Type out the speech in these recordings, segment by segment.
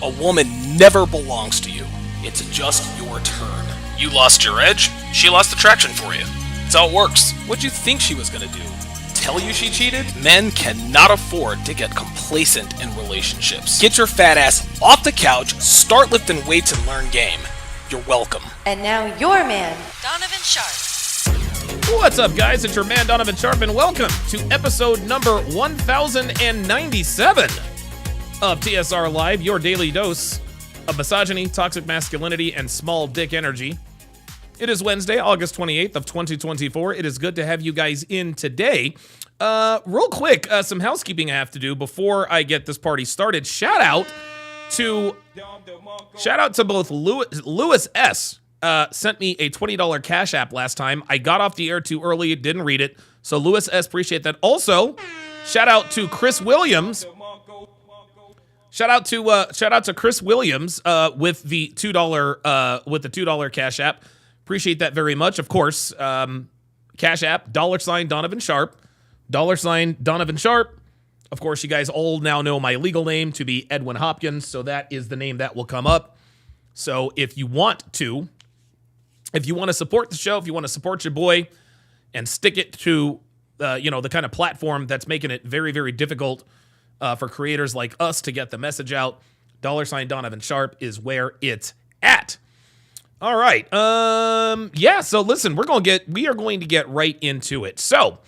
A woman never belongs to you. It's just your turn. You lost your edge, she lost attraction for you. That's how it works. What'd you think she was gonna do? Tell you she cheated? Men cannot afford to get complacent in relationships. Get your fat ass off the couch, start lifting weights, and learn game. You're welcome. And now your man, Donovan Sharpe. What's up, guys? It's your man, Donovan Sharpe, and welcome to episode number 1097 of TSR Live, your daily dose of misogyny, toxic masculinity, and small dick energy. It is Wednesday, August 28th of 2024. It is good to have you guys in today. Real quick, some housekeeping I have to do before I get this party started. Shout out to both Lewis S. Sent me a $20 Cash App last time. I got off the air too early, didn't read it. So Lewis S, appreciate that. Also, shout out to Chris Williams. Shout out to Chris Williams with the $2 Cash App. Appreciate that very much. Of course, Cash App $ Donovan Sharpe, $ Donovan Sharpe. Of course, you guys all now know my legal name to be Edwin Hopkins, so that is the name that will come up. So if you want to support the show, if you want to support your boy, and stick it to the kind of platform that's making it very, very difficult for creators like us to get the message out, $ Donovan Sharpe is where it's at. All right. So listen, we are going to get right into it. So,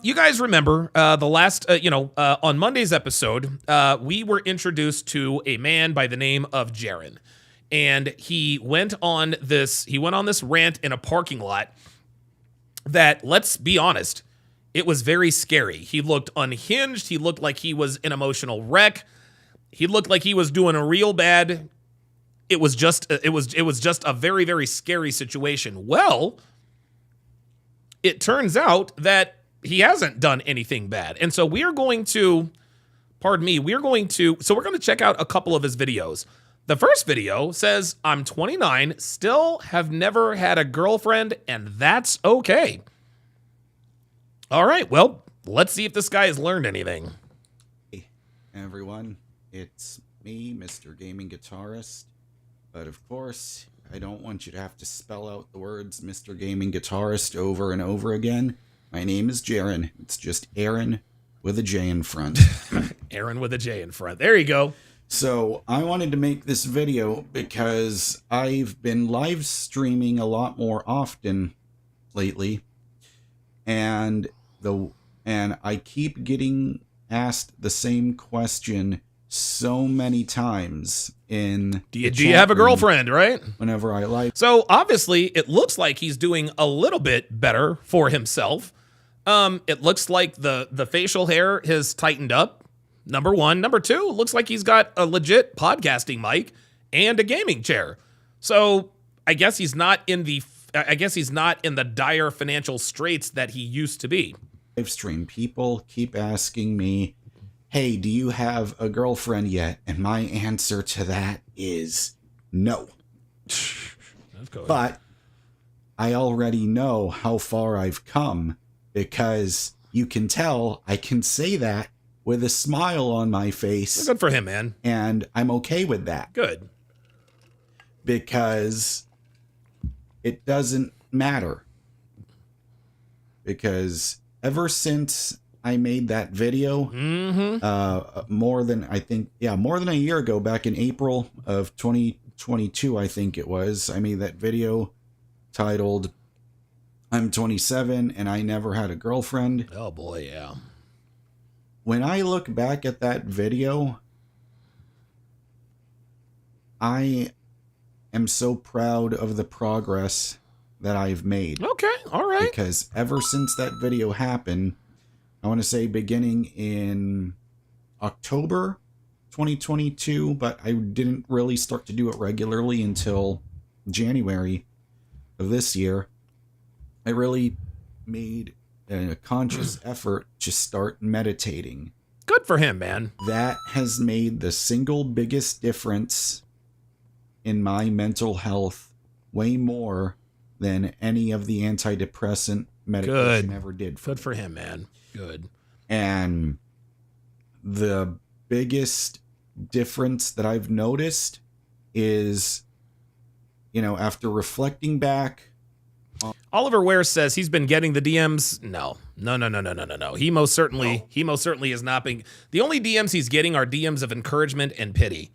you guys remember the last, on Monday's episode, we were introduced to a man by the name of Jaren, and he went on this rant in a parking lot that, let's be honest, it was very scary. He looked unhinged. He looked like he was an emotional wreck. He looked like he was doing a real bad. It was just a very, very scary situation. Well, it turns out that he hasn't done anything bad. And so we're going to check out a couple of his videos. The first video says, "I'm 29, still have never had a girlfriend, and that's okay." All right, well, let's see if this guy has learned anything. Hey, everyone, it's me, Mr. Gaming Guitarist. But of course, I don't want you to have to spell out the words Mr. Gaming Guitarist over and over again. My name is Jaren. It's just Aaron with a J in front. Aaron with a J in front. There you go. So I wanted to make this video because I've been live streaming a lot more often lately. And I keep getting asked the same question so many times in do you have a girlfriend, right? Whenever I live. So obviously it looks like he's doing a little bit better for himself. It looks like the facial hair has tightened up. Number one. Number two, looks like he's got a legit podcasting mic and a gaming chair. So I guess he's not in the dire financial straits that he used to be. live stream, people keep asking me, hey, do you have a girlfriend yet? And my answer to that is no. But I already know how far I've come, because you can tell I can say that with a smile on my face. Good for him, man. And I'm okay with that. Good. Because it doesn't matter. Because ever since I made that video, more than a year ago, back in April of 2022, I think it was, I made that video titled, I'm 27 and I never had a girlfriend. Oh boy, yeah. When I look back at that video, I am so proud of the progress that I've made. Okay, all right. Because ever since that video happened, I want to say beginning in October 2022, but I didn't really start to do it regularly until January of this year. I really made a conscious effort to start meditating. Good for him, man. That has made the single biggest difference in my mental health, way more than any of the antidepressant medication ever did. Good for him, man. Good. And the biggest difference that I've noticed is, after reflecting back. Oliver Ware says he's been getting the DMs. No. He most certainly is not being. The only DMs he's getting are DMs of encouragement and pity.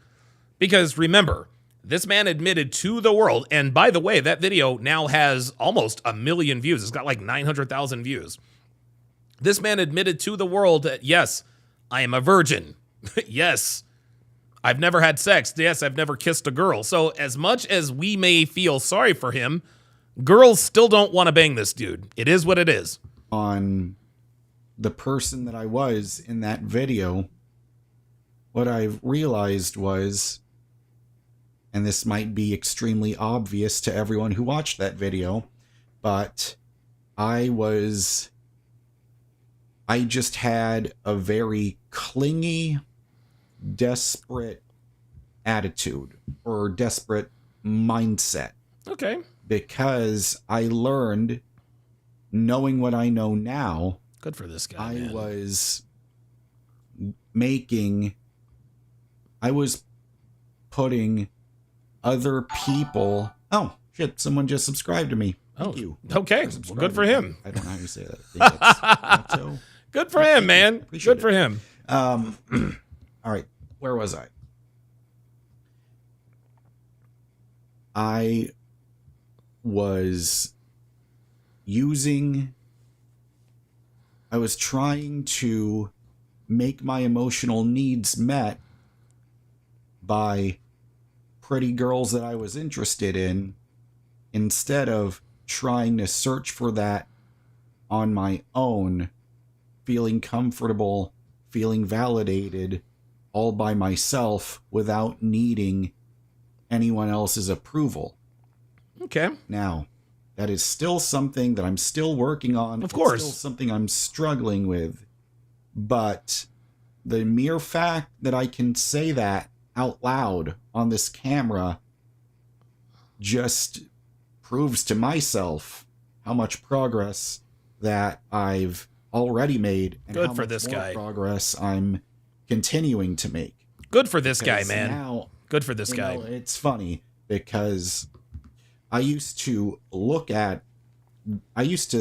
Because remember, this man admitted to the world, and by the way, that video now has almost 1 million views. It's got like 900,000 views. This man admitted to the world that, yes, I am a virgin. Yes, I've never had sex. Yes, I've never kissed a girl. So as much as we may feel sorry for him, girls still don't want to bang this dude. It is what it is. On the person that I was in that video, what I've realized was, and this might be extremely obvious to everyone who watched that video, but I just had a very clingy, desperate attitude or desperate mindset. Okay. Because I learned, knowing what I know now, good for this guy. I was putting other people. Oh shit! Someone just subscribed to me. Thank you. Okay. Well, good for him. I don't know how you say that. I think that's Otto. Good for him, man. Good for him. All right. Where was I? I was trying to make my emotional needs met by pretty girls that I was interested in, instead of trying to search for that on my own, feeling comfortable, feeling validated all by myself without needing anyone else's approval. Okay. Now, that is still something that I'm still working on. Of course. It's still something I'm struggling with. But the mere fact that I can say that out loud on this camera just proves to myself how much progress that I've already made, and good how for much this more guy. Progress I'm continuing to make. Good for this guy, Because man. now, good for this guy. It's funny because I used to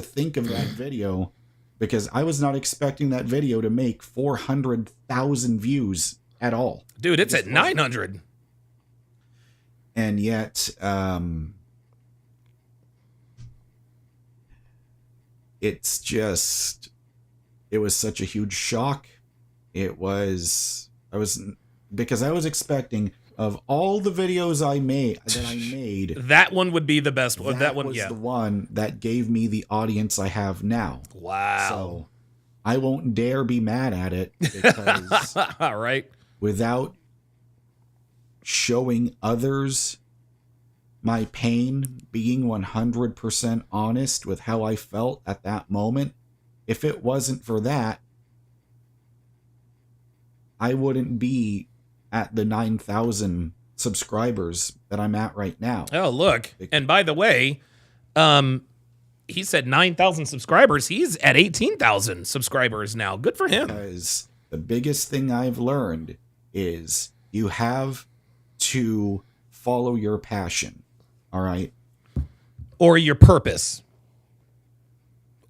think of that video, because I was not expecting that video to make 400,000 views at all. Dude, it's at 900. And yet, it was such a huge shock. Because I was expecting, of all the videos I made, that one would be the best one. That one, was yeah, the one that gave me the audience I have now. Wow. So I won't dare be mad at it, because all right, without showing others my pain, being 100% honest with how I felt at that moment, if it wasn't for that, I wouldn't be at the 9,000 subscribers that I'm at right now. Oh, look. And by the way, he said 9,000 subscribers. He's at 18,000 subscribers now. Good for him. Because the biggest thing I've learned is you have to follow your passion. All right. Or your purpose.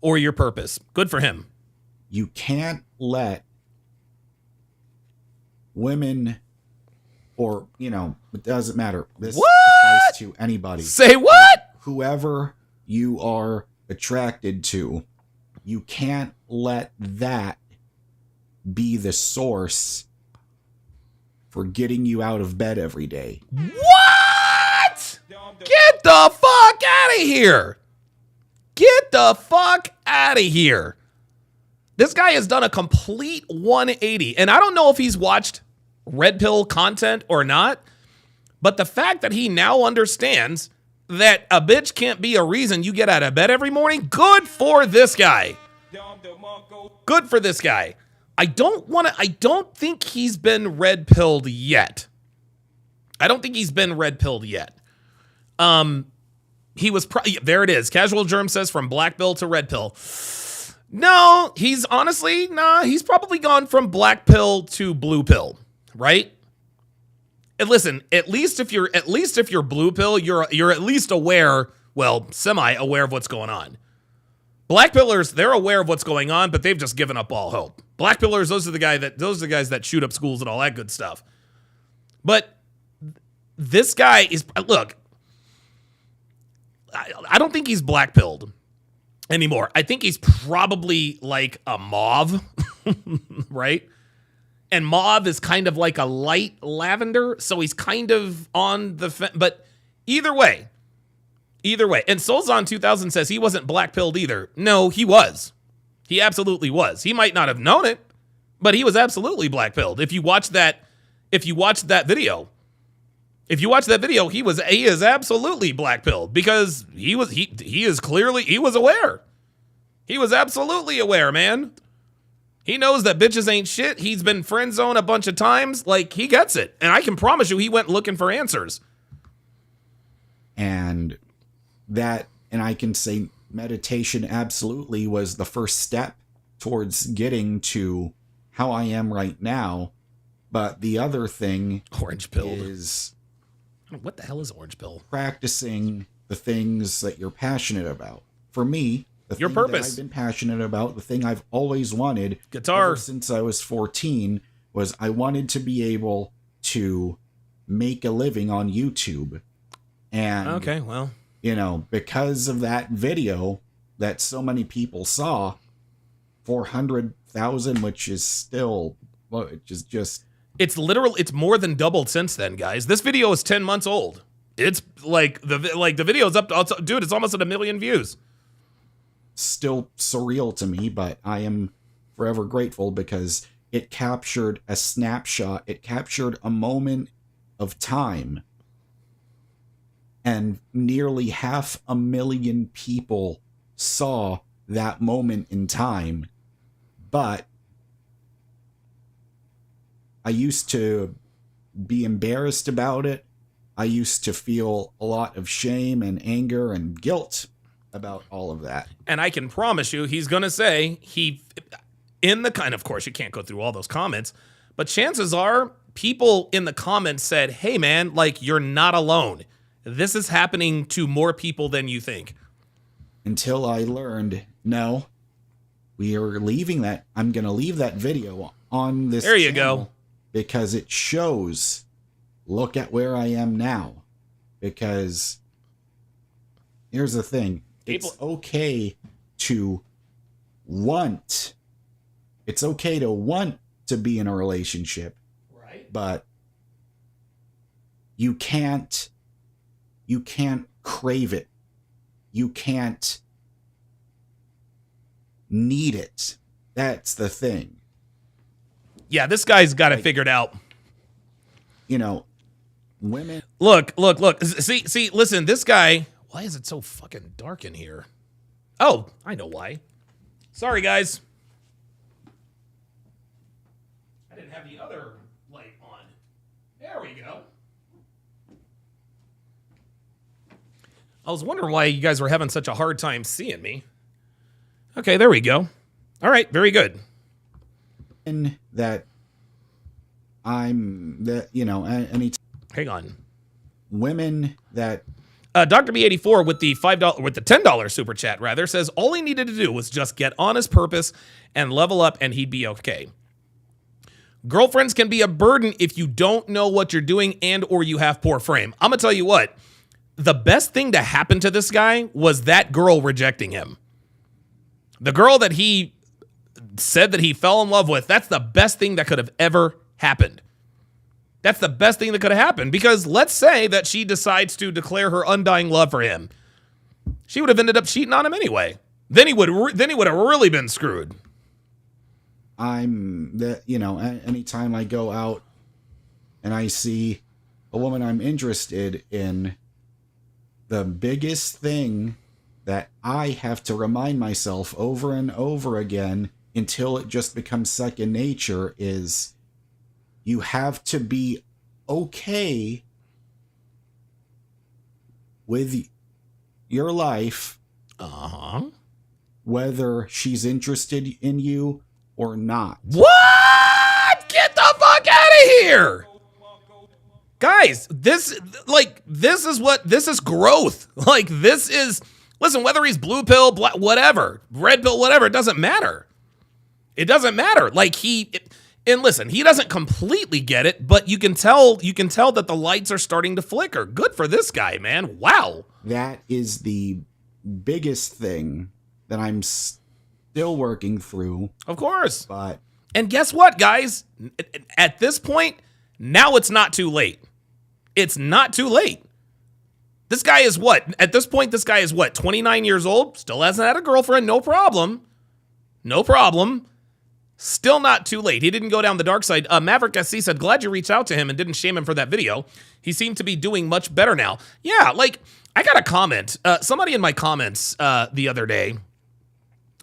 Or your purpose. Good for him. You can't let women, or, you know, it doesn't matter. This applies to anybody. Say what? Whoever you are attracted to, you can't let that be the source for getting you out of bed every day. What? Get the fuck out of here. Get the fuck out of here. This guy has done a complete 180. And I don't know if he's watched Red Pill content or not, but the fact that he now understands that a bitch can't be a reason you get out of bed every morning, good for this guy. Good for this guy. I don't think he's been red pilled yet. I don't think he's been red pilled yet. He was there it is. Casual Germ says from black pill to red pill. No, he's probably gone from black pill to blue pill, right? And listen, at least if you're blue pill, you're at least aware, well, semi-aware of what's going on. Black pillars, they're aware of what's going on, but they've just given up all hope. Black pillars, those are the guys that shoot up schools and all that good stuff. But this guy is, look, I don't think he's black pilled anymore. I think he's probably like a mauve, right? And mauve is kind of like a light lavender, so he's kind of on the but either way. And Solzon 2000 says he wasn't black pilled either. No, he was. He absolutely was. He might not have known it, but he was absolutely black pilled. If you watch that video, he is absolutely black pilled because he was aware. He was absolutely aware, man. He knows that bitches ain't shit. He's been friend zoned a bunch of times. Like, he gets it. And I can promise you he went looking for answers. And I can say meditation absolutely was the first step towards getting to how I am right now. But the other thing orange pill is, what the hell is orange pill? Practicing the things that you're passionate about. For me, your purpose. That I've been passionate about, the thing I've always wanted, guitar, ever since I was 14, was I wanted to be able to make a living on YouTube. And okay, well, you know, because of that video that so many people saw, 400,000, which is still, which is just, it's more than doubled since then, guys. This video is 10 months old. It's like the video's up to, dude, it's almost at 1 million views. Still surreal to me, but I am forever grateful because it captured a snapshot. It captured a moment of time, and nearly 500,000 people saw that moment in time. But I used to be embarrassed about it. I used to feel a lot of shame and anger and guilt about all of that. And I can promise you, he's going to say of course, you can't go through all those comments, but chances are people in the comments said, hey man, like, you're not alone. This is happening to more people than you think. Until I learned, no, we are leaving that. I'm going to leave that video on this There you go. Because it shows, look at where I am now. Because here's the thing. It's okay to want. It's okay to want to be in a relationship. Right. But you can't crave it. You can't need it. That's the thing. Yeah, this guy's got it figured out. You know, women. Look. See, listen, this guy, why is it so fucking dark in here? Oh, I know why. Sorry, guys. I didn't have the other light on. There we go. I was wondering why you guys were having such a hard time seeing me. Okay, there we go. All right, very good. And that any Hang on. women that Dr. B84 with the $10 super chat rather says all he needed to do was just get on his purpose and level up and he'd be okay. Girlfriends can be a burden if you don't know what you're doing and or you have poor frame. I'm gonna tell you what, the best thing to happen to this guy was that girl rejecting him. The girl that he said that he fell in love with, that's the best thing that could have ever happened. That's the best thing that could have happened, because let's say that she decides to declare her undying love for him. She would have ended up cheating on him anyway. Then he would have really been screwed. Anytime I go out and I see a woman I'm interested in, the biggest thing that I have to remind myself over and over again until it just becomes second nature is you have to be okay with your life, whether she's interested in you or not. What? Get the fuck out of here! Guys, this is growth. Like, this is, listen, whether he's blue pill, black, whatever, red pill, whatever, it doesn't matter. It doesn't matter. Like, and listen, he doesn't completely get it, but you can tell that the lights are starting to flicker. Good for this guy, man. Wow. That is the biggest thing that I'm still working through. Of course. And guess what, guys? At this point, now it's not too late. It's not too late. This guy is what? At this point, this guy is what? 29 years old? Still hasn't had a girlfriend. No problem. No problem. Still not too late. He didn't go down the dark side. Maverick SC said, glad you reached out to him and didn't shame him for that video. He seemed to be doing much better now. Yeah, like, I got a comment. Somebody in my comments the other day.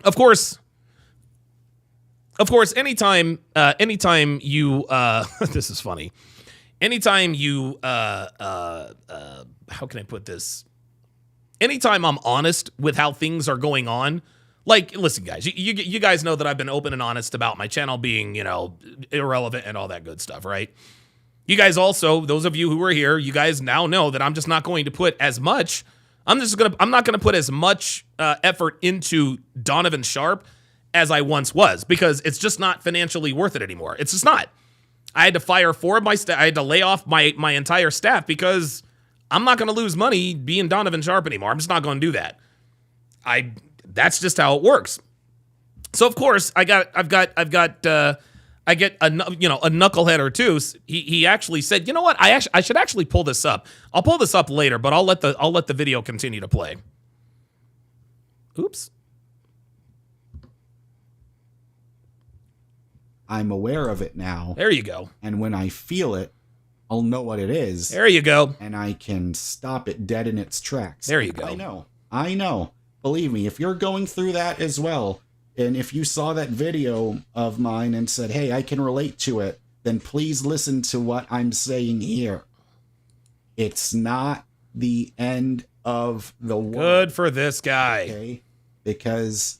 Of course, anytime you, this is funny. Anytime you, how can I put this? Anytime I'm honest with how things are going on, like, listen, guys, you guys know that I've been open and honest about my channel being, irrelevant and all that good stuff, right? You guys also, those of you who are here, you guys now know that I'm just not going to put as much, I'm not going to put as much effort into Donovan Sharpe as I once was, because it's just not financially worth it anymore. It's just not. I had to fire 4 of my staff. I had to lay off my entire staff because I'm not going to lose money being Donovan Sharpe anymore. I'm just not going to do that. That's just how it works. So of course I get a knucklehead or two. He actually said, you know what? I should actually pull this up. I'll pull this up later, but I'll let the video continue to play. Oops. I'm aware of it now. There you go. And when I feel it, I'll know what it is. There you go. And I can stop it dead in its tracks. There you go. I know. Believe me, if you're going through that as well, and if you saw that video of mine and said, hey, I can relate to it, then please listen to what I'm saying here. It's not the end of the world. Good for this guy. Okay? Because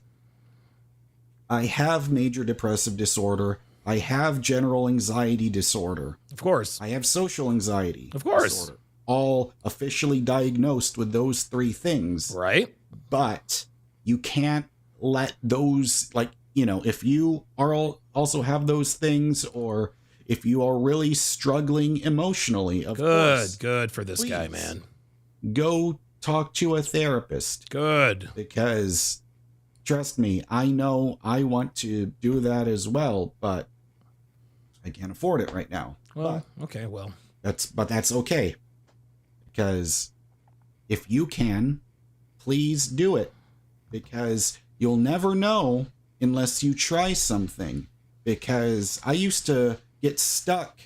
I have major depressive disorder. I have general anxiety disorder. Of course. I have social anxiety. Of course. Disorder. All officially diagnosed with those 3 things. Right. But you can't let those, if you are also have those things, or if you are really struggling emotionally, of course. Good for this guy, man. Go talk to a therapist. Good. Because trust me, I know I want to do that as well, but I can't afford it right now. Well, okay, well. That's okay. Because if you can, please do it. Because you'll never know unless you try something. Because I used to get stuck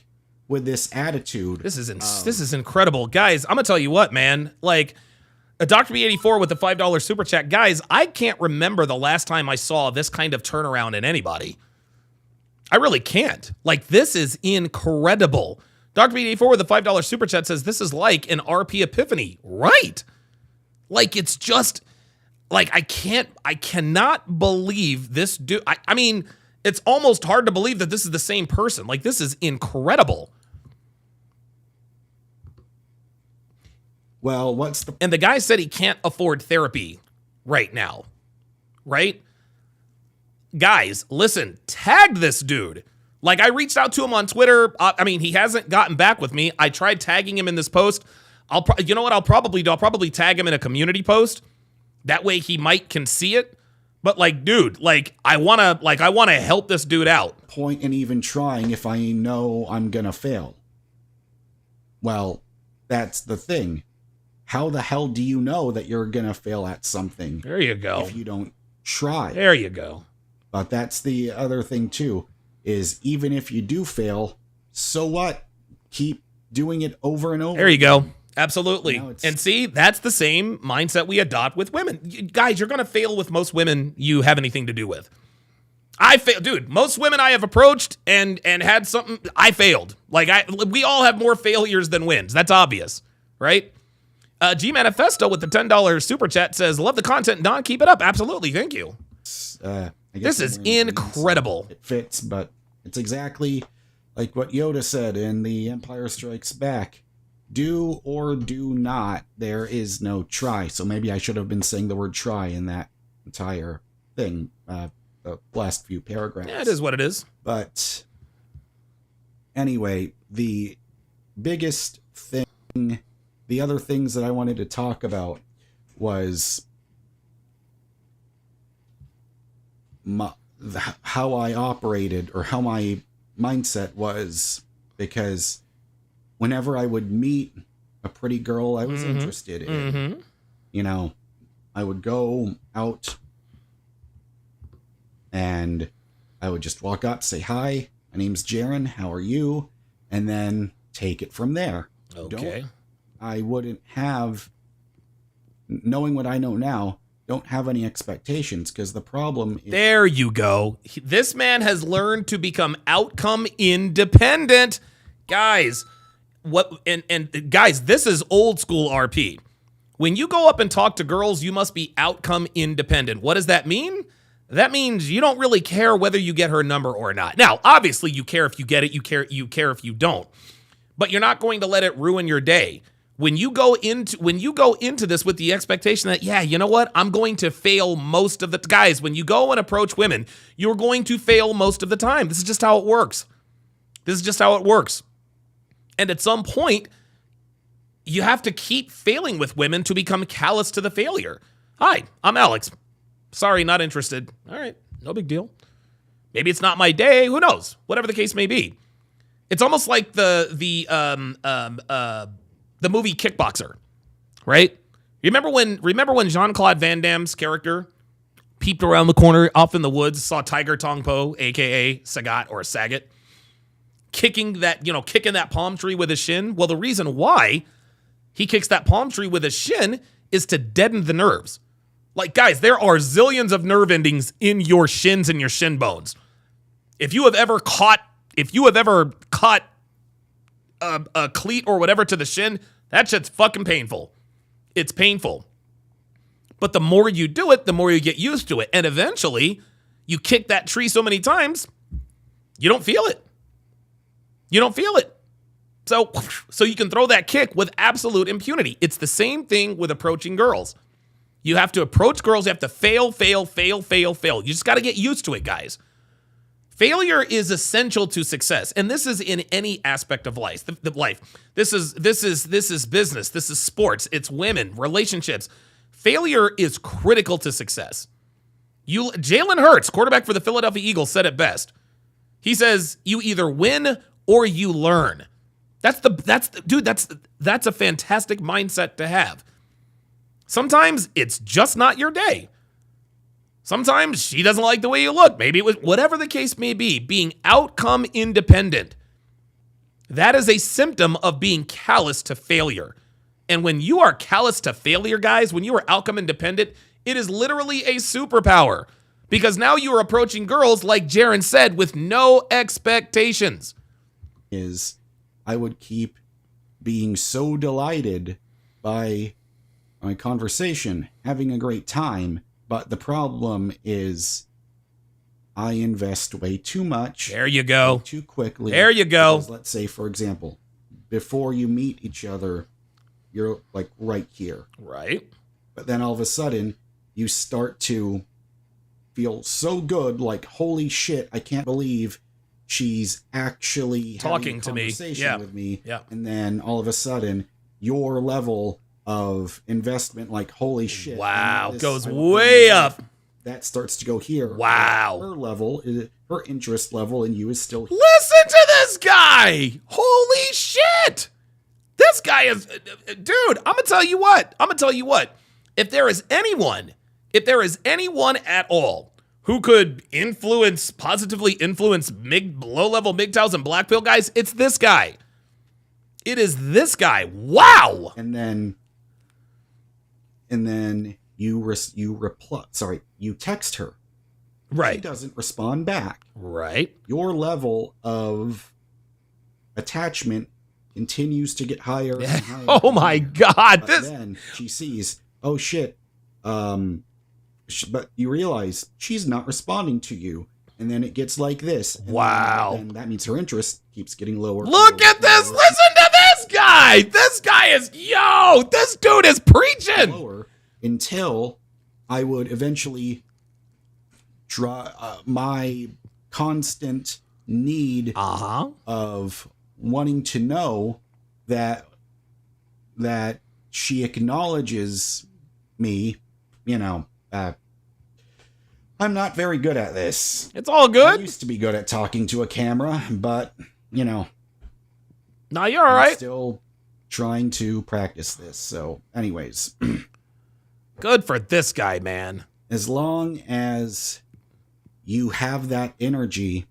with this attitude. This is incredible. Guys, I'm going to tell you what, man. Like, Dr. B84 with the $5 super chat. Guys, I can't remember the last time I saw this kind of turnaround in anybody. I really can't. Like, this is incredible. Dr. B84 with the $5 super chat says, this is like an RP epiphany. Right. Like, it's just, like, I cannot believe this dude. I mean, it's almost hard to believe that this is the same person. Like, this is incredible. Well, what's the... And the guy said he can't afford therapy right now. Right? Guys, listen, tag this dude. Like, I reached out to him on Twitter. I mean, he hasn't gotten back with me. I tried tagging him in this post. You know what I'll probably do? I'll probably tag him in a community post. That way he can see it. But, like, dude, like, I want to help this dude out. Point in even trying if I know I'm going to fail. Well, that's the thing. How the hell do you know that you're going to fail at something? There you go. If you don't try. There you go. But that's the other thing, too, is even if you do fail, so what? Keep doing it over and over. There you go. Absolutely. It's... And see, that's the same mindset we adopt with women. Guys, you're going to fail with most women you have anything to do with. I failed. Dude, most women I have approached and had something, I failed. Like, we all have more failures than wins. That's obvious, right? G Manifesto with the $10 super chat says, love the content, Don. Keep it up. Absolutely. Thank you. This is incredible. It fits, but it's exactly like what Yoda said in The Empire Strikes Back. Do or do not. There is no try. So maybe I should have been saying the word try in that entire thing, the last few paragraphs. Yeah, it is what it is. But anyway, the biggest thing, the other things that I wanted to talk about was how I operated or how my mindset was, because whenever I would meet a pretty girl I was interested in, you know, I would go out and I would just walk up, say, hi, my name's Jaron, how are you? And then take it from there. Okay. I wouldn't have, knowing what I know now, don't have any expectations, because the problem is... There you go. This man has learned to become outcome independent. Guys, guys, this is old school RP. When you go up and talk to girls, you must be outcome independent. What does that mean? That means you don't really care whether you get her number or not. Now, obviously, you care if you get it. You care if you don't. But you're not going to let it ruin your day. When you go into this with the expectation that, yeah, you know what? I'm going to fail most of the guys. When you go and approach women, you're going to fail most of the time. This is just how it works. And at some point, you have to keep failing with women to become callous to the failure. Hi, I'm Alex. Sorry, not interested. All right, no big deal. Maybe it's not my day. Who knows? Whatever the case may be. It's almost like the movie Kickboxer, right? Remember when Jean-Claude Van Damme's character peeped around the corner off in the woods, saw Tiger Tong Po, aka Sagat or Saget, kicking that palm tree with his shin? Well, the reason why he kicks that palm tree with his shin is to deaden the nerves. Like, guys, there are zillions of nerve endings in your shins and your shin bones. If you have ever caught a cleat or whatever to the shin, that shit's fucking painful. It's painful. But the more you do it, the more you get used to it. And eventually, you kick that tree so many times, you don't feel it. So you can throw that kick with absolute impunity. It's the same thing with approaching girls. You have to approach girls. You have to fail. You just got to get used to it, guys. Failure is essential to success, and this is in any aspect of life. This is business. This is sports. It's women, relationships. Failure is critical to success. Jalen Hurts, quarterback for the Philadelphia Eagles, said it best. He says, "You either win or you learn." That's a fantastic mindset to have. Sometimes it's just not your day. Sometimes she doesn't like the way you look. Maybe it was, whatever the case may be, being outcome independent. That is a symptom of being callous to failure. And when you are callous to failure, guys, when you are outcome independent, it is literally a superpower. Because now you are approaching girls, like Jaren said, with no expectations. Is I would keep being so delighted by my conversation, having a great time, but the problem is I invest way too much. There you go. Too quickly. There you go. Because let's say, for example, before you meet each other, you're like right here. Right. But then all of a sudden, you start to feel so good, like, holy shit, I can't believe she's actually talking to me, with me. Yeah. And then all of a sudden, your level of investment, like, holy shit. Wow, goes way up. That starts to go here. Wow. Her level, her interest level in you is still here. Listen to this guy. Holy shit. This guy is, dude, I'm going to tell you what. If there is anyone at all who could positively influence low-level MGTOWs and black pill guys, it's this guy. It is this guy. Wow. And then you text her. Right. She doesn't respond back. Right. Your level of attachment continues to get higher and higher. Oh my God. But then she sees, oh shit. But you realize she's not responding to you. And then it gets like this. And wow. then that means her interest keeps getting lower. Look at this. Lower. Listen to this guy. This guy is, this dude is preaching. Lower until I would eventually draw my constant need of wanting to know that she acknowledges me. I'm not very good at this. It's all good. I used to be good at talking to a camera, but no, you're all right. I'm still trying to practice this. So anyways, good for this guy, man. As long as you have that energy,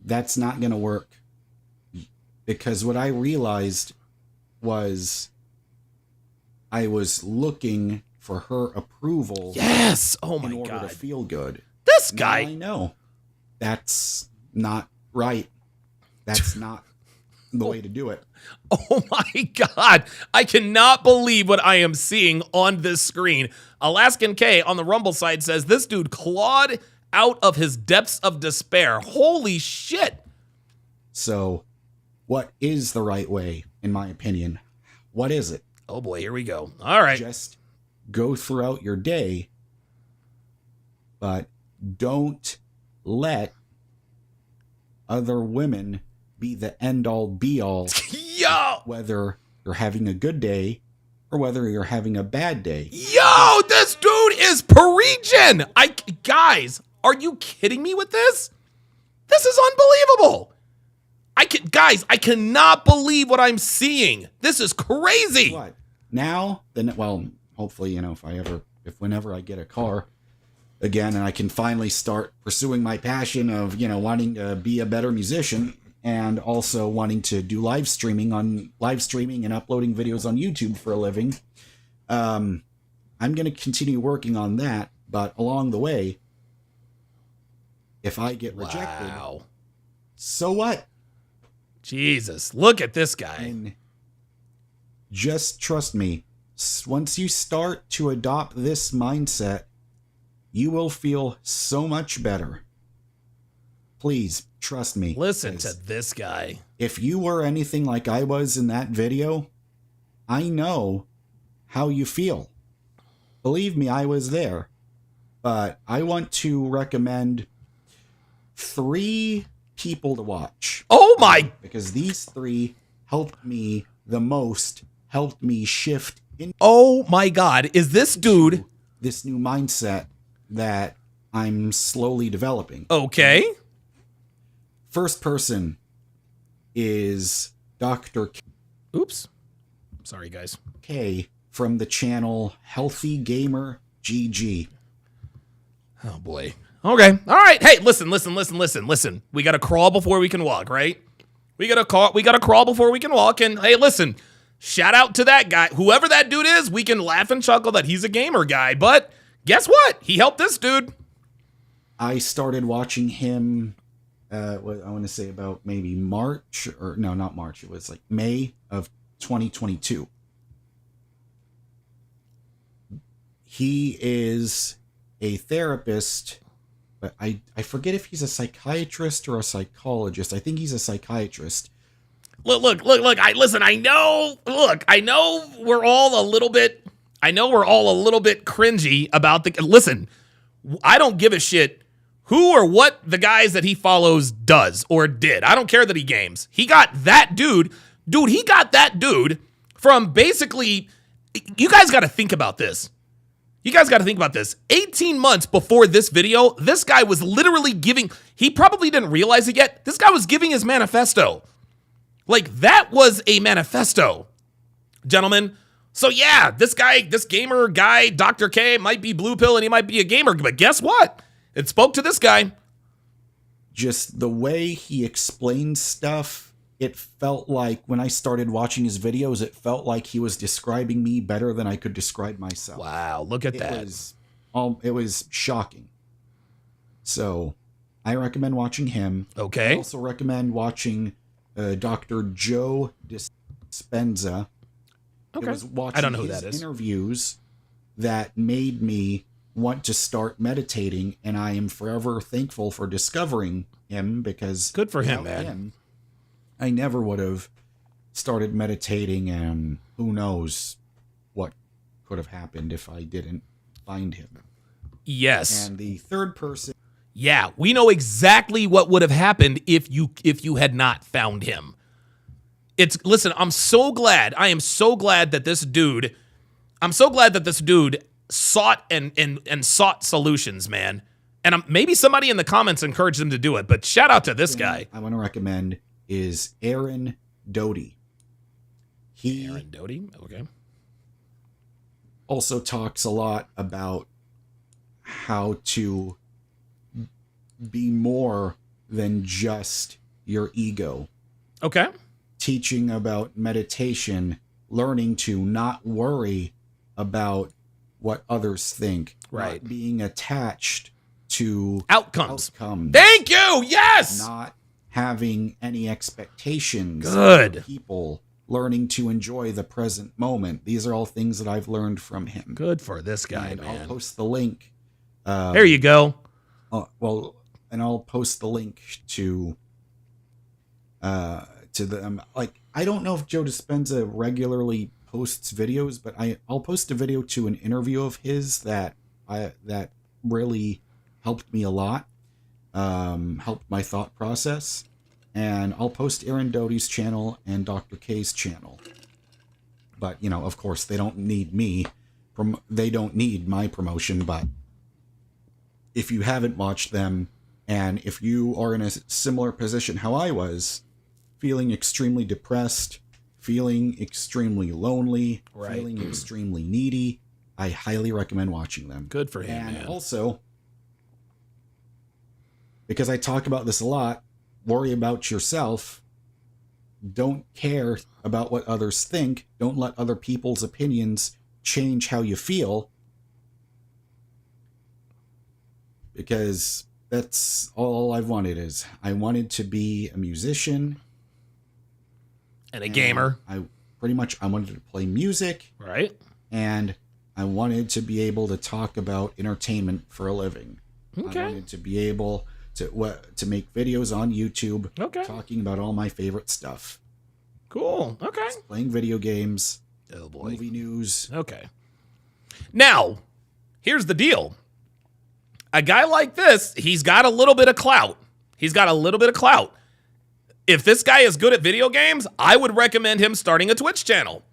that's not going to work. Because what I realized was I was looking for her approval. Yes. Oh my in order God. to feel good. This guy. Now I know that's not right. That's not the way to do it. Oh my God. I cannot believe what I am seeing on this screen. Alaskan K on the Rumble side says this dude clawed out of his depths of despair. Holy shit. So, what is the right way, in my opinion? What is it? Oh boy, here we go. All right. Just go throughout your day, but don't let other women be the end-all be-all. Yo! Whether you're having a good day or whether you're having a bad day. Yo, this dude is preaching. Guys, are you kidding me with this? This is unbelievable. I cannot believe what I'm seeing. This is crazy. What? Now, then, well, hopefully, whenever I get a car again and I can finally start pursuing my passion of, wanting to be a better musician and also wanting to do live streaming and uploading videos on YouTube for a living. I'm going to continue working on that, but along the way, if I get rejected, so what? Jesus, look at this guy. And just trust me, once you start to adopt this mindset, you will feel so much better. Please, trust me. Listen to this guy. If you were anything like I was in that video, I know how you feel. Believe me, I was there. But I want to recommend 3 people to watch. Oh my! Because these 3 helped me the most, helped me shift into oh my God, is this dude this new mindset that I'm slowly developing. Okay. First person is Dr. Oops. Sorry, guys. K from the channel Healthy Gamer GG. Oh boy. Okay. All right. Hey, listen. We got to crawl before we can walk, right? We got to crawl before we can walk. And hey, listen, Shout out to that guy. Whoever that dude is, we can laugh and chuckle that he's a gamer guy. But guess what? He helped this dude. I started watching him, what I want to say about maybe March, or no, not March. It was like May of 2022. He is a therapist, but I forget if he's a psychiatrist or a psychologist. I think he's a psychiatrist. Look. I know we're all a little bit cringy about the, listen, I don't give a shit who or what the guys that he follows does or did. I don't care that he games. He got that dude, he got that dude from basically, you guys got to think about this. 18 months before this video, this guy was literally giving, he probably didn't realize it yet. This guy was giving his manifesto. Like, that was a manifesto, gentlemen. So yeah, this gamer guy, Dr. K, might be blue pill and he might be a gamer, but guess what? It spoke to this guy. Just the way he explained stuff, it felt like when I started watching his videos, it felt like he was describing me better than I could describe myself. Wow, look at that. It was shocking. So I recommend watching him. Okay. I also recommend watching Dr. Joe Dispenza. Okay. It was watching I don't know who that is. Interviews that made me want to start meditating, and I am forever thankful for discovering him, because good for him, without man. I never would have started meditating, and who knows what could have happened if I didn't find him. Yes. And the third person. Yeah, we know exactly what would have happened if you had not found him. Listen, I am so glad that this dude sought and sought solutions, man. And maybe somebody in the comments encouraged him to do it, but shout out to this guy. I want to recommend is Aaron Doty. Aaron Doty, okay. Also talks a lot about how to be more than just your ego. Okay. Teaching about meditation, learning to not worry about what others think. Right. Not being attached to outcomes. Thank you. Yes. Not having any expectations. Good. Of people. Learning to enjoy the present moment. These are all things that I've learned from him. Good for this guy, and man. I'll post the link. There you go. And I'll post the link to the like. I don't know if Joe Dispenza regularly posts videos, but I'll post a video to an interview of his that really helped me a lot, helped my thought process. And I'll post Aaron Doty's channel and Dr. K's channel. But, of course, they don't need me. They don't need my promotion. But if you haven't watched them, and if you are in a similar position how I was, feeling extremely depressed, feeling extremely lonely, right. Feeling extremely needy, I highly recommend watching them. Good for him, and man. Also, because I talk about this a lot, worry about yourself. Don't care about what others think. Don't let other people's opinions change how you feel. Because that's all I've wanted is I wanted to be a musician. And a gamer. I wanted to play music. Right. And I wanted to be able to talk about entertainment for a living. Okay. I wanted to be able to make videos on YouTube, okay, talking about all my favorite stuff. Cool. Okay. Playing video games. Oh boy. Movie news. Okay. Now, here's the deal. A guy like this, he's got a little bit of clout. If this guy is good at video games, I would recommend him starting a Twitch channel.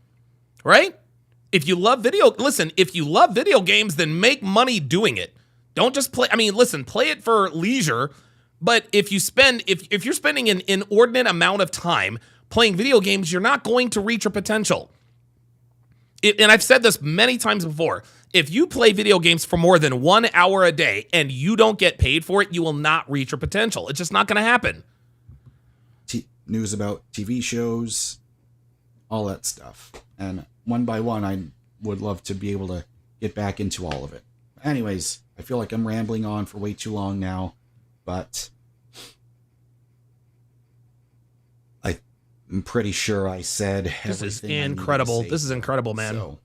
Right? If you love video games, then make money doing it. Don't just play. I mean, listen, play it for leisure. But if you're spending an inordinate amount of time playing video games, you're not going to reach your potential. And I've said this many times before. If you play video games for more than 1 hour a day and you don't get paid for it, you will not reach your potential. It's just not going to happen. News about TV shows. all that stuff. And one by one, I would love to be able to get back into all of it. Anyways, I feel like I'm rambling on for way too long now, but I'm pretty sure I said everything. This is incredible. This is incredible, man. So,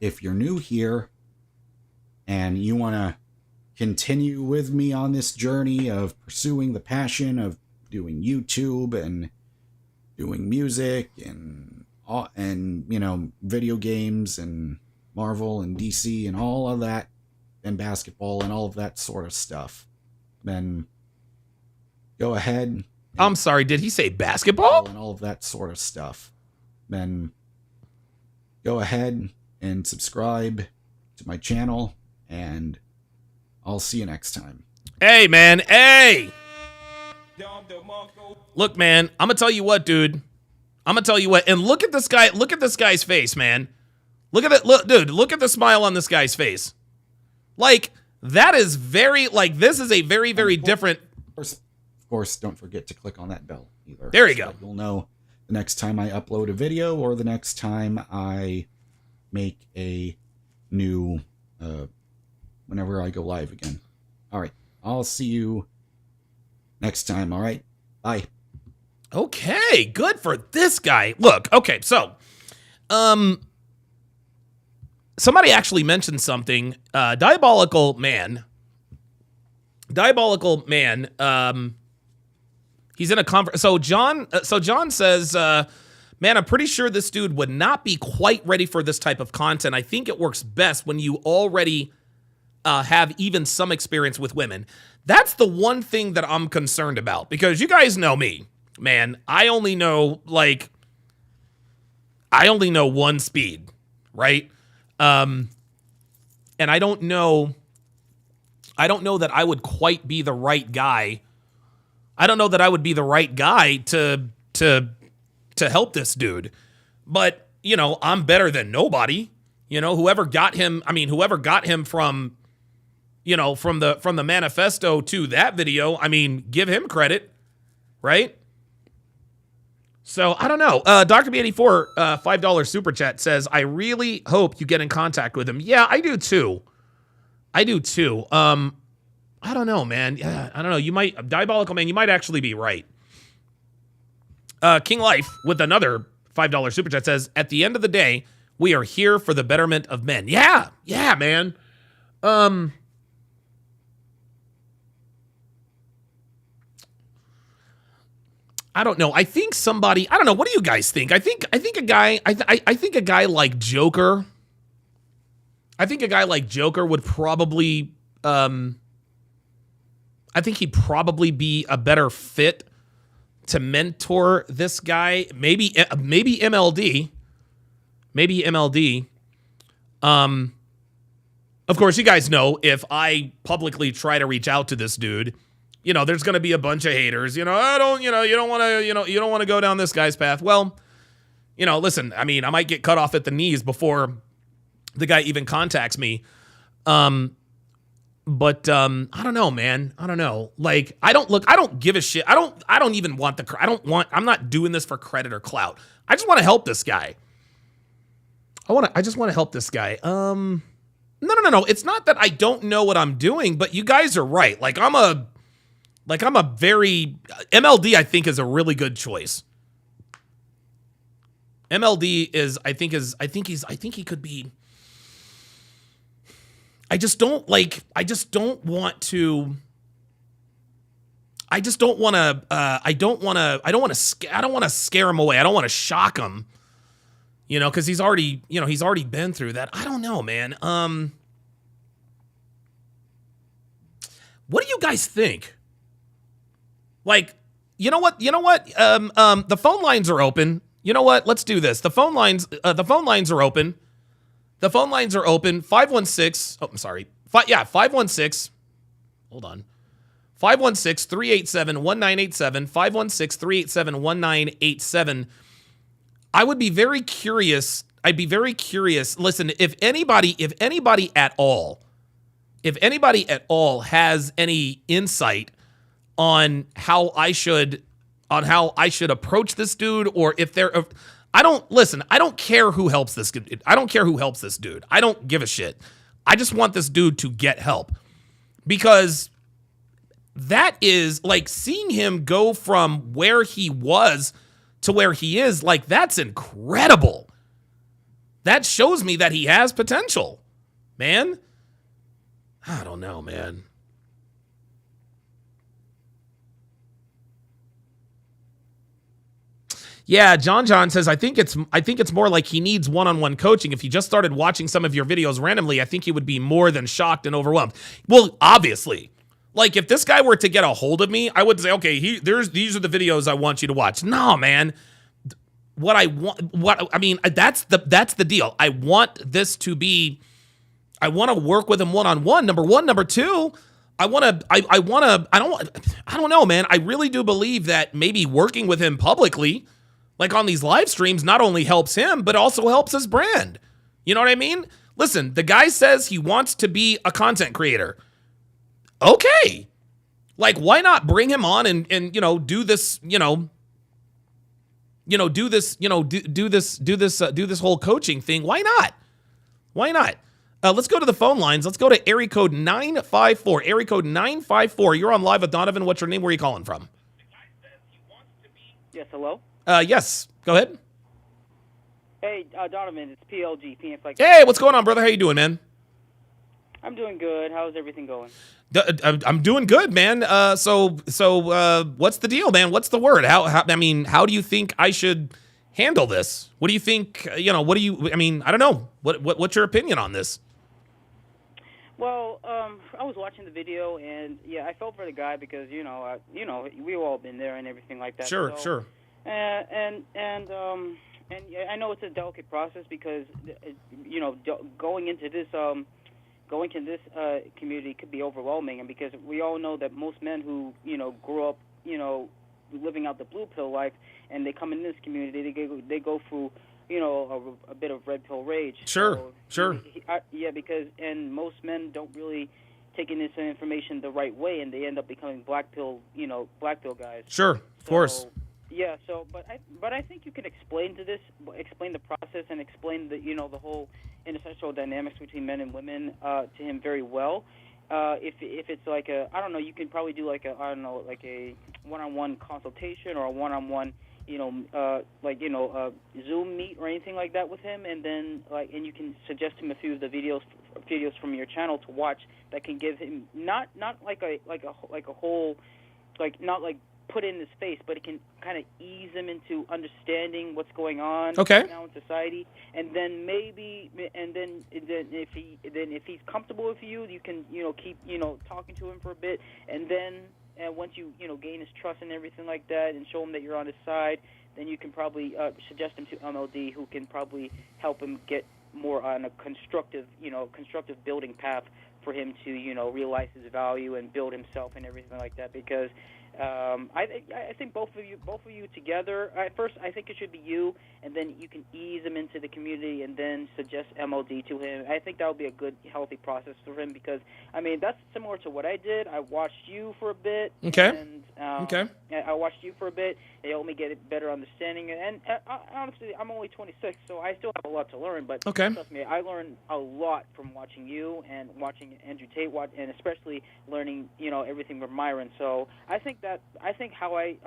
if you're new here and you want to continue with me on this journey of pursuing the passion of doing YouTube and doing music and you know, video games and Marvel and DC and all of that, and basketball and all of that sort of stuff, then go ahead. I'm sorry, did he say basketball? And all of that sort of stuff. Then go ahead and subscribe to my channel, and I'll see you next time. Hey, man. Hey! Look, man, I'm going to tell you what, dude. I'm going to tell you what. And look at this guy. Look at this guy's face, man. Look at it. Look, dude, look at the smile on this guy's face. Like, that is very, like, this is a very, very different. Of course, don't forget to click on that bell either. There you go. You'll know the next time I upload a video or the next time I make a new, whenever I go live again. All right. I'll see you next time. All right. Bye. Okay, good for this guy. Look, okay, so, somebody actually mentioned something. Diabolical Man. He's in a conference. So John says, man, I'm pretty sure this dude would not be quite ready for this type of content. I think it works best when you already have even some experience with women. That's the one thing that I'm concerned about, because you guys know me, man. I only know one speed, right? And I don't know that I would quite be the right guy. I don't know that I would be the right guy to help this dude. But, you know, I'm better than nobody. You know, whoever got him from, you know, from the manifesto to that video, I mean, give him credit, right? So, I don't know. Dr. B84, $5 super chat says, I really hope you get in contact with him. Yeah, I do too. I don't know, man. Yeah, I don't know. You might, Diabolical Man, you might actually be right. King Life with another $5 super chat says, at the end of the day, we are here for the betterment of men. Yeah, man. I don't know. I think somebody, I don't know. What do you guys think? I think a guy like Joker. I think a guy like Joker would probably, I think he'd probably be a better fit to mentor this guy. Maybe MLD. Of course, you guys know if I publicly try to reach out to this dude, you know, there's going to be a bunch of haters. You know, you don't want to go down this guy's path. Well, you know, listen, I mean, I might get cut off at the knees before the guy even contacts me. But I don't know, man. I don't know. Like, I don't give a shit. I don't even want I'm not doing this for credit or clout. I just want to help this guy. I just want to help this guy. No. It's not that I don't know what I'm doing, but you guys are right. I'm a very, MLD, I think, is a really good choice. MLD I think he could be, I don't want to scare him away. I don't want to shock him, you know, because he's already been through that. I don't know, man. What do you guys think? Like, you know what? The phone lines are open. You know what? Let's do this. The phone lines are open. 516. Oh, I'm sorry. 516. Hold on. 516-387-1987. 516-387-1987. I would be very curious. I'd be very curious. Listen, if anybody at all has any insight on how I should on how I should approach this dude, or if I don't care who helps this dude. I don't care who helps this dude. I don't give a shit. I just want this dude to get help, because that is like seeing him go from where he was to where he is. Like, that's incredible. That shows me that he has potential, man. I don't know, man. Yeah, John says, I think it's more like he needs one-on-one coaching. If he just started watching some of your videos randomly, I think he would be more than shocked and overwhelmed. Well, obviously. Like, if this guy were to get a hold of me, I would say, okay, these are the videos I want you to watch. No, man. That's the deal. I want to work with him one-on-one. Number one. Number two, I don't know, man. I really do believe that maybe working with him publicly, like on these live streams, not only helps him, but also helps his brand. You know what I mean? Listen, the guy says he wants to be a content creator. Okay. Like, why not bring him on and do this, do this whole coaching thing? Why not? Why not? Let's go to the phone lines. Let's go to area code 954. Area code 954. You're on live with Donovan. What's your name? Where are you calling from? Yes, hello? Yes. Go ahead. Hey, Donovan, it's PLG. Hey, what's going on, brother? How you doing, man? I'm doing good. How's everything going? I'm doing good, man. So what's the deal, man? What's the word? How do you think I should handle this? What do you think? I don't know. What's your opinion on this? Well, I was watching the video, and yeah, I felt for the guy because we've all been there and everything like that. Sure. And I know it's a delicate process because going to this community could be overwhelming, and because we all know that most men who grew up living out the blue pill life, and they come in this community, they go through a bit of red pill rage. Sure. Because most men don't really take in this information the right way, and they end up becoming black pill guys. Sure, of course. Yeah. So, but I think you can explain the process, and explain the whole intersexual dynamics between men and women to him very well. If it's like you can probably do like a one-on-one consultation or a one-on-one Zoom meet or anything like that with him, and then and you can suggest him a few of the videos from your channel to watch that can give him not like a whole not like put in his face, but it can kind of ease him into understanding what's going on right now in society, and then if he's comfortable with you, you can keep talking to him for a bit, and then once you gain his trust and everything like that, and show him that you're on his side, then you can probably suggest him to MLD, who can probably help him get more on a constructive building path for him to realize his value and build himself and everything like that. Because I think both of you together. First, I think it should be you, and then you can ease him into the community, and then suggest MLD to him. I think that would be a good, healthy process for him, because that's similar to what I did. I watched you for a bit. Okay. And, I watched you for a bit. It helped me get a better understanding. And honestly, I'm only 26, so I still have a lot to learn. But trust me, I learned a lot from watching you and watching Andrew Tate, and especially learning everything from Myron. So I think how I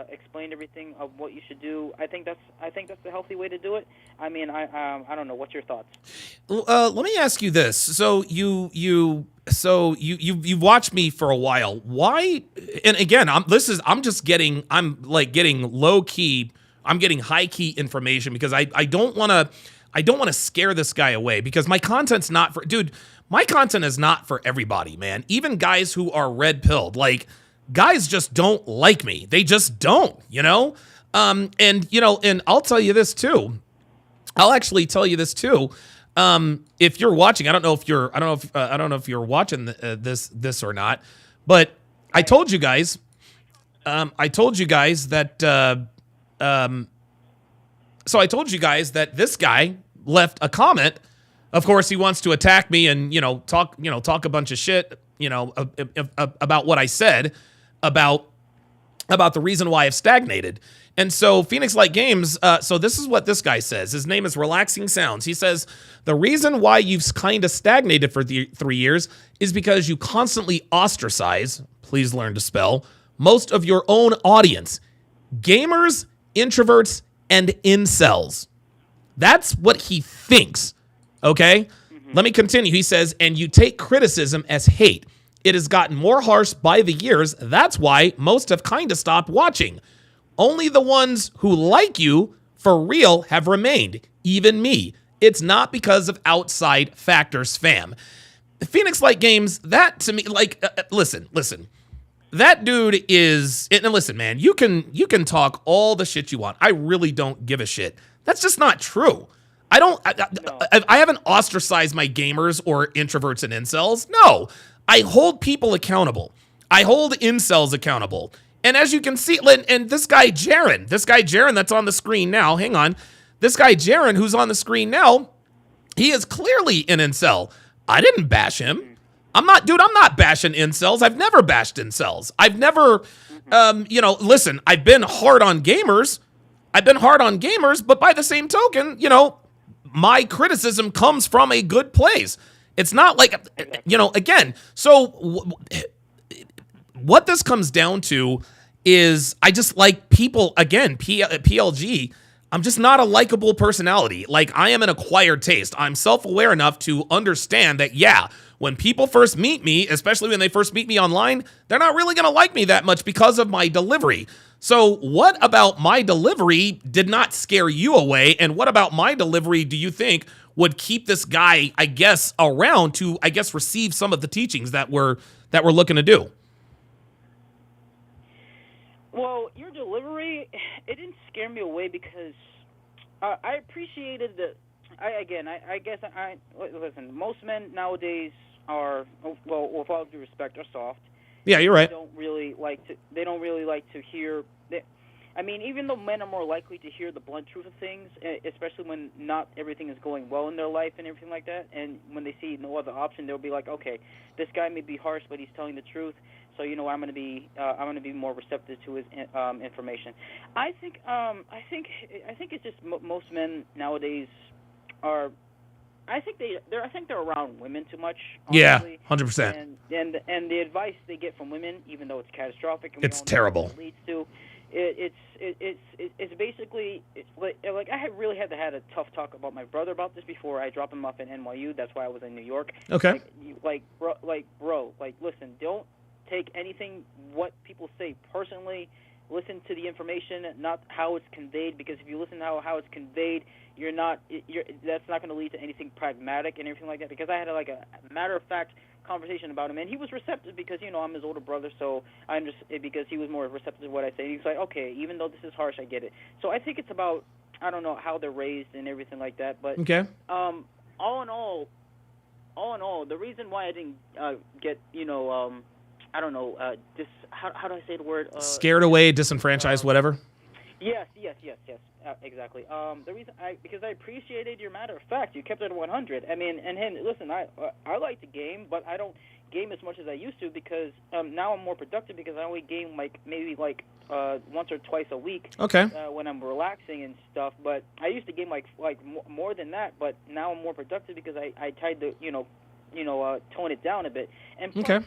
explained everything of what you should do. I think that's the healthy way to do it. I don't know. What's your thoughts? Let me ask you this. So you've watched me for a while. Why? And again, I'm getting low key. I'm getting high key information, because I don't want to scare this guy away, because my content's not for my content is not for everybody, man. Even guys who are red pilled, guys just don't like me. They just don't, and I'll tell you this too. I'll actually tell you this too. If you're watching, I don't know if you're watching this or not, but I told you guys that this guy left a comment. Of course, he wants to attack me and talk a bunch of shit about what I said about about the reason why I've stagnated. And so Phoenix Light Games, so this is what this guy says. His name is Relaxing Sounds. He says, the reason why you've kind of stagnated for 3 years is because you constantly ostracize, please learn to spell, most of your own audience. Gamers, introverts, and incels. That's what he thinks, okay? Let me continue. He says, and you take criticism as hate. It has gotten more harsh by the years. That's why most have kind of stopped watching. Only the ones who like you for real have remained, even me. It's not because of outside factors, fam. Phoenix Light Games, that to me, like, listen. That dude is, and listen, man, you can talk all the shit you want. I really don't give a shit. That's just not true. I haven't ostracized my gamers or introverts and incels. No. I hold people accountable. I hold incels accountable. And as you can see, and this guy Jaron that's on the screen now, hang on. This guy Jaron who's on the screen now, he is clearly an incel. I didn't bash him. I'm not bashing incels. I've never bashed incels. I've never, listen, I've been hard on gamers. But by the same token, my criticism comes from a good place. It's not like, again, so what this comes down to is I just like people, again, PLG, I'm just not a likable personality. Like, I am an acquired taste. I'm self-aware enough to understand that, yeah, when people first meet me, especially when they first meet me online, they're not really going to like me that much because of my delivery. So what about my delivery did not scare you away? And what about my delivery do you think would keep this guy, I guess, around to, I guess, receive some of the teachings that we're looking to do? Well, your delivery, it didn't scare me away because I appreciated the. Listen. Most men nowadays are, well, with all due respect, are soft. Yeah, you're right. They don't really like to hear. Even though men are more likely to hear the blunt truth of things, especially when not everything is going well in their life and everything like that, and when they see no other option, they'll be like, okay, this guy may be harsh, but he's telling the truth. So I'm going to be more receptive to his information. I think it's just most men nowadays are. I think they're around women too much. Honestly. Yeah, 100%. And the advice they get from women, even though it's catastrophic, and it's terrible. What it leads to, it's basically like I really had to have a tough talk about my brother about this before I dropped him off in NYU. That's why I was in New York. Okay. Bro, listen, don't take anything what people say personally. Listen to the information, not how it's conveyed, because if you listen to how it's conveyed, that's not going to lead to anything pragmatic and everything like that. Because I had a matter-of-fact conversation about him, and he was receptive because, I'm his older brother, so I'm just, because he was more receptive to what I say. And he was like, okay, even though this is harsh, I get it. So I think it's about, I don't know, how they're raised and everything like that. But okay. All in all, the reason why I didn't get, I don't know, how do I say the word? Scared away, disenfranchised, whatever? Yes, exactly. The reason because I appreciated your matter of fact. You kept it at 100. Listen, I like to game, but I don't game as much as I used to because now I'm more productive because I only game maybe once or twice a week. Okay. When I'm relaxing and stuff, but I used to game more than that, but now I'm more productive because I tried to tone it down a bit. And plus, okay.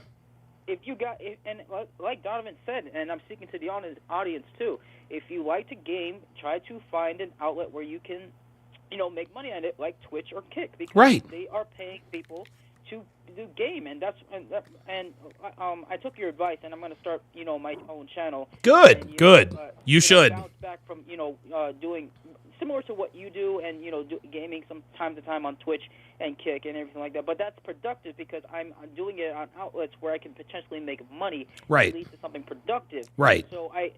Like Donovan said, and I'm speaking to the audience too, if you like to game, try to find an outlet where you can, make money on it, like Twitch or Kick, because they are paying people to do game, and I took your advice, and I'm going to start, my own channel. Good. You should. Bounce back from, doing similar to what you do, and gaming from time to time on Twitch and Kick and everything like that. But that's productive because I'm doing it on outlets where I can potentially make money. Right. To lead to something productive. Right. So I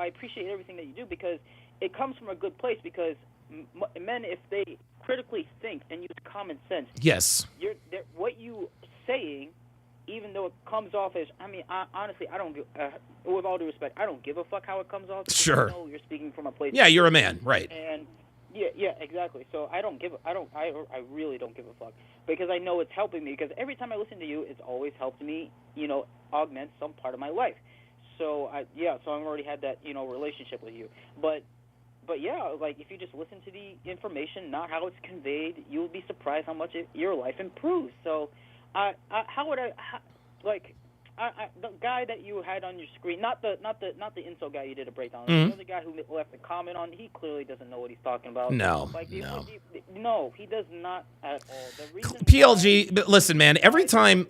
appreciate everything that you do because it comes from a good place. Because men, if they critically think and use common sense, yes, what you saying, even though it comes off as, honestly, I don't. With all due respect, I don't give a fuck how it comes off. Sure. I know you're speaking from a place. Yeah, you're a man, right? And yeah, exactly. So I really don't give a fuck because I know it's helping me. Because every time I listen to you, it's always helped me, augment some part of my life. So so I've already had that relationship with you. But yeah, like if you just listen to the information, not how it's conveyed, you'll be surprised how much your life improves. So, the guy that you had on your screen, not the insult guy you did a breakdown. Mm-hmm. The other guy who left a comment on, he clearly doesn't know what he's talking about. No, no, he does not at all. The reason PLG, but listen, man. Every time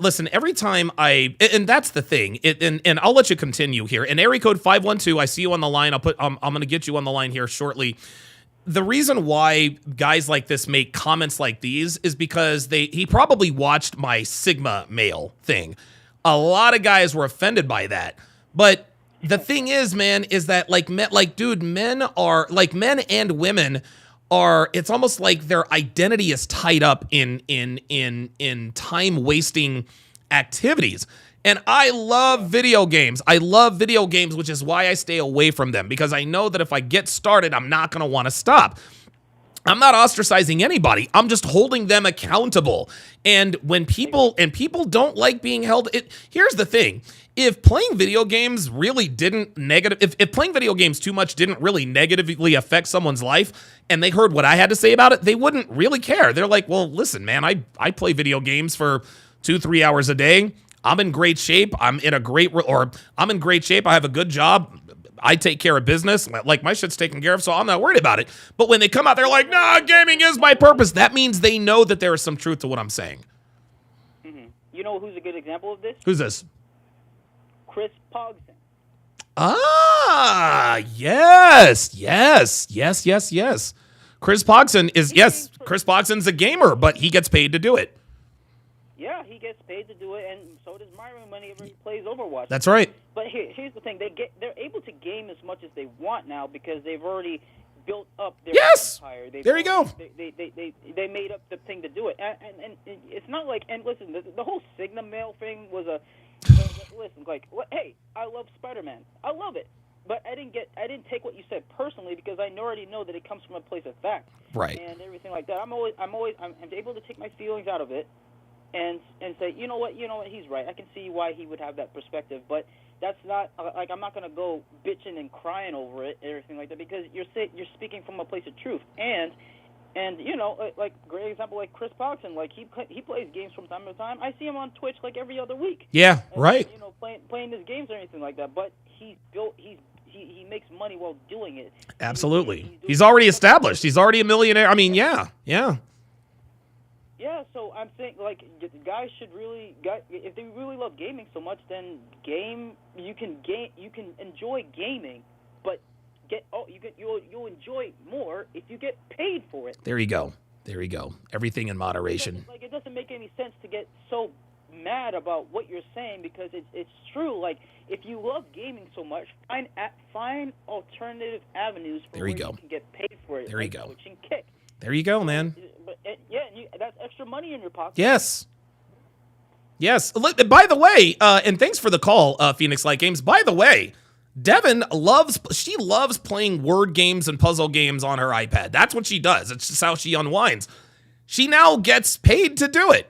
I, and that's the thing. And I'll let you continue here. And area code 512, I see you on the line. I'm going to get you on the line here shortly. The reason why guys like this make comments like these is because he probably watched my Sigma male thing. A lot of guys were offended by that. But the thing is, man, is that men and women are, it's almost like their identity is tied up in time wasting activities. And I love video games. I love video games, which is why I stay away from them, because I know that if I get started, I'm not going to want to stop. I'm not ostracizing anybody. I'm just holding them accountable. And when people don't like being held, here's the thing. If playing video games really didn't if playing video games too much didn't really negatively affect someone's life, and they heard what I had to say about it, they wouldn't really care. They're like, well, listen, man, I play video games for 2-3 hours a day. I'm in great shape. I'm in great shape. I have a good job. I take care of business. Like, my shit's taken care of, so I'm not worried about it. But when they come out, they're like, nah, gaming is my purpose. That means they know that there is some truth to what I'm saying. Mm-hmm. You know who's a good example of this? Who's this? Chris Pogson. Ah, yes. Chris Pogson Chris Pogson's a gamer, but he gets paid to do it. Yeah, he gets paid to do it, and so does Myron whenever he plays Overwatch. That's right. But here's the thing: they're able to game as much as they want now because they've already built up their empire. There you go. They made up the thing to do it, and it's not like. And listen, the whole Sigma male thing was listen, like, hey, I love Spider-Man, I love it, but I didn't take what you said personally because I already know that it comes from a place of fact, right, and everything like that. I'm able to take my feelings out of it. And say, you know what, he's right. I can see why he would have that perspective, but that's not like I'm not going to go bitching and crying over it, everything like that, because you're speaking from a place of truth. And like great example, like Chris Pogson, like he plays games from time to time. I see him on Twitch like every other week. Yeah, right. Playing his games or anything like that. But he makes money while doing it. Absolutely. He's already established. He's already a millionaire. I mean, yeah. Yeah, so I'm saying, like, guys should if they really love gaming so much, then you can enjoy gaming, but you'll enjoy more if you get paid for it. There you go. Everything in moderation. It doesn't make any sense to get so mad about what you're saying because it's true. Like, if you love gaming so much, find alternative avenues for where you can get paid for it. There you go. Twitch and Kick. There you go, man. But that's extra money in your pocket. Yes. By the way, and thanks for the call, Phoenix Light Games. By the way, Devin loves playing word games and puzzle games on her iPad. That's what she does. It's just how she unwinds. She now gets paid to do it.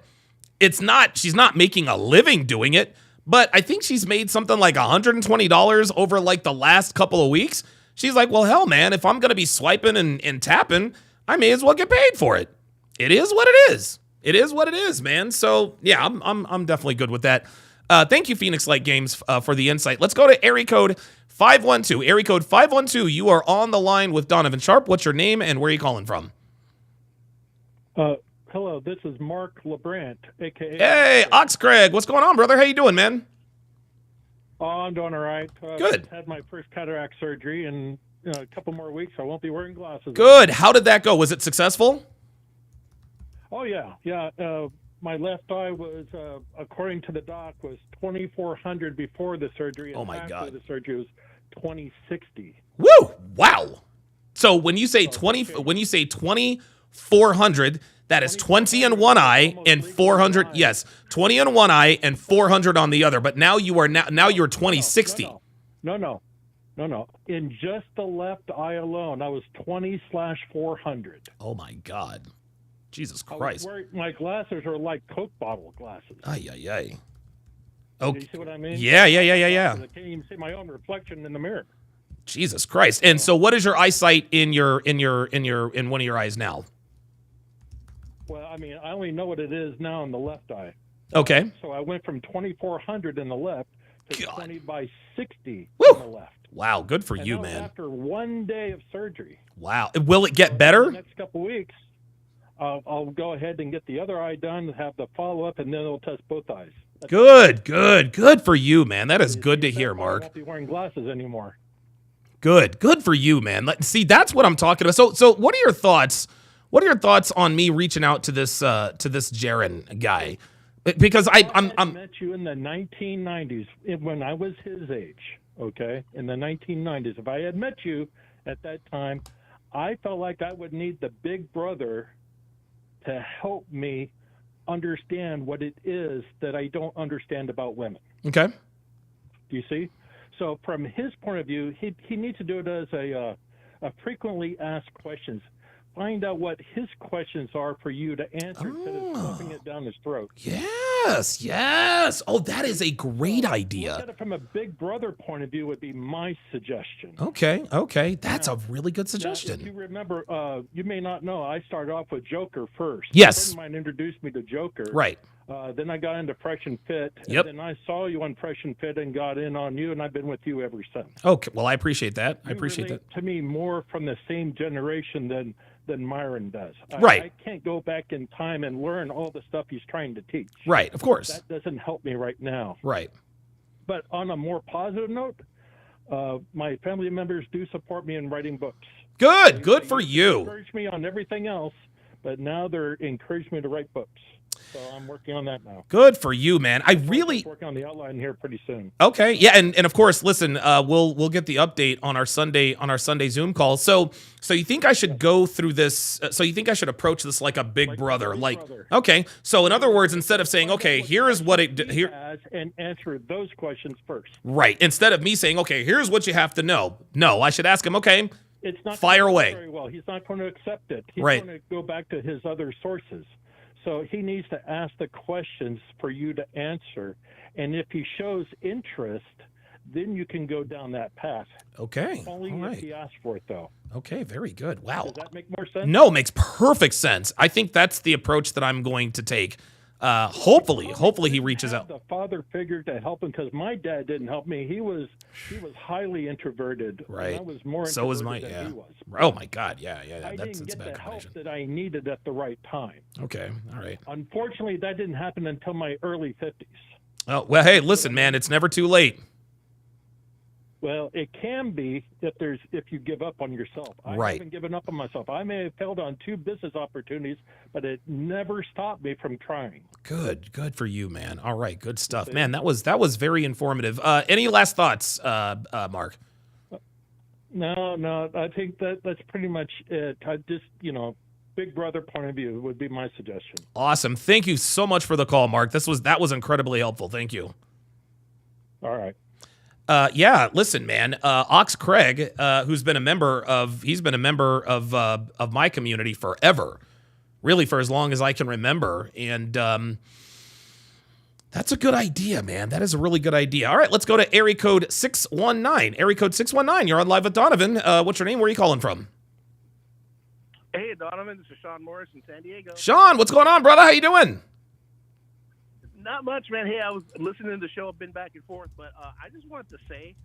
She's not making a living doing it, but I think she's made something like $120 over like the last couple of weeks. She's like, well, hell, man, if I'm going to be swiping and tapping, I may as well get paid for it. It is what it is. It is what it is, man. So yeah, I'm definitely good with that. Thank you, Phoenix Light Games, for the insight. Let's go to area code 512. Area code 512. You are on the line with Donovan Sharpe. What's your name and where are you calling from? Hello, this is Mark LeBrant, aka. Hey, Ox Craig. What's going on, brother? How you doing, man? Oh, I'm doing all right. Good. Just had my first cataract surgery, and a couple more weeks, I won't be wearing glasses. Good. How did that go? Was it successful? Oh, yeah. My left eye was, according to the doc, was 2,400 before the surgery. Oh, my God. The surgery was 2,060. Woo! Wow. So when you say 2,400, that is 20 in one eye and 400. Yes, 20 in one eye and 400 on the other. But now you're 2060. No. In just the left eye alone, I was 20/400. Oh my God, Jesus Christ! My glasses are like Coke bottle glasses. Ay. Okay. You see what I mean? Yeah. I can't even see my own reflection in the mirror. Jesus Christ. And so what is your eyesight in one of your eyes now? Well, I mean, I only know what it is now in the left eye. Okay. So I went from 2400 in the left to God. 20 by 60 Woo! in the left. Wow, good for And you, that was man. after 1 day of surgery. Wow. Will it get In the better? next couple of weeks, I'll go ahead and get the other eye done, have the follow-up, and then it'll test both eyes. Good for you, man. That is good to hear, I Mark. won't be wearing glasses anymore. Good for you, man. See, that's what I'm talking about. So what are your thoughts? What are your thoughts on me reaching out to this Jaron guy? Because I I'm met you in the 1990s when I was his age. Okay, in the 1990s. If I had met you at that time, I felt like I would need the big brother to help me understand what it is that I don't understand about women. okay. Do you see? So from his point of view, he needs to do it as a frequently asked questions. Find out what his questions are for you to answer instead of stuffing it down his throat. Yes. Oh, that is a great Look idea. at it from a big brother point of view would be my suggestion. Okay. That's a really good Now, suggestion. if you remember, you may not know, I started off with Joker first. Yes. A friend of mine introduced me to Joker. Right. Then I got into Fresh and Fit. Yep. And then I saw you on Fresh and Fit and got in on you, and I've been with you ever since. Okay. Well, I appreciate that. I You appreciate relate that. to me more from the same generation than Myron does. Right. I can't go back in time and learn all the stuff he's trying to teach. Right. Of course. That doesn't help me right now. Right. But on a more positive note, my family members do support me in writing books. Good They for used to you. encourage me on everything else, but now they're encouraging me to write books. So I'm working on that now. Good for you, man. I really Working on the outline here pretty soon. Okay, yeah, and of course, listen, we'll get the update on our Sunday Zoom call. So you think I should go through this? So you think I should approach this like a big brother? brother. Okay. So in other words, instead of saying, okay, here is what it He here, has, and answer those questions first. right? Instead of me saying, okay, here's what you have to know. No, I should ask him. Okay, It's not Fire gonna work away. very well. He's not going to accept it. He's Right. going to go back to his other sources. So he needs to ask the questions for you to answer. And if he shows interest, then you can go down that path. okay, Only all if right. he asks for it, though. Okay, very good. Wow. Does that make more sense? No, makes perfect sense. I think that's the approach that I'm going to take. Hopefully he reaches Have out. the father figure to help him, because my dad didn't help me. He was highly introverted. and Right. I was more So was my introverted than yeah. he was. Oh my God, yeah. I That's didn't get bad the help combination. that I needed at the right time. Okay, all right. Unfortunately, that didn't happen until my early 50s. Oh well, hey, listen, man, it's never too late. Well, it can be if you give up on yourself. I Right. haven't given up on myself. I may have failed on 2 business opportunities, but it never stopped me from trying. Good for you, man. All right, good stuff, man. That was very informative. Any last thoughts, Mark? No, I think that's pretty much it. I just, big brother point of view would be my suggestion. Awesome. Thank you so much for the call, Mark. That was incredibly helpful. Thank you. All right. Yeah, listen, man. Ox Craig, who's been a member of my community forever, really for as long as I can remember, and that's a good idea, man. That is a really good idea. All right, let's go to area code 619. Area code 619. You're on live with Donovan. What's your name? Where are you calling from? Hey, Donovan. This is Sean Morris in San Diego. Sean, what's going on, brother? How you doing? Not much, man. Hey, I was listening to the show. I've been back and forth, but I just wanted to say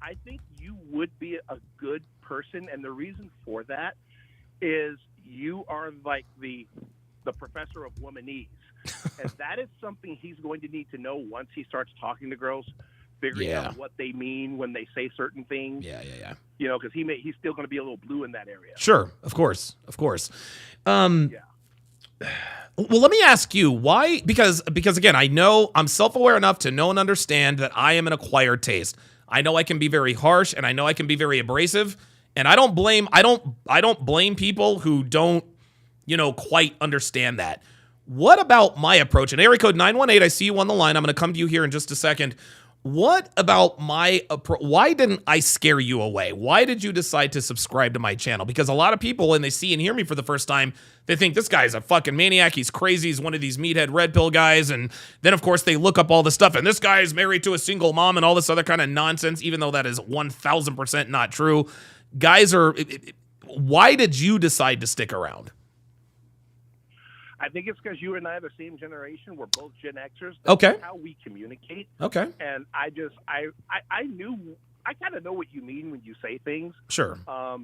I think you would be a good person, and the reason for that is you are like the professor of womanese, and that is something he's going to need to know once he starts talking to girls, figuring out what they mean when they say certain things. Yeah. Because he's still going to be a little blue in that area. Sure, of course. Well, let me ask you why, because again, I know I'm self-aware enough to know and understand that I am an acquired taste. I know I can be very harsh, and I know I can be very abrasive, and I don't blame people who don't, quite understand that. What about my approach? And area code 918, I see you on the line. I'm going to come to you here in just a second. What about my why didn't I scare you away? Why did you decide to subscribe to my channel? Because a lot of people, when they see and hear me for the first time, they think this guy's a fucking maniac. He's crazy. He's one of these meathead red pill guys. And then, of course, they look up all the stuff. And this guy is married to a single mom and all this other kind of nonsense, even though that is 1,000% not true. Guys are... Why did you decide to stick around? I think it's because you and I are the same generation. We're both Gen Xers. Okay. That's how we communicate. Okay. And I kind of know what you mean when you say things. Sure. I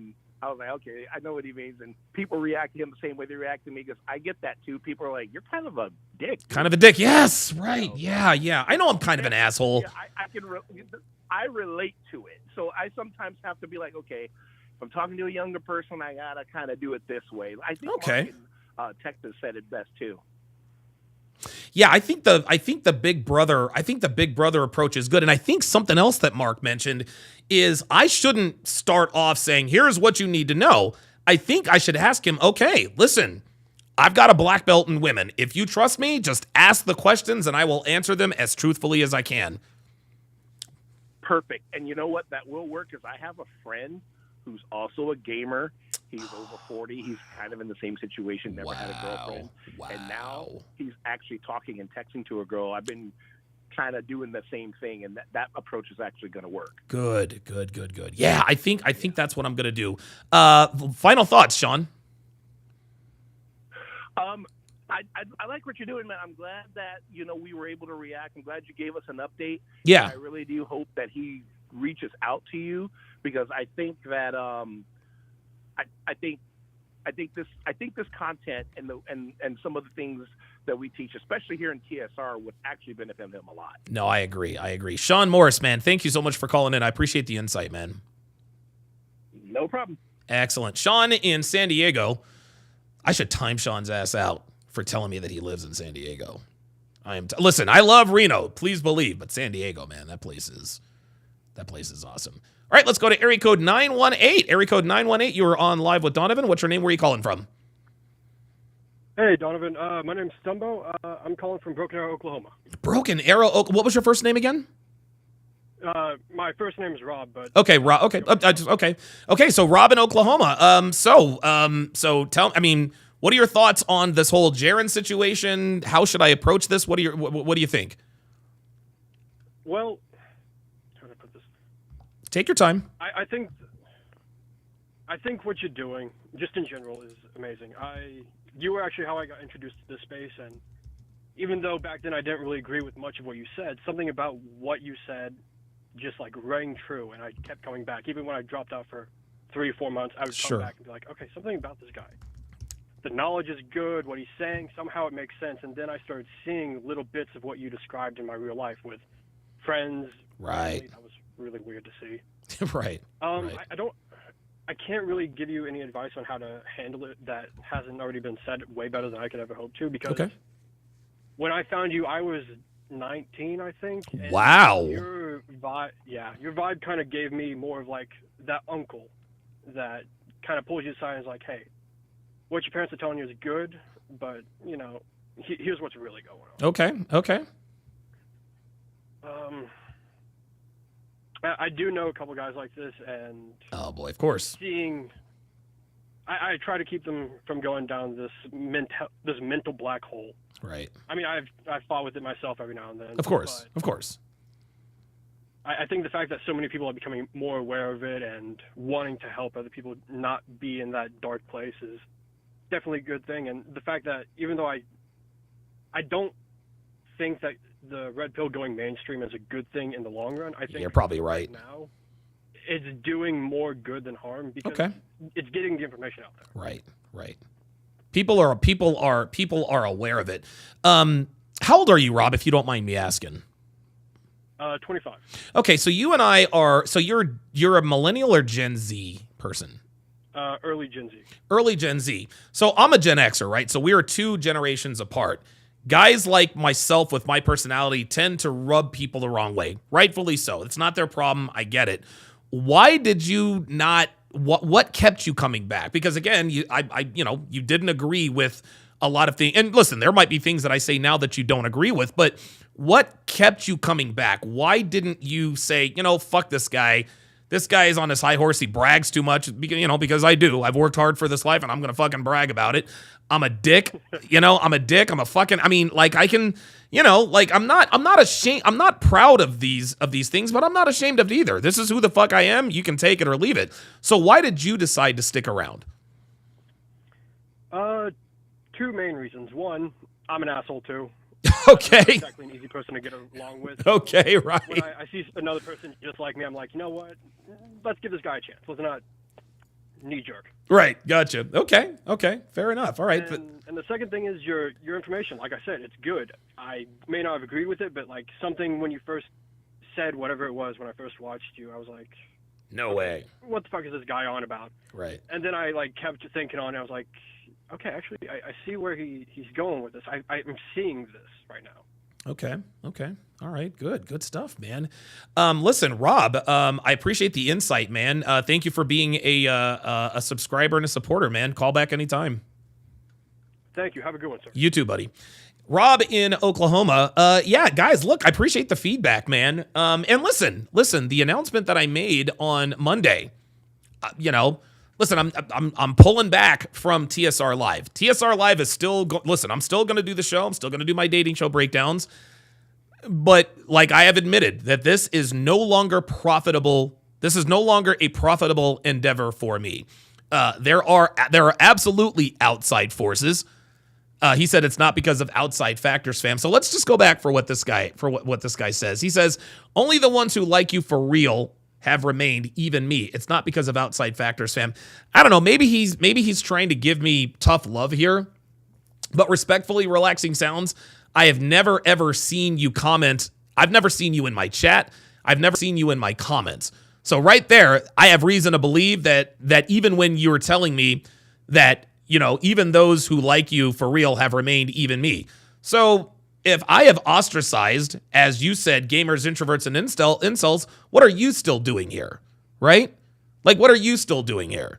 was like, okay, I know what he means. And people react to him the same way they react to me because I get that too. People are like, you're kind of a dick. Kind of a dick. Yes. Right. Yeah. I know I'm kind of an asshole. Yeah, I relate to it. So I sometimes have to be like, okay, if I'm talking to a younger person, I got to kind of do it this way. I think okay. Texas said it best too. Yeah, I think the big brother approach is good. And I think something else that Mark mentioned is I shouldn't start off saying, here's what you need to know. I think I should ask him, okay, listen, I've got a black belt in women. If you trust me, just ask the questions and I will answer them as truthfully as I can. Perfect. And you know what? That will work because I have a friend who's also a gamer. He's over 40. He's kind of in the same situation, never had a girlfriend. Wow. And now he's actually talking and texting to a girl. I've been kind of doing the same thing, and that approach is actually going to work. Good. Yeah, I think that's what I'm going to do. Final thoughts, Sean? I like what you're doing, man. I'm glad that, we were able to react. I'm glad you gave us an update. Yeah. I really do hope that he reaches out to you because I think that I think this content and some of the things that we teach, especially here in TSR, would actually benefit him a lot. No, I agree. Sean Morris, man, thank you so much for calling in. I appreciate the insight, man. No problem. Excellent. Sean in San Diego. I should time Sean's ass out for telling me that he lives in San Diego. Listen, I love Reno, please believe, but San Diego, man, that place is awesome. All right, let's go to area code 918. Area code 918, you are on live with Donovan. What's your name? Where are you calling from? Hey, Donovan. My name's Stumbo. I'm calling from Broken Arrow, Oklahoma. Broken Arrow, Oklahoma. What was your first name again? My first name is Rob, but... Okay, Rob. Okay, okay. So Rob in Oklahoma. So tell. I mean, what are your thoughts on this whole Jaron situation? How should I approach this? What do you think? Well, how do I put this? Take your time. I think what you're doing, just in general, is amazing. You were actually how I got introduced to this space, and even though back then I didn't really agree with much of what you said, something about what you said just like rang true, and I kept coming back. Even when I dropped out for 3 or 4 months, I would come back and be like, okay, something about this guy. The knowledge is good, what he's saying, somehow it makes sense, and then I started seeing little bits of what you described in my real life with friends. Right. That was really weird to see. Right. Right. I can't really give you any advice on how to handle it that hasn't already been said way better than I could ever hope to, because when I found you, I was 19, I think. And wow. Your vibe kind of gave me more of like that uncle that kind of pulls you aside and is like, hey, what your parents are telling you is good, but, here's what's really going on. Okay. I do know a couple guys like this, and oh boy, of course. I try to keep them from going down this mental black hole. Right. I mean, I've fought with it myself every now and then. Of course. I think the fact that so many people are becoming more aware of it and wanting to help other people not be in that dark place is definitely a good thing. And the fact that even though I don't think that the red pill going mainstream is a good thing in the long run, I think you're probably right. Now, it's doing more good than harm because it's getting the information out there. Right. People are aware of it. How old are you, Rob, if you don't mind me asking? 25. Okay, so you and I are. So you're a millennial or Gen Z person? Early Gen Z. Early Gen Z. So I'm a Gen Xer, right? So we are 2 generations apart. Guys like myself with my personality tend to rub people the wrong way. Rightfully so. It's not their problem. I get it. Why did you not? What kept you coming back? Because again, you didn't agree with a lot of things. And listen, there might be things that I say now that you don't agree with, but What kept you coming back? Why didn't you say, fuck this guy? This guy is on his high horse. He brags too much, because I do. I've worked hard for this life, and I'm going to fucking brag about it. I'm a dick. I'm a dick. I'm a fucking, I can, I'm not ashamed. I'm not proud of these things, but I'm not ashamed of it either. This is who the fuck I am. You can take it or leave it. So why did you decide to stick around? Two main reasons. One, I'm an asshole too. Okay. I'm not exactly an easy person to get along with. Okay, right. When I see another person just like me, I'm like, you know what? Let's give this guy a chance. Let's not knee jerk. Right. Gotcha. Okay. Fair enough. All right. And the second thing is your information. Like I said, it's good. I may not have agreed with it, but like something when you first said whatever it was when I first watched you, I was like, no way. What the fuck is this guy on about? Right. And then I kept thinking on it. I was like, okay, actually, I see where he's going with this. I'm seeing this right now. Okay. All right. Good stuff, man. Listen, Rob, I appreciate the insight, man. Thank you for being a subscriber and a supporter, man. Call back anytime. Thank you. Have a good one, sir. You too, buddy. Rob in Oklahoma. Yeah, guys, look, I appreciate the feedback, man. And listen, the announcement that I made on Monday, listen, I'm pulling back from TSR Live. TSR Live is still listen, I'm still going to do the show. I'm still going to do my dating show breakdowns. But like I have admitted that this is no longer profitable. This is no longer a profitable endeavor for me. There are absolutely outside forces. He said it's not because of outside factors, fam. So let's just go back for what this guy says. He says only the ones who like you for real have remained, even me. It's not because of outside factors, fam. I don't know. Maybe he's trying to give me tough love here, but respectfully, Relaxing Sounds, I have never ever seen you comment. I've never seen you in my chat. I've never seen you in my comments. So right there, I have reason to believe that even when you were telling me that, even those who like you for real have remained, even me. So if I have ostracized, as you said, gamers, introverts, and incels, what are you still doing here? Right? Like, what are you still doing here?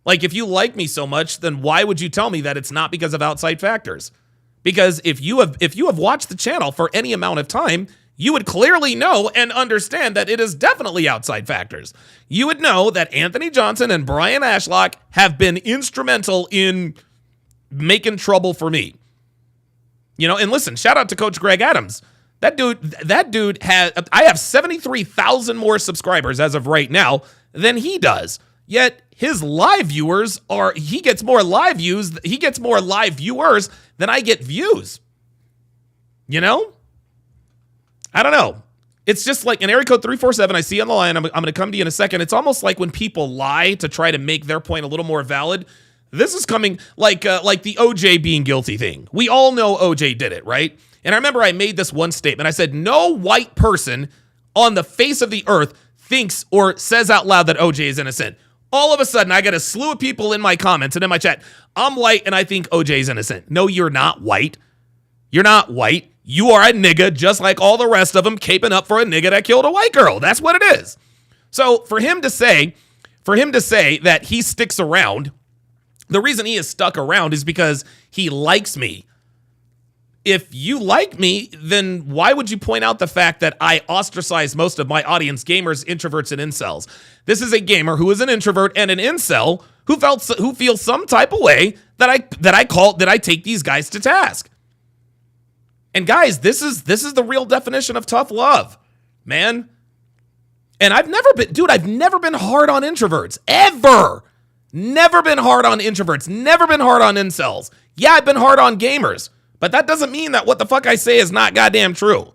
Like, if you like me so much, then why would you tell me that it's not because of outside factors? Because if you have watched the channel for any amount of time, you would clearly know and understand that it is definitely outside factors. You would know that Anthony Johnson and Brian Ashlock have been instrumental in making trouble for me. And listen, shout out to Coach Greg Adams. That dude I have 73,000 more subscribers as of right now than he does. Yet his live viewers he gets more live viewers than I get views. I don't know. It's just like an area code 347 I see on the line. I'm going to come to you in a second. It's almost like when people lie to try to make their point a little more valid. This is coming like the OJ being guilty thing. We all know OJ did it, right? And I remember I made this one statement. I said, no white person on the face of the earth thinks or says out loud that OJ is innocent. All of a sudden, I got a slew of people in my comments and in my chat. I'm white and I think OJ is innocent. No, you're not white. You're not white. You are a nigga just like all the rest of them caping up for a nigga that killed a white girl. That's what it is. So for him to say that he sticks around, the reason he is stuck around is because he likes me. If you like me, then why would you point out the fact that I ostracize most of my audience, gamers, introverts, and incels? This is a gamer who is an introvert and an incel who feels some type of way that I take these guys to task. And guys, this is the real definition of tough love, man. And I've never been hard on introverts, ever. Never been hard on introverts, never been hard on incels. Yeah, I've been hard on gamers, but that doesn't mean that what the fuck I say is not goddamn true.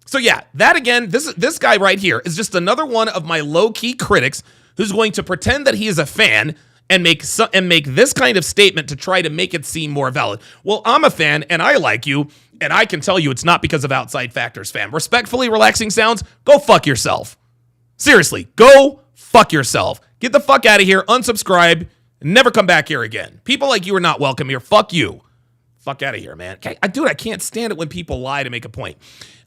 So yeah, that again, this guy right here is just another one of my low-key critics who's going to pretend that he is a fan and make this kind of statement to try to make it seem more valid. Well, I'm a fan and I like you, and I can tell you it's not because of outside factors, fam. Respectfully, Relaxing Sounds, go fuck yourself. Seriously, go fuck yourself. Get the fuck out of here, unsubscribe, and never come back here again. People like you are not welcome here. Fuck you. Fuck out of here, man. Dude, I can't stand it when people lie to make a point.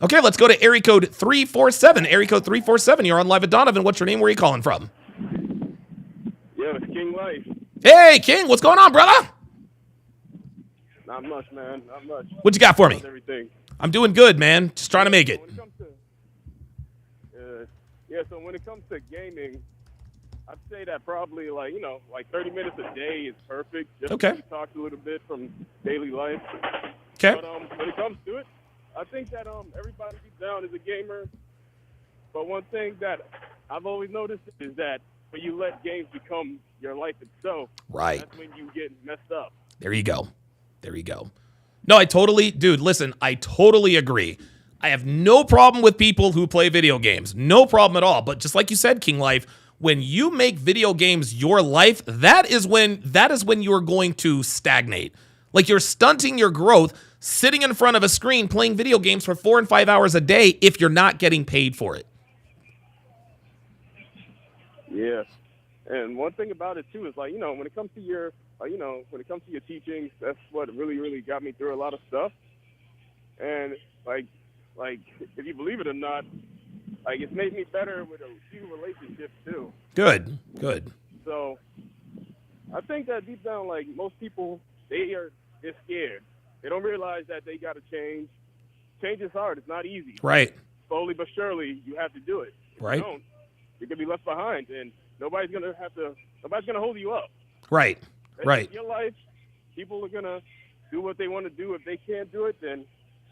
Okay, let's go to area code 347. Area code 347, you're on live with Donovan. What's your name? Where are you calling from? Yeah, it's King Life. Hey, King, what's going on, brother? Not much, man. Not much. What you got for me? Everything. I'm doing good, man. Just trying to make it. When it comes to, so when it comes to gaming, I'd say that probably like 30 minutes a day is perfect. Just Okay. to talk a little bit from daily life. Okay. But when it comes to it, I think that everybody deep down is a gamer. But one thing that I've always noticed is that when you let games become your life itself, Right. that's when you get messed up. There you go. No, I totally agree. I have no problem with people who play video games. No problem at all. But just like you said, King Life, when you make video games your life, that is when you're going to stagnate. Like you're stunting your growth sitting in front of a screen playing video games for 4 and 5 hours a day if you're not getting paid for it. Yeah. And one thing about it too is when it comes to your teachings, that's what really, really got me through a lot of stuff. And like if you believe it or not, it's made me better with a few relationships too. Good. So I think that deep down, most people, they're scared. They don't realize that they got to change. Change is hard. It's not easy. Right. Slowly but surely, you have to do it. If Right. you don't, you're gonna be left behind, and nobody's gonna hold you up. Right. That's Right. your life. People are gonna do what they want to do. If they can't do it, then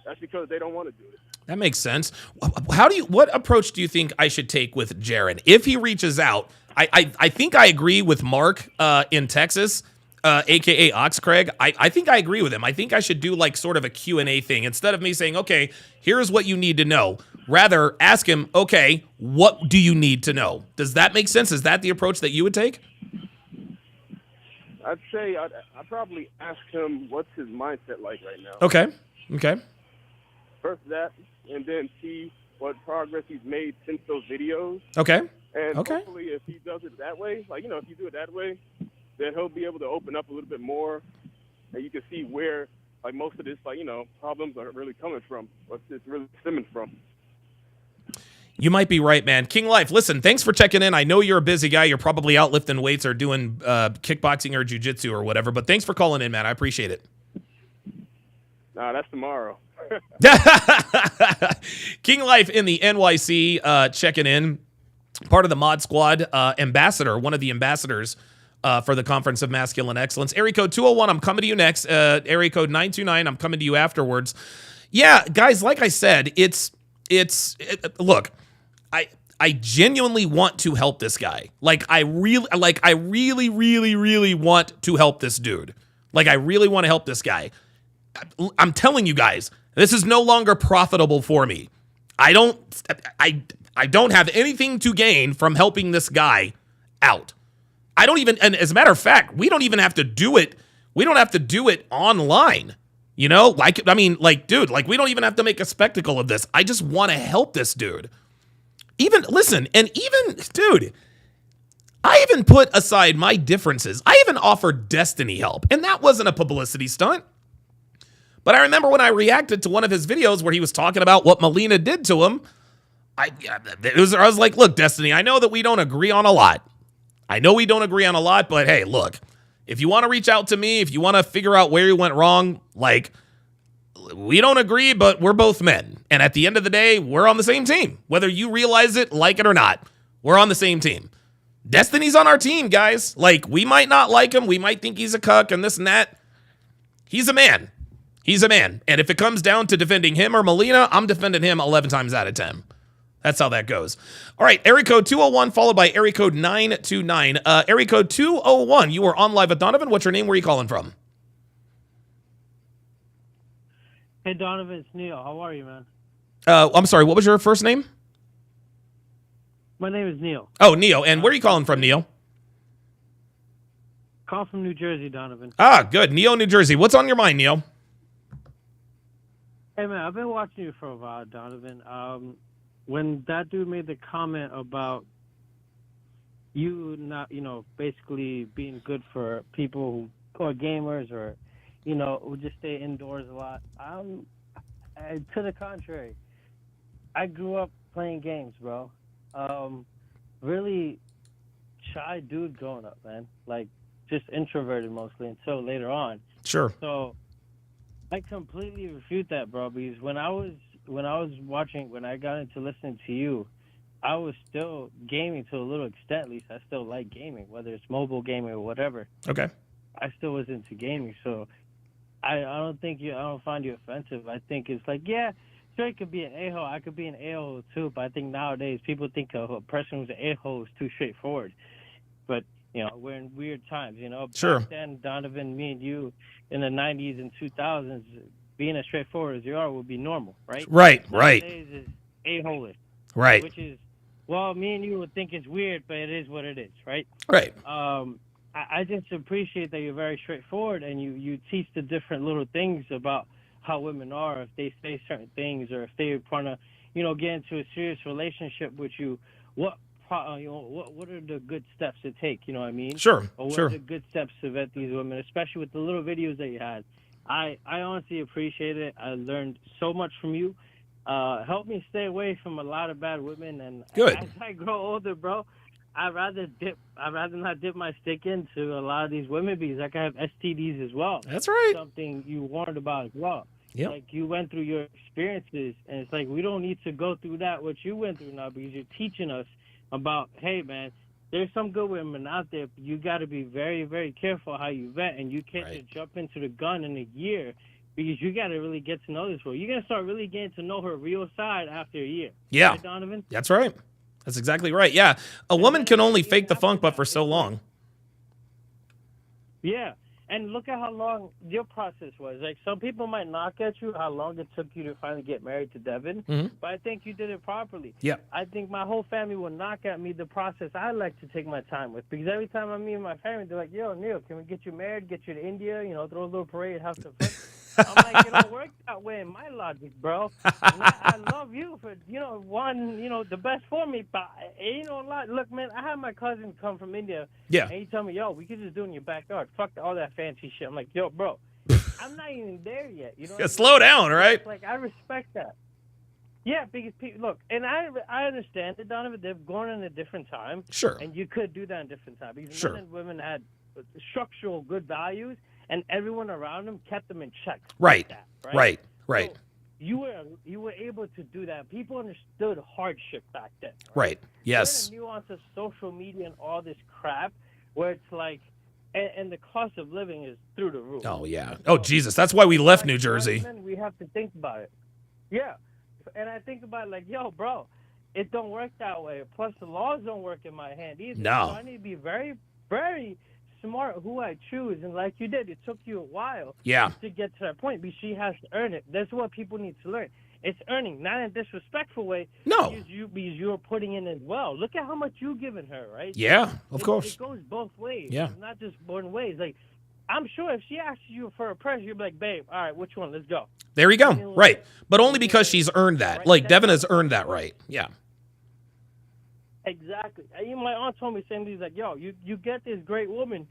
that's because they don't want to do it. That makes sense. What approach do you think I should take with Jaron? If he reaches out, I think I agree with Mark in Texas, aka Oxcraig. I think I agree with him. I think I should do sort of a Q&A thing instead of me saying, okay, here's what you need to know. Rather ask him, okay, what do you need to know? Does that make sense? Is that the approach that you would take? I'd say I'd probably ask him what's his mindset like right now. Okay. First that, and then see what progress he's made since those videos. Okay. And Okay. hopefully if he does it that way, if you do it that way, then he'll be able to open up a little bit more, and you can see where, most of this, problems are really coming from, what's it's really stemming from. You might be right, man. King Life, listen, thanks for checking in. I know you're a busy guy. You're probably out lifting weights or doing kickboxing or jiu-jitsu or whatever, but thanks for calling in, man. I appreciate it. Nah, that's tomorrow. King Life in the NYC checking in. Part of the Mod Squad ambassador, one of the ambassadors for the Conference of Masculine Excellence. Area code 201, I'm coming to you next. Area code 929, I'm coming to you afterwards. Yeah, guys, like I said, look, I genuinely want to help this guy. I really, really, really want to help this dude. I really want to help this guy. I'm telling you guys, this is no longer profitable for me. I don't have anything to gain from helping this guy out. And as a matter of fact, we don't even have to do it. We don't have to do it online. Dude, we don't even have to make a spectacle of this. I just want to help this dude. Dude, I even put aside my differences. I even offered Destiny help, and that wasn't a publicity stunt. But I remember when I reacted to one of his videos where he was talking about what Melina did to him, I was like, look, Destiny, I know that we don't agree on a lot. But hey, look, if you want to reach out to me, if you want to figure out where you went wrong, we don't agree, but we're both men. And at the end of the day, we're on the same team. Whether you realize it, like it or not, we're on the same team. Destiny's on our team, guys. We might not like him. We might think he's a cuck and this and that. He's a man. And if it comes down to defending him or Melina, I'm defending him 11 times out of 10. That's how that goes. All right, area code 201 followed by area code 929. Area code 201, you are on live with Donovan. What's your name? Where are you calling from? Hey, Donovan, it's Neil. How are you, man? I'm sorry, what was your first name? My name is Neil. Oh, Neil. And where are you calling from, Neil? Call from New Jersey, Donovan. Ah, good. Neil, New Jersey. What's on your mind, Neil? Hey, man, I've been watching you for a while, Donovan. When that dude made the comment about you not, basically being good for people who are gamers or, who just stay indoors a lot, to the contrary. I grew up playing games, bro. Really shy dude growing up, man. Just introverted mostly until later on. Sure. So I completely refute that, bro. Because when I got into listening to you, I was still gaming to a little extent. At least I still like gaming, whether it's mobile gaming or whatever. Okay. I still was into gaming, so I don't find you offensive. I think it's like, yeah, Straight could be an a-hole. I could be an a-hole too, but I think nowadays people think a person who's an a-hole is too straightforward. But, you know, we're in weird times, you know. Sure. Back then, Donovan, me and you in the 90s and 2000s, being as straightforward as you are would be normal, right? Right, Nowadays is a-hole-ish. right. Which is, well, me and you would think it's weird, but it is what it is, right? Right. I just appreciate that you're very straightforward and you teach the different little things about how women are, if they say certain things or if they want to, you know, get into a serious relationship with you. What are the good steps to take? You know what I mean? Sure. Or what Sure. are the good steps to vet these women, especially with the little videos that you had? I honestly appreciate it. I learned so much from you. Help me stay away from a lot of bad women. And Good. as I grow older, bro, I'd rather not dip my stick into a lot of these women because I can have STDs as well. That's right. Something you warned about as well. Yep. Like you went through your experiences, and it's like we don't need to go through that what you went through now because you're teaching us about, hey man, there's some good women out there, but you got to be very, very careful how you vet, and you can't just jump into the gun in a year because you got to really get to know this girl. You're gonna start really getting to know her real side after a year. Yeah. Right, Donovan? That's right. That's exactly right. Yeah. A woman can only fake the funk, but for so long. Yeah. And look at how long your process was. Like, some people might knock at you how long it took you to finally get married to Devin, but I think you did it properly. Yeah. I think my whole family will knock at me the process I like to take my time with, because every time I meet my family, they're like, yo, Neil, can we get you married, get you to India, you know, throw a little parade, have some fun? I'm like, it don't work that way in my logic, bro. And I love you for, you know, the best for me, but you know, look, man, I had my cousin come from India, Yeah. and he told me, yo, we could just do it in your backyard. Fuck all that fancy shit. I'm like, yo, bro, I'm not even there yet. You know, Yeah, slow down, right? Like, I respect that. Yeah, because look, and I understand it, Donovan. They've gone in a different time. Sure. And you could do that in a different time because Sure. men and women had structural good values, and everyone around them kept them in check. Right. Like that, Right. So you were able to do that. People understood hardship back then. Right. Yes. The nuance of social media and all this crap, where it's like, and the cost of living is through the roof. Oh, yeah. Oh, Jesus. That's why we left New Jersey. Men, we have to think about it. Yeah. And I think about it like, yo, bro, it don't work that way. Plus, the laws don't work in my hand either. No. So I need to be very, very smart who I choose. And like you did, it took you a while Yeah. to get to that point because she has to earn it. That's what people need to learn. It's earning, not in a disrespectful way. No. Because you're putting in as well. Look at how much you've given her, right? Yeah, of course. It goes both ways. Yeah. It's not just one way. It's like, I'm sure if she asks you for a present, you'll be like, babe, all right, which one? Let's go. There you go. Right. But only because she's earned that. Like, Devin has earned that right. Yeah. Exactly. My aunt told me the same thing. She's like, yo, you get this great woman,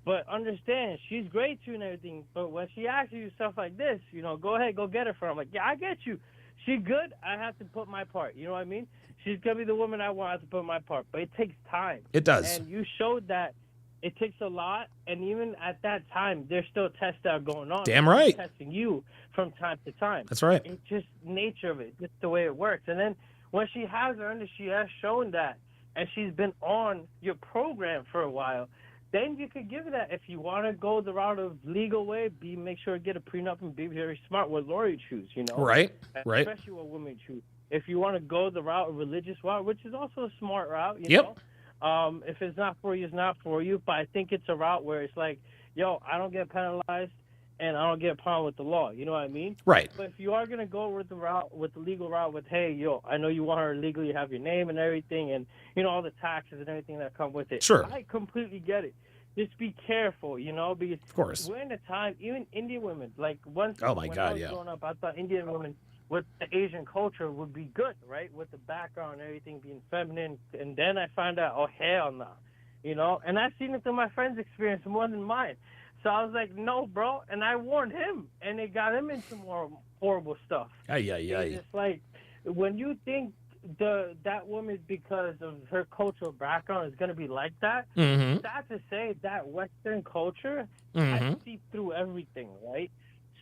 but understand, she's great to you and everything, but when she asks you stuff like this, you know, go ahead, go get her for her. I'm like, yeah, I get you. She's good. I have to put my part. You know what I mean? She's going to be the woman I want. I have to put my part. But it takes time. It does. And you showed that it takes a lot, and even at that time, there's still tests that are going on. Damn right. Testing you from time to time. That's right. It's just nature of it, just the way it works. And then when she has earned it, she has shown that, and she's been on your program for a while, then you could give her that. If you want to go the route of legal way, make sure to get a prenup and be very smart what lawyer you choose, you know? Right, right. Especially what women choose. If you want to go the route of religious route, which is also a smart route, you know? If it's not for you, it's not for you. But I think it's a route where it's like, yo, I don't get penalized and I don't get a problem with the law. You know what I mean? Right. But if you are going to go with the legal route with, hey, yo, I know you want her to legally have your name and everything and, you know, all the taxes and everything that come with it. Sure. I completely get it. Just be careful, you know, because of course. We're in a time, even Indian women, like once oh my when God, I was growing up, I thought Indian women with the Asian culture would be good, right? With the background and everything being feminine. And then I found out, oh, hell no. You know? And I've seen it through my friend's experience more than mine. So I was like, no, bro. And I warned him. And it got him into more horrible stuff. It's like, when you think that woman, because of her cultural background, is going to be like that, Mm-hmm. that's to say that Western culture, Mm-hmm. I see through everything, right?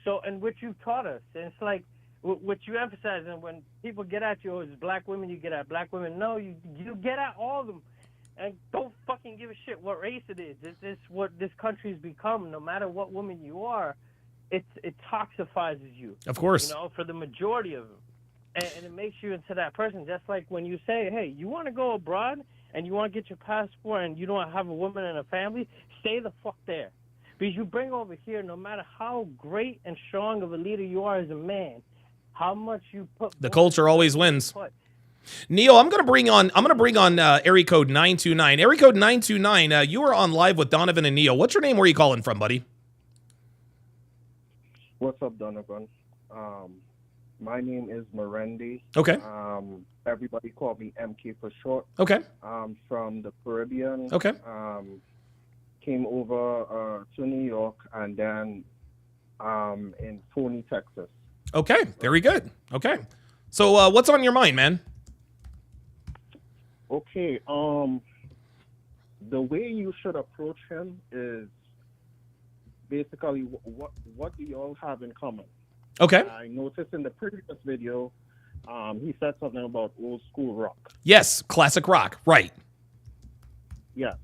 So, and what you've taught us, and it's like what you emphasize, and when people get at you, oh, it's black women, you get at black women. No, you get at all of them, and don't fucking give a shit what race it is. It's what this country's become. No matter what woman you are, it toxifies you. Of course. You know, for the majority of them. And it makes you into that person. Just like when you say, hey, you want to go abroad and you want to get your passport and you don't have a woman and a family, stay the fuck there. Because you bring over here, no matter how great and strong of a leader you are as a man, how much you put... The culture always wins. Neil, I'm gonna bring on area code 929. Area code 929, you are on live with Donovan and Neil. What's your name? Where are you calling from, buddy? What's up, Donovan? My name is Merendi. Okay. Everybody call me MK for short. Okay. From the Caribbean. Okay. Came over to New York and then in Tony, Texas. Okay. Very good. Okay. So what's on your mind, man? Okay. The way you should approach him is basically what do y'all have in common? Okay. I noticed in the previous video, he said something about old school rock. Yes, classic rock, right. Yeah.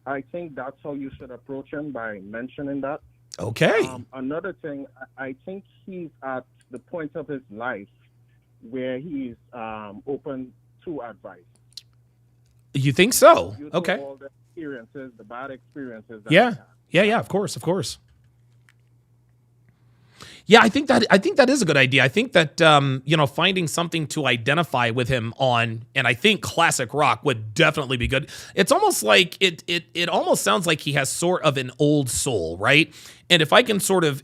I think that's how you should approach him, by mentioning that. Okay. Another thing, I think he's at the point of his life where he's open to advice. You think so? Due to Okay. all the experiences, the bad experiences. That Yeah. Yeah, of course. Yeah, I think that is a good idea. I think that finding something to identify with him on, and I think classic rock would definitely be good. It's almost like it almost sounds like he has sort of an old soul, right? And if I can sort of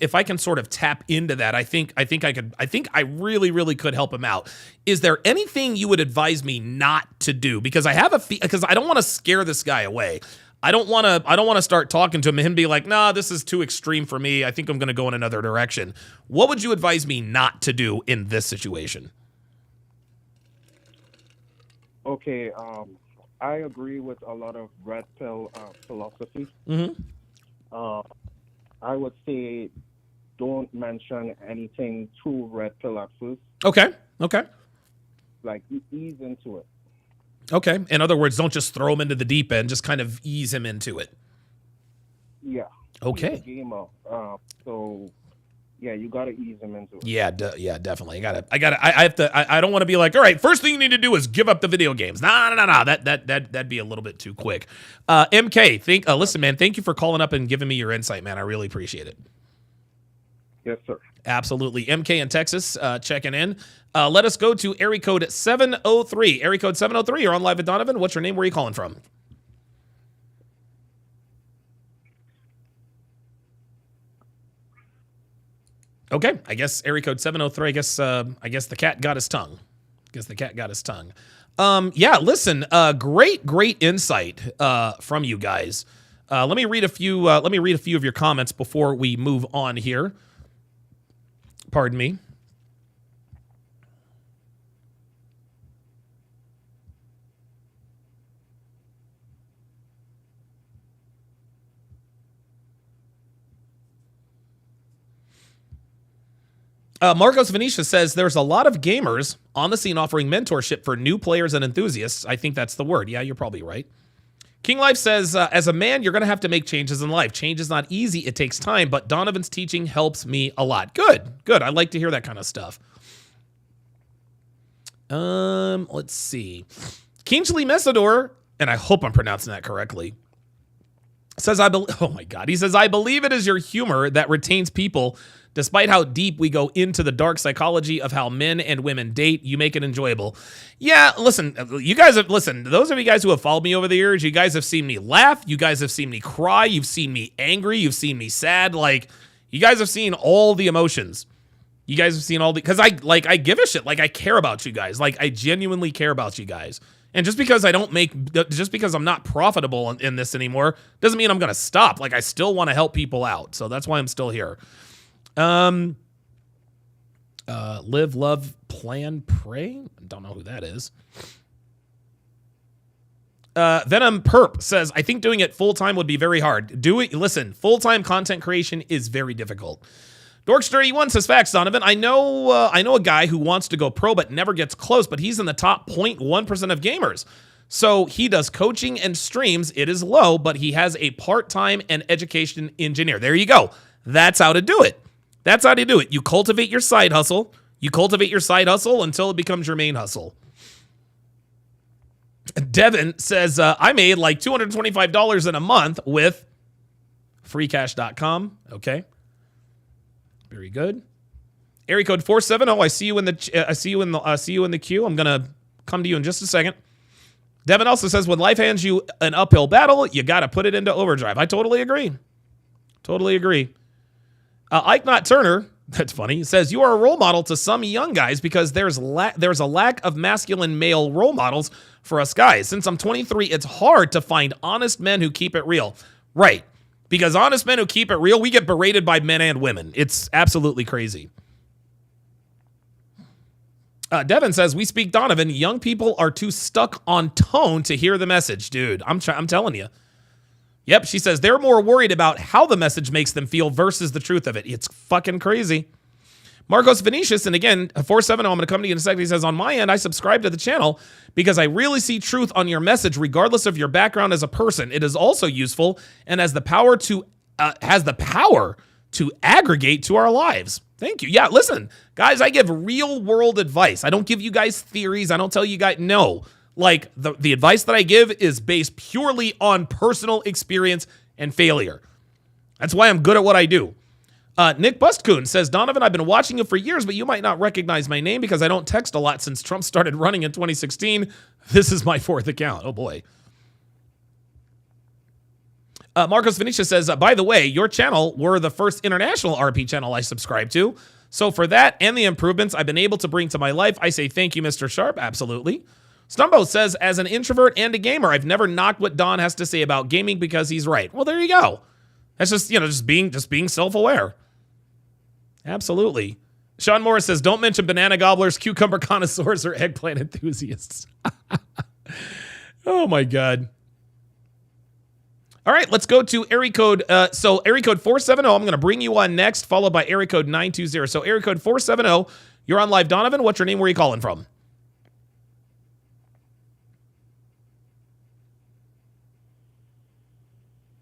tap into that, I think I really could help him out. Is there anything you would advise me not to do? Because I have because I don't want to scare this guy away. I don't want to start talking to him and him be like, nah, this is too extreme for me. I think I'm going to go in another direction. What would you advise me not to do in this situation? Okay, I agree with a lot of red pill philosophy. Mm-hmm. I would say don't mention anything too red pill at first. Okay. Like ease into it. Okay. In other words, don't just throw him into the deep end. Just kind of ease him into it. Yeah. Okay. He's a gamer. So yeah, you gotta ease him into it. Yeah, definitely. I don't want to be like, all right, first thing you need to do is give up the video games. No. That'd be a little bit too quick. MK, listen, man, thank you for calling up and giving me your insight, man. I really appreciate it. Yes, sir. Absolutely. MK in Texas, checking in. Let us go to area code 703. Area code 703, you're on live with Donovan. What's your name? Where are you calling from? Okay, I guess area code 703. I guess the cat got his tongue. Yeah, listen, great insight from you guys. Let me read a few of your comments before we move on here. Pardon me. Marcos Venetia says there's a lot of gamers on the scene offering mentorship for new players and enthusiasts. I think that's the word. Yeah, you're probably right. King Life says, as a man, you're going to have to make changes in life. Change is not easy. It takes time, but Donovan's teaching helps me a lot. Good. I like to hear that kind of stuff. Let's see. Kingsley Mesador, and I hope I'm pronouncing that correctly, says, oh my God. He says, I believe it is your humor that retains people. Despite how deep we go into the dark psychology of how men and women date, you make it enjoyable. Yeah, listen, those of you guys who have followed me over the years, you guys have seen me laugh. You guys have seen me cry. You've seen me angry. You've seen me sad. Like, you guys have seen all the emotions. You guys have seen all the, because I give a shit. Like, I care about you guys. Like, I genuinely care about you guys. And just because I'm not profitable in this anymore, doesn't mean I'm going to stop. Like, I still want to help people out. So that's why I'm still here. Live, love, plan, pray. Don't know who that is. Venom Perp says, I think doing it full time would be very hard. Listen, full time content creation is very difficult. Dorks31 says, facts, Donovan. I know a guy who wants to go pro but never gets close, but he's in the top 0.1% of gamers. So he does coaching and streams. It is low, but he has a part-time and education engineer. There you go. That's how to do it. That's how to do it. You cultivate your side hustle. You cultivate your side hustle until it becomes your main hustle. Devin says, I made like $225 in a month with freecash.com. Okay. Very good. Area code 470. I see you in the queue. I'm going to come to you in just a second. Devin also says, when life hands you an uphill battle, you got to put it into overdrive. I totally agree. Totally agree. Ike Not Turner, that's funny, says, you are a role model to some young guys because there's a lack of masculine male role models for us guys. Since I'm 23, it's hard to find honest men who keep it real. Right. Because honest men who keep it real, we get berated by men and women. It's absolutely crazy. Devin says, we speak Donovan. Young people are too stuck on tone to hear the message. Dude, I'm telling you. Yep, she says they're more worried about how the message makes them feel versus the truth of it. It's fucking crazy. Marcos Venetius, and again, 470, I'm going to come to you in a second. He says, on my end, I subscribe to the channel because I really see truth on your message regardless of your background as a person. It is also useful and has the power to aggregate to our lives. Thank you. Yeah, listen, guys, I give real world advice. I don't give you guys theories. I don't tell you guys, no. Like, the advice that I give is based purely on personal experience and failure. That's why I'm good at what I do. Nick Bustcoon says, Donovan, I've been watching you for years, but you might not recognize my name because I don't text a lot since Trump started running in 2016. This is my 4th account. Oh, boy. Marcos Venetia says, by the way, your channel were the first international RP channel I subscribed to. So for that and the improvements I've been able to bring to my life, I say thank you, Mr. Sharpe. Absolutely. Stumbo says, as an introvert and a gamer, I've never knocked what Don has to say about gaming because he's right. Well, there you go. That's just, just being self-aware. Absolutely. Sean Morris says, don't mention banana gobblers, cucumber connoisseurs, or eggplant enthusiasts. Oh, my God. All right, let's go to area code. So area code 470, I'm going to bring you on next, followed by area code 920. So area code 470, you're on live. Donovan, what's your name? Where are you calling from?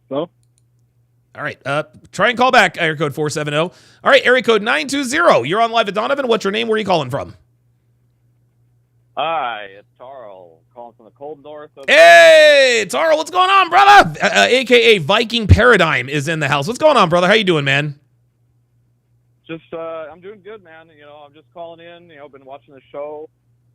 Hello? All right, try and call back, area code 470. All right, area code 920, you're on live at Donovan. What's your name? Where are you calling from? Hi, it's Tarl, calling from the cold north. Hey, Tarl, what's going on, brother? AKA Viking Paradigm is in the house. What's going on, brother? How you doing, man? Just, I'm doing good, man. I'm just calling in. Been watching the show.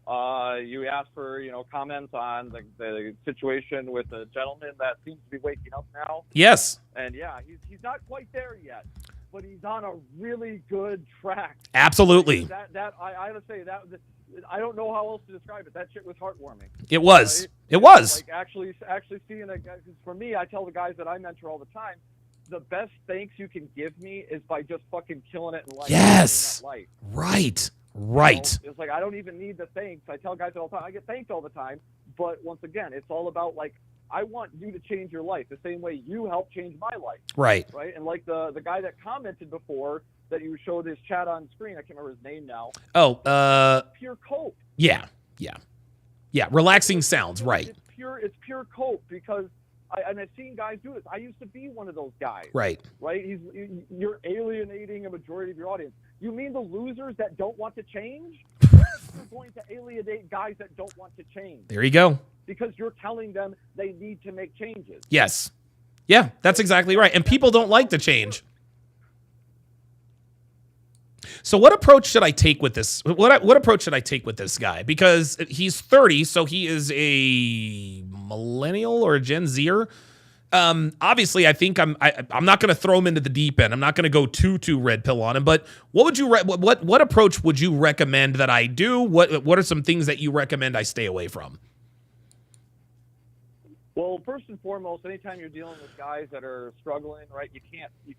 You asked for, comments on the situation with the gentleman that seems to be waking up now. Yes. And yeah, he's not quite there yet, but he's on a really good track. Absolutely. I gotta say that. I don't know how else to describe it. That shit was heartwarming. It was. Right? It was. Like actually seeing a guy. For me, I tell the guys that I mentor all the time, the best thanks you can give me is by just fucking killing it in life. Yes. Right. Right. It's like I don't even need the thanks. I tell guys all the time. I get thanked all the time, but once again, it's all about like I want you to change your life the same way you helped change my life. Right. Right. And like the guy that commented before that you showed his chat on screen. I can't remember his name now. Oh. Pure cope. Yeah. Relaxing sounds. Right. It's pure cope because I've seen guys do this. I used to be one of those guys. Right. You're alienating a majority of your audience. You mean the losers that don't want to change? You're going to alienate guys that don't want to change. There you go. Because you're telling them they need to make changes. Yes. Yeah, that's exactly right. And people don't like the change. So what approach should I take with this? What approach should I take with this guy? Because he's 30, so he is a millennial or a Gen Zer. Obviously, I think I'm not going to throw him into the deep end. I'm not going to go too red pill on him. But what approach would you recommend that I do? What are some things that you recommend I stay away from? Well, first and foremost, anytime you're dealing with guys that are struggling, right, you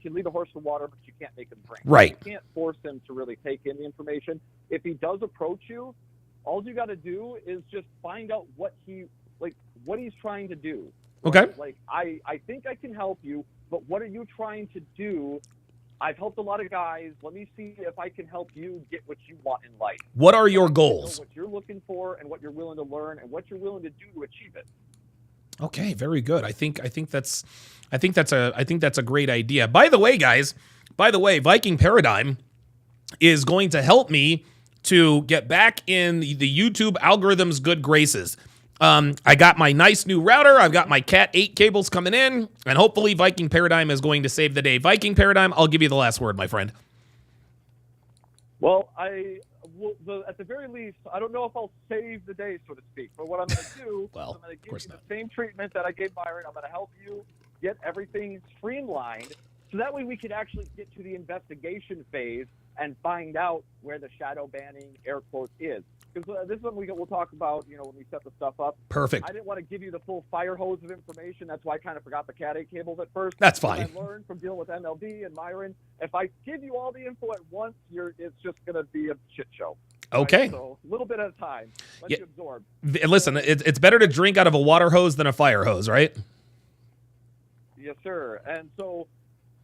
can lead a horse to water, but you can't make him drink. Right. You can't force him to really take in the information. If he does approach you, all you got to do is just find out what he's trying to do. Right? Okay. Like, I think I can help you, but what are you trying to do? I've helped a lot of guys. Let me see if I can help you get what you want in life. What are your Know goals? what you're looking for and what you're willing to learn and what you're willing to do to achieve it. Okay, very good. I think that's a great idea. By the way, guys, Viking Paradigm is going to help me to get back in the YouTube algorithm's good graces. I got my nice new router. I've got my Cat 8 cables coming in, and hopefully Viking Paradigm is going to save the day. Viking Paradigm, I'll give you the last word, my friend. Well, at the very least, I don't know if I'll save the day, so to speak. But what I'm going to do is I'm going to give you the same treatment that I gave Byron. I'm going to help you get everything streamlined, so that way we can actually get to the investigation phase and find out where the shadow banning, air quotes, is. Because this is what we'll talk about, when we set the stuff up. Perfect. I didn't want to give you the full fire hose of information. That's why I kind of forgot the Cat 8 cables at first. That's fine. I learned from dealing with MLB and Myron. If I give you all the info at once, it's just going to be a shit show. Okay. Right? So a little bit at a time. Let you absorb. Listen, it's better to drink out of a water hose than a fire hose, right? Yes, sir. And so,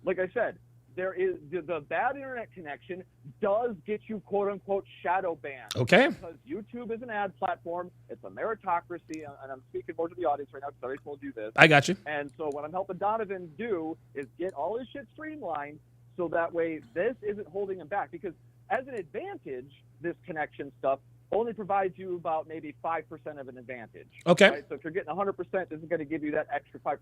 like I said, there is the bad internet connection does get you quote unquote shadow banned. Okay. Because YouTube is an ad platform. It's a meritocracy, and I'm speaking more to the audience right now because I already told you this. I got you. And so what I'm helping Donovan do is get all his shit streamlined so that way this isn't holding him back. Because as an advantage, this connection stuff only provides you about maybe 5% of an advantage. Okay. Right? So if you're getting 100%, this isn't going to give you that extra 5%.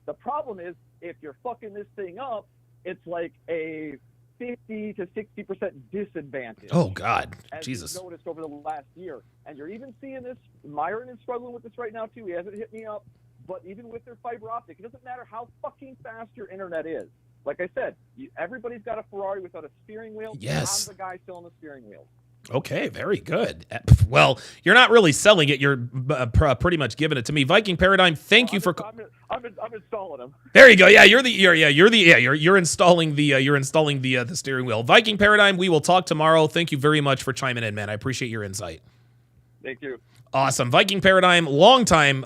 The problem is if you're fucking this thing up, it's like a 50 to 60% disadvantage. Oh, God. As Jesus. you've noticed over the last year. And you're even seeing this. Myron is struggling with this right now, too. He hasn't hit me up. But even with their fiber optic, it doesn't matter how fucking fast your internet is. Like I said, everybody's got a Ferrari without a steering wheel. Yes. I'm the guy still on the steering wheel. Okay, very good. Well, you're not really selling it. You're pretty much giving it to me. Viking Paradigm, thank you for. I'm installing them. There you go. Yeah, you're installing the steering wheel. Viking Paradigm. We will talk tomorrow. Thank you very much for chiming in, man. I appreciate your insight. Thank you. Awesome. Viking Paradigm, longtime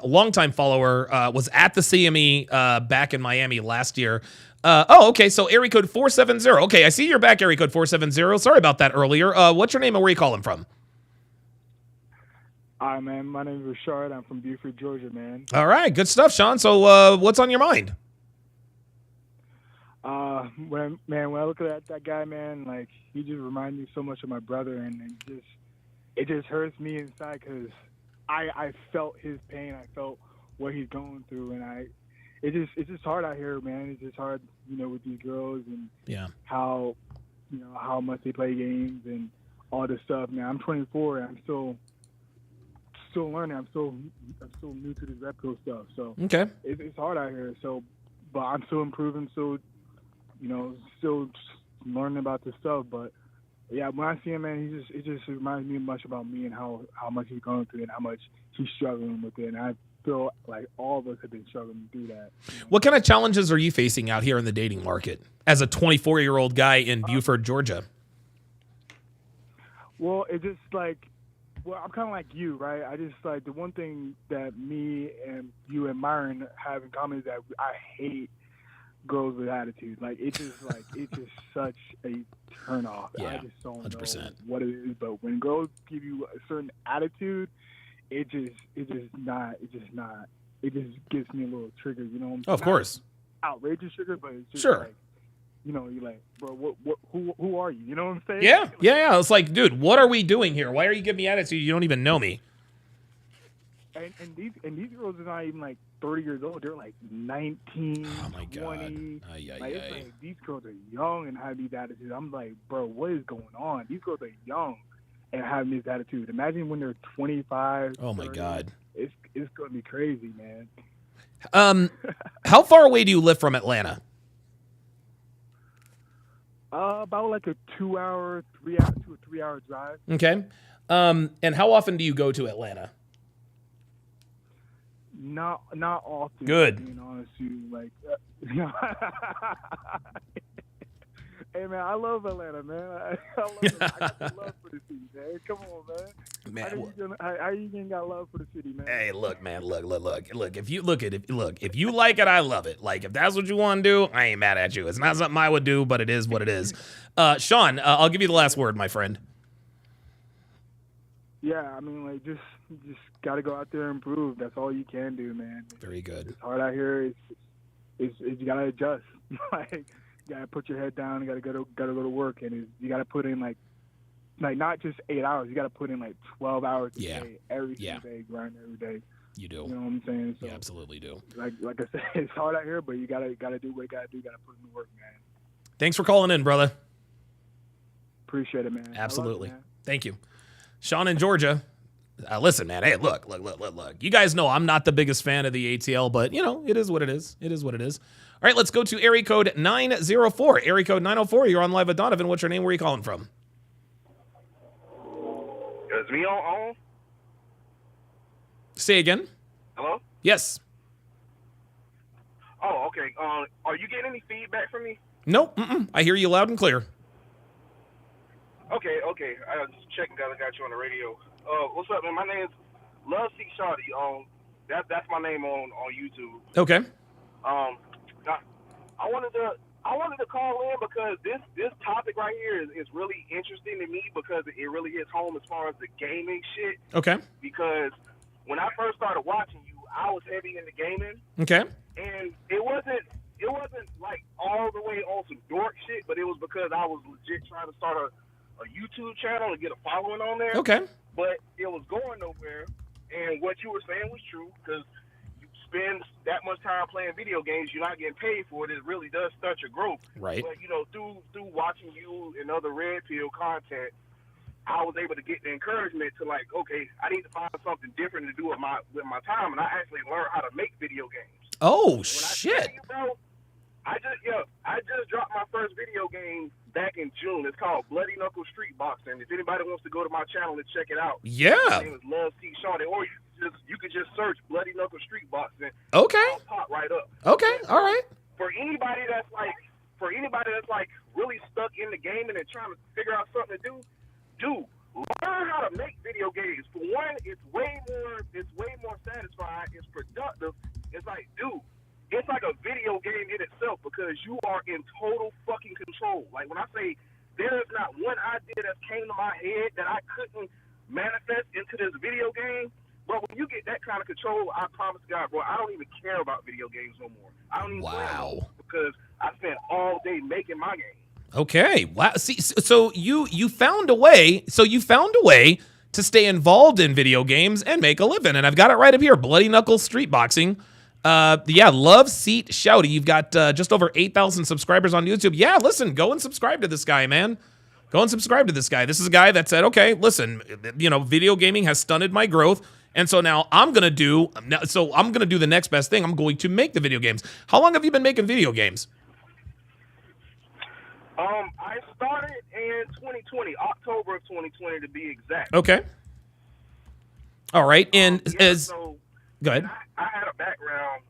follower, was at the CME back in Miami last year. Okay, so area code 470. Okay, I see you're back, area code 470. Sorry about that earlier. What's your name and where are you calling from? Hi, man. My name is Sharpe. I'm from Beaufort, Georgia, man. All right, good stuff, Sean. So what's on your mind? When I look at that guy, man, like, he just reminds me so much of my brother, and it just hurts me inside because I felt his pain. I felt what he's going through, and it's just hard out here, man. It's just hard, with these girls and how much they play games and all this stuff. Man, I'm 24 and I'm still learning. I'm still new to this Repco stuff. So okay, it's hard out here. So, but I'm still improving. Still learning about this stuff. But yeah, when I see him, man, it just reminds me much about me and how much he's going through and how much he's struggling with it. And I feel like all of us have been struggling to do that. What kind of challenges are you facing out here in the dating market as a 24-year-old guy in Beaufort, Georgia? Well, it's just like, I'm kind of like you, right? I just like the one thing that me and you and Myron have in common is that I hate girls with attitude. Like it's just such a turn off. Yeah, I just don't 100%. know what it is. But when girls give you a certain attitude, it just gives me a little trigger, Of course. Outrageous trigger, but it's just sure. like, you're like, bro, who are you? You know what I'm saying? Yeah. It's like, dude, what are we doing here? Why are you giving me attitude? You don't even know me. And these girls are not even like 30 years old. They're like 19, oh my 20. God. It's like these girls are young and have these attitudes. I'm like, bro, what is going on? These girls are young and having this attitude. Imagine when they're 25. Oh my 30. God. It's going to be crazy, man. How far away do you live from Atlanta? About like a 2 hour, 3 hour to a 3 hour drive. Okay. And how often do you go to Atlanta? Not often. Good. Being honest with you, like, Hey man, I love Atlanta, man. I love it. I got some love for the city, man. Come on, man. Man, How you gonna got love for the city, man? hey, look, man, look. If you if you like it, I love it. Like, if that's what you want to do, I ain't mad at you. It's not something I would do, but it is what it is. Sean, I'll give you the last word, my friend. Yeah, I mean, like, just gotta go out there and improve. That's all you can do, man. Very good. It's hard out here. It's you gotta adjust. Like, you gotta put your head down. You gotta go to work, and you gotta put in like not just 8 hours. You gotta put in like 12 hours a day, every single day, grind every day. You do. You know what I'm saying? So, you absolutely do. Like I said, it's hard out here, but you gotta do what you gotta do. You gotta put in the work, man. Thanks for calling in, brother. Appreciate it, man. Absolutely. I love you, man. Thank you. Sean in Georgia. Listen, man. Hey, look. You guys know I'm not the biggest fan of the ATL, but, you know, it is what it is. It is what it is. All right, let's go to area code 904. Area code 904, you're on live with Donovan. What's your name? Where are you calling from? Is me on? Say again. Hello? Yes. Oh, okay. Are you getting any feedback from me? Nope. I hear you loud and clear. Okay. I was just checking that I got you on the radio. What's up, man? My name's Love C. Sharpe. That's my name on YouTube. Okay. I wanted to call in because this topic right here is really interesting to me because it really hits home as far as the gaming shit. Okay. Because when I first started watching you, I was heavy into gaming. Okay. And it wasn't like all the way on some dork shit, but it was because I was legit trying to start a YouTube channel and get a following on there. Okay. But it was going nowhere, and what you were saying was true because you spend that much time playing video games, you're not getting paid for it. It really does stunt your growth. Right. But through watching you and other Red Pill content, I was able to get the encouragement to like, okay, I need to find something different to do with my time, and I actually learned how to make video games. Oh, When shit. I tell you, bro, I just dropped my first video game back in June. It's called Bloody Knuckle Street Boxing. If anybody wants to go to my channel and check it out, Yeah. my name is Love C. Sharpe, or you could just search Bloody Knuckle Street Boxing. Okay. It'll pop right up. Okay. All right. For anybody that's like really stuck in the gaming and trying to figure out something to do, learn how to make video games. For one, it's way more satisfying. It's productive. It's like, dude, it's like a video game in itself because you are in total fucking control. Like when I say there is not one idea that came to my head that I couldn't manifest into this video game, bro, when you get that kind of control, I promise God, bro, I don't even care about video games no more. I don't even play them no more because I spent all day making my game. Okay. Wow. See, so you found a way. So you found a way to stay involved in video games and make a living. And I've got it right up here. Bloody Knuckle Street Boxing. Love Seat Shouty. You've got just over 8,000 subscribers on YouTube. Yeah, listen, go and subscribe to this guy, man. Go and subscribe to this guy. This is a guy that said, okay, listen, video gaming has stunted my growth. And so now I'm going to do the next best thing. I'm going to make the video games. How long have you been making video games? I started in 2020, October of 2020 to be exact. Okay. All right. And go ahead. I had a background.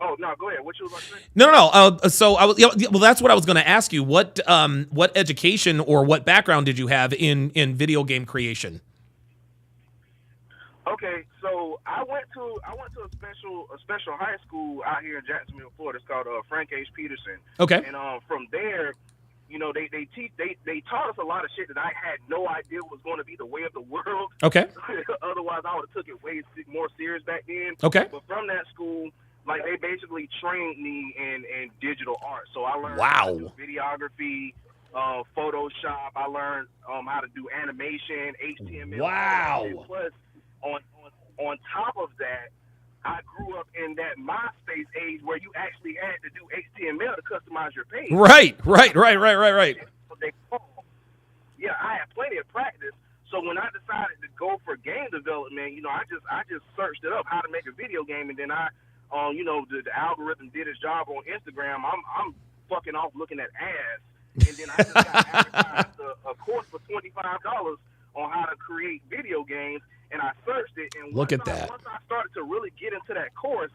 Oh no, go ahead. What you was about to say? No. So I was. Well, that's what I was going to ask you. What education or what background did you have in video game creation? Okay, so I went to a special high school out here in Jacksonville, Florida. It's called Frank H. Peterson. Okay. And from there, they taught us a lot of shit that I had no idea was going to be the way of the world. Okay. Otherwise, I would have took it way more serious back then. Okay. But from that school, like they basically trained me in digital art. So I learned Wow. how to do videography, Photoshop. I learned how to do animation, HTML. Wow. And plus, on top of that, I grew up in that MySpace age where you actually had to do HTML to customize your page. Right. Yeah, I had plenty of practice. So when I decided to go for game development, I just searched it up how to make a video game, and then the algorithm did its job on Instagram. I'm fucking off looking at ads, and then I just got advertised a course for $25 on how to create video games. And I searched it, and Look at that. Once I started to really get into that course,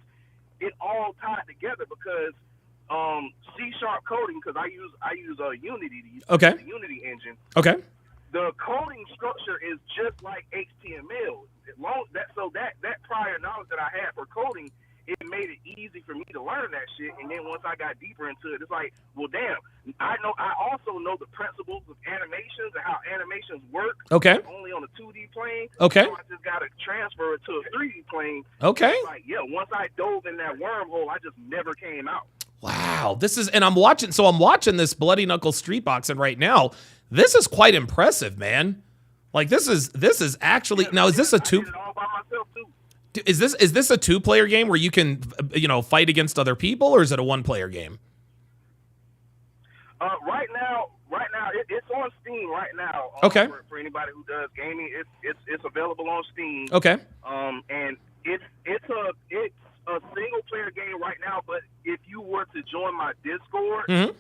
it all tied together because C# coding because I use Unity, Okay. the Unity engine. Okay. The coding structure is just like HTML. That prior knowledge that I had for coding, it made it easy for me to learn that shit. And then once I got deeper into it, it's like, well, damn, I also know the principles of animations and how animations work. Okay. Only on a 2D plane. Okay. So I just got to transfer it to a 3D plane. Okay. It's like, yeah, once I dove in that wormhole, I just never came out. Wow, I'm watching this Bloody Knuckle Street Boxing right now. This is quite impressive, man. Like this is actually now. Is this a two? I did it all by myself too. Is this a 2-player game where you can fight against other people, or is it a 1-player game? Right now, it's on Steam right now. Okay. For anybody who does gaming, it's available on Steam. Okay. And it's a single player game right now. But if you were to join my Discord, there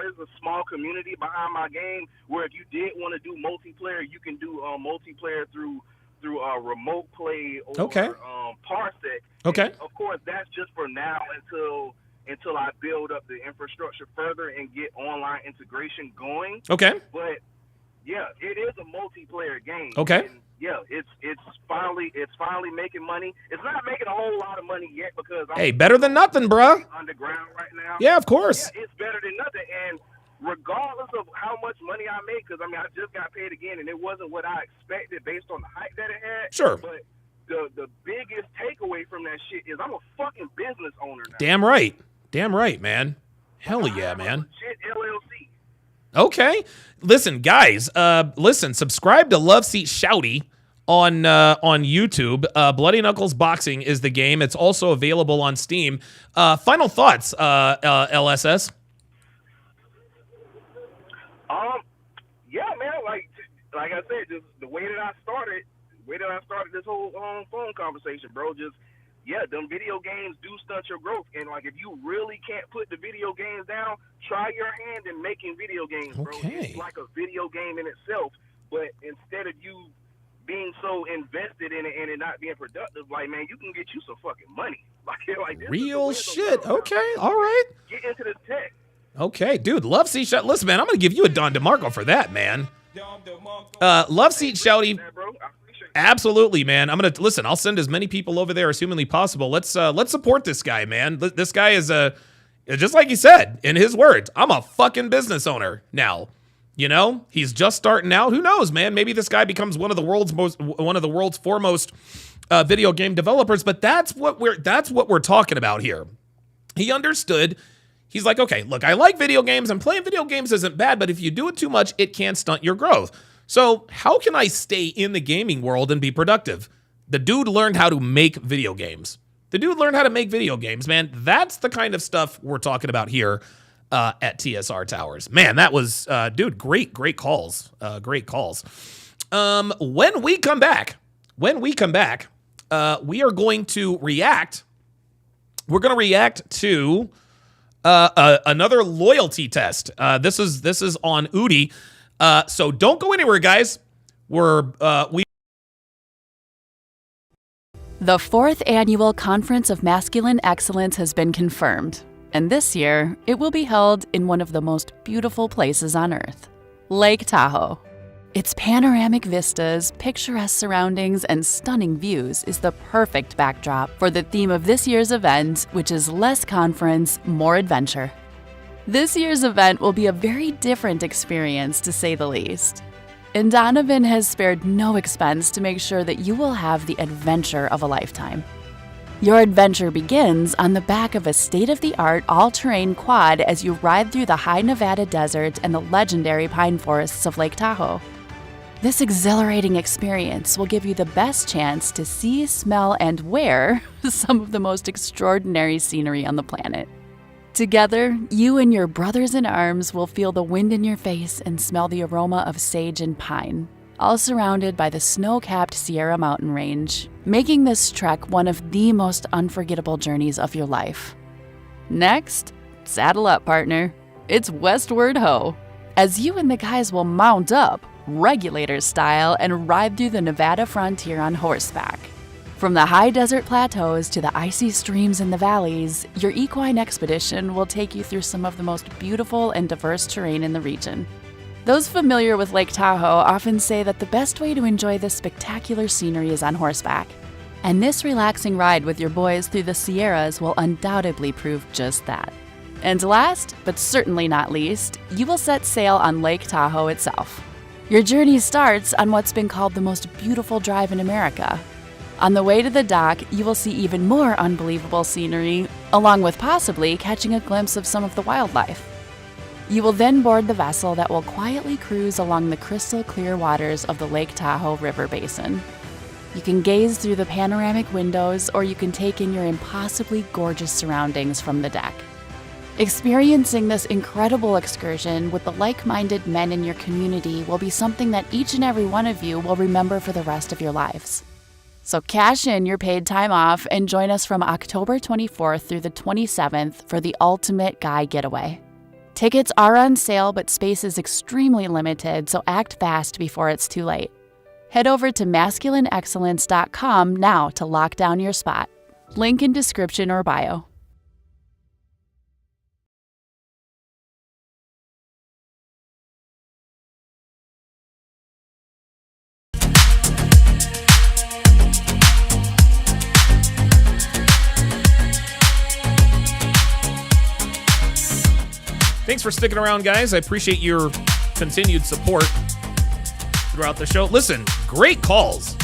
is a small community behind my game where if you did want to do multiplayer, you can do multiplayer through remote play or Parsec. Okay. And of course, that's just for now until I build up the infrastructure further and get online integration going. Okay. But yeah, it is a multiplayer game. Okay. And yeah, it's finally making money. It's not making a whole lot of money yet because Hey, better than nothing, bruh. Underground right now. Yeah, of course. Yeah, it's better than nothing. And regardless of how much money I make, because I just got paid again, and it wasn't what I expected based on the hype that it had. Sure. But the biggest takeaway from that shit is I'm a fucking business owner now. Damn right, man. Hell yeah, man. Legit LLC. Okay. Listen, guys, subscribe to Love Seat Shouty on YouTube. Bloody Knuckles Boxing is the game. It's also available on Steam. Final thoughts, LSS? Yeah, man, like I said, just the way that I started this whole phone conversation, bro, them video games do stunt your growth. And if you really can't put the video games down, try your hand in making video games, bro. Okay. It's like a video game in itself, but instead of you being so invested in it and it not being productive, man, you can get you some fucking money. This Real shit. Okay. All right. Get into this tech. Okay, dude. Love Seat Shouty. Listen, man, I'm going to give you a Don DeMarco for that, man. Love Seat Shouty. Absolutely, man. I'm going to listen. I'll send as many people over there as humanly possible. Let's support this guy, man. This guy is just like he said in his words, I'm a fucking business owner now. He's just starting out. Who knows, man? Maybe this guy becomes one of the world's foremost video game developers, but that's what we're talking about here. He understood. He's like, okay, look, I like video games, and playing video games isn't bad, but if you do it too much, it can stunt your growth. So how can I stay in the gaming world and be productive? The dude learned how to make video games. Man. That's the kind of stuff we're talking about here at TSR Towers. Man, that was, dude, great calls. Great calls. When we come back, we are going to react. We're going to react to another loyalty test. This is on Udi. So don't go anywhere, guys. The 4th Annual Conference of Masculine Excellence has been confirmed, and this year it will be held in one of the most beautiful places on Earth, Lake Tahoe. Its panoramic vistas, picturesque surroundings, and stunning views is the perfect backdrop for the theme of this year's event, which is less conference, more adventure. This year's event will be a very different experience, to say the least. And Donovan has spared no expense to make sure that you will have the adventure of a lifetime. Your adventure begins on the back of a state-of-the-art all-terrain quad as you ride through the high Nevada desert and the legendary pine forests of Lake Tahoe. This exhilarating experience will give you the best chance to see, smell, and wear some of the most extraordinary scenery on the planet. Together, you and your brothers in arms will feel the wind in your face and smell the aroma of sage and pine, all surrounded by the snow-capped Sierra Mountain Range, making this trek one of the most unforgettable journeys of your life. Next, saddle up, partner. It's Westward Ho, as you and the guys will mount up, regulator style, and ride through the Nevada frontier on horseback. From the high desert plateaus to the icy streams in the valleys, your equine expedition will take you through some of the most beautiful and diverse terrain in the region. Those familiar with Lake Tahoe often say that the best way to enjoy this spectacular scenery is on horseback. And this relaxing ride with your boys through the Sierras will undoubtedly prove just that. And last, but certainly not least, you will set sail on Lake Tahoe itself. Your journey starts on what's been called the most beautiful drive in America. On the way to the dock, you will see even more unbelievable scenery, along with possibly catching a glimpse of some of the wildlife. You will then board the vessel that will quietly cruise along the crystal clear waters of the Lake Tahoe River Basin. You can gaze through the panoramic windows, or you can take in your impossibly gorgeous surroundings from the deck. Experiencing this incredible excursion with the like-minded men in your community will be something that each and every one of you will remember for the rest of your lives. So cash in your paid time off and join us from October 24th through the 27th for the ultimate guy getaway. Tickets are on sale, but space is extremely limited, so act fast before it's too late. Head over to masculineexcellence.com now to lock down your spot. Link in description or bio. Thanks for sticking around, guys. I appreciate your continued support throughout the show. Listen, great calls.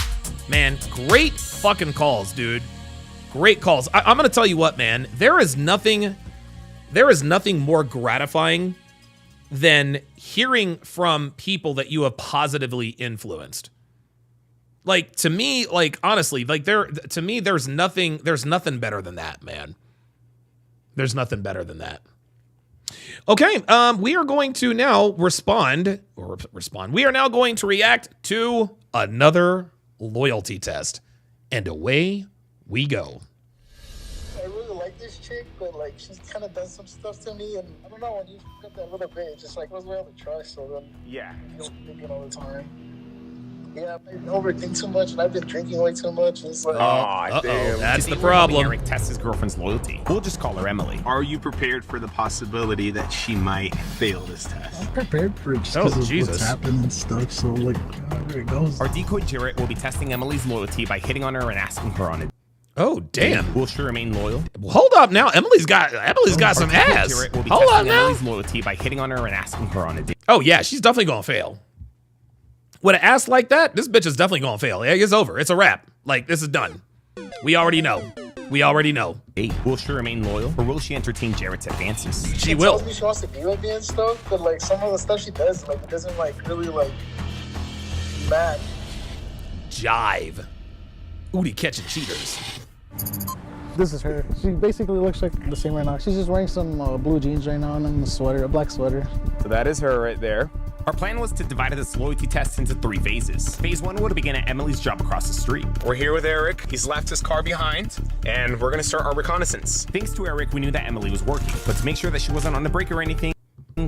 Man, great fucking calls, dude. Great calls. I'm going to tell you what, man. There is nothing more gratifying than hearing from people that you have positively influenced. Like, to me, like, honestly, like, to me, there's nothing better than that, man. There's nothing better than that. Okay, we are going to now respond. We are now going to react to another loyalty test. And away we go. I really like this chick, but like she's kind of done some stuff to me, and I don't know, when you fuck up that little bit, it just like goes away all the trust, so then you're thinking all the time. Yeah, I overthink too much, and I've been drinking way too much. And it's like, damn. That's the problem. Eric tests his girlfriend's loyalty. We'll just call her Emily. Are you prepared for the possibility that she might fail this test? I'm prepared for it just because of what's happened and stuff, so like, however it goes. Our decoy Jarrett will be testing Emily's loyalty by hitting on her and asking her on it. Oh, damn. Will she remain loyal? Hold up now. Emily's got some ass. Jarrett will be Hold testing on now. Emily's loyalty by hitting on her and asking her on a date. Oh, yeah, she's definitely going to fail. With an ass like that, this bitch is definitely going to fail. Yeah, it's over. It's a wrap. Like, this is done. We already know. Will she remain loyal, or will she entertain Jarrett's advances? She will. Tells me she wants to be with me and stuff, but like some of the stuff she does, like it doesn't like really like match. Jive. Udi catching cheaters. This is her. She basically looks like the same right now. She's just wearing some blue jeans right now and then a sweater, a black sweater. So that is her right there. Our plan was to divide this loyalty test into 3 phases. Phase 1 would begin at Emily's job across the street. We're here with Eric. He's left his car behind, and we're gonna start our reconnaissance. Thanks to Eric, we knew that Emily was working, but to make sure that she wasn't on the break or anything,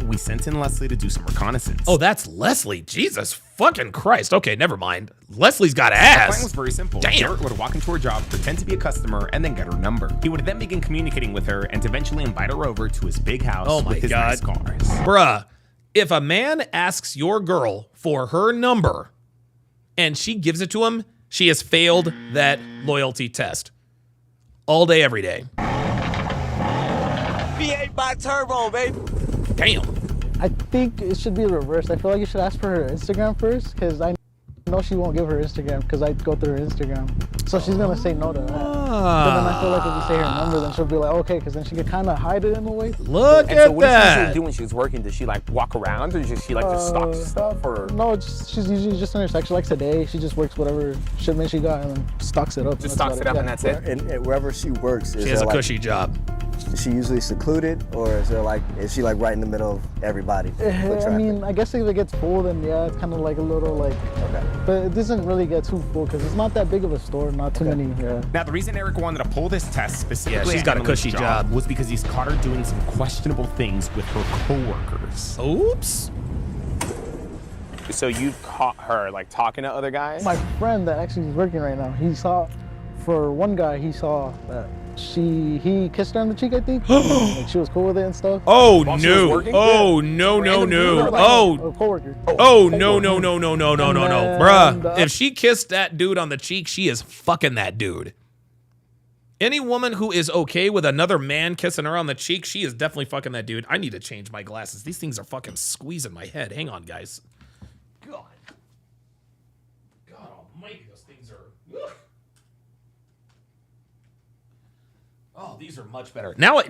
we sent in Leslie to do some reconnaissance. Oh, that's Leslie. Jesus fucking Christ. Okay, never mind. Leslie's got The ass. plan was very simple. Damn. Jarrett would walk into her job, pretend to be a customer, and then get her number. He would then begin communicating with her and eventually invite her over to his big house with his nice cars. Bruh, if a man asks your girl for her number and she gives it to him, she has failed that loyalty test. All day, every day. V8 by turbo, baby. Damn. I think it should be reversed. I feel like you should ask for her Instagram first, because I know she won't give her Instagram, because I go through her Instagram. So she's going to say no to that. But then I feel like if you say her number, then she'll be like, okay, because then she could kind of hide it in a way. Look And so what did she usually do when she was working? Did she like walk around, or did she like just stock stuff, or? No, she's usually just in her section. Like today, she just works whatever shipment she got and then stocks it up. Just stocks it up and that's it? And wherever she works, She has a cushy job. Is she usually secluded, or is she like right in the middle of everybody? I mean, I guess if it gets full, then yeah, it's kind of like a little like, but it doesn't really get too full because it's not that big of a store, not too many. Yeah. Now, the reason Eric wanted to pull this test specifically she's at got a Emily's cushy job. was because he's caught her doing some questionable things with her coworkers. Oops. So you caught her like talking to other guys? My friend that actually is working right now, he saw for one guy, he saw that he kissed her on the cheek, I think. Like she was cool with it and stuff. Oh no! Oh no! Oh, a coworker. Oh no! Bruh. If she kissed that dude on the cheek, she is fucking that dude. Any woman who is okay with another man kissing her on the cheek, she is definitely fucking that dude. I need to change my glasses. These things are fucking squeezing my head. Hang on, guys. God almighty, those things are... Ugh. Oh, these are much better. Now I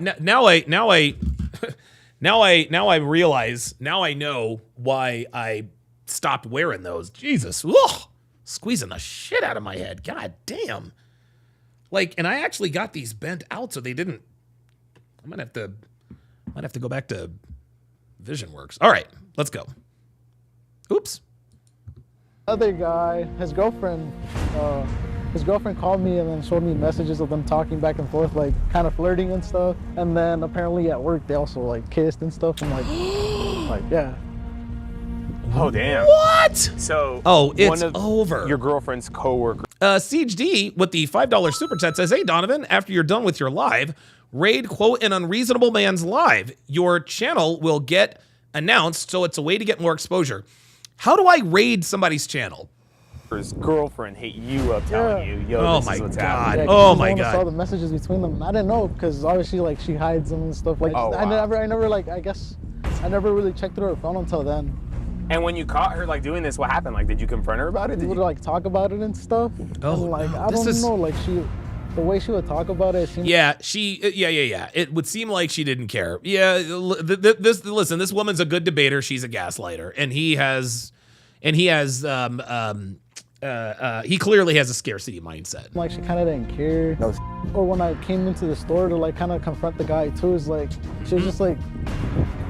realize, now I know why I stopped wearing those. Jesus. Ugh. Squeezing the shit out of my head. God damn. Like, and I actually got these bent out so they didn't. I might have to go back to VisionWorks. All right, let's go. Oops. Other guy, his girlfriend called me and then showed me messages of them talking back and forth, like kind of flirting and stuff. And then apparently at work they also like kissed and stuff. I'm like, yeah. Oh damn! What? So it's over. Your girlfriend's coworker. Siege D with the $5 super chat says, "Hey Donovan, after you're done with your live, raid quote an unreasonable man's live. Your channel will get announced, so it's a way to get more exposure. How do I raid somebody's channel?" His girlfriend hit you up telling you, "Yo, oh this my is what's god! happening." Oh my I god! saw the messages between them. I didn't know because obviously like she hides them and stuff. Like I never like I guess I never really checked through her phone until then. And when you caught her like doing this, what happened? Like, did you confront her about it? We would like talk about it and stuff. Oh, and, like no, I don't know, like the way she would talk about it. Seemed Yeah, yeah. It would seem like she didn't care. Yeah, listen, this woman's a good debater. She's a gaslighter, and he clearly has a scarcity mindset. like she kind of didn't care. Or when I came into the store to like kind of confront the guy too, is like she was just like,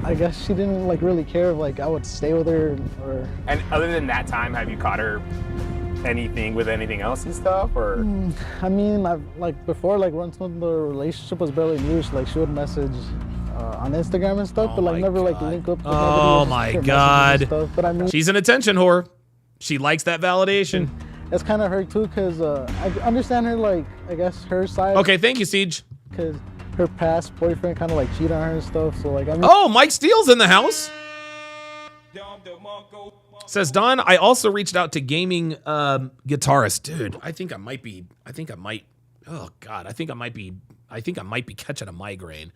I guess she didn't like really care if like I would stay with her or. And other than that time, have you caught her anything with anything else and stuff, or? I mean, I've like before, like once when the relationship was barely new, like she would message on Instagram and stuff, but like never like link up. Oh my god! Stuff. But I mean, she's an attention whore. She likes that validation. It's kind of her too, cause I understand her like I guess her side. Okay, thank you, Siege. Cause her past boyfriend kind of like cheated on her and stuff, so like I mean. Oh, Mike Steele's in the house. Says Don, I also reached out to gaming guitarist. Dude, I think I might be catching a migraine.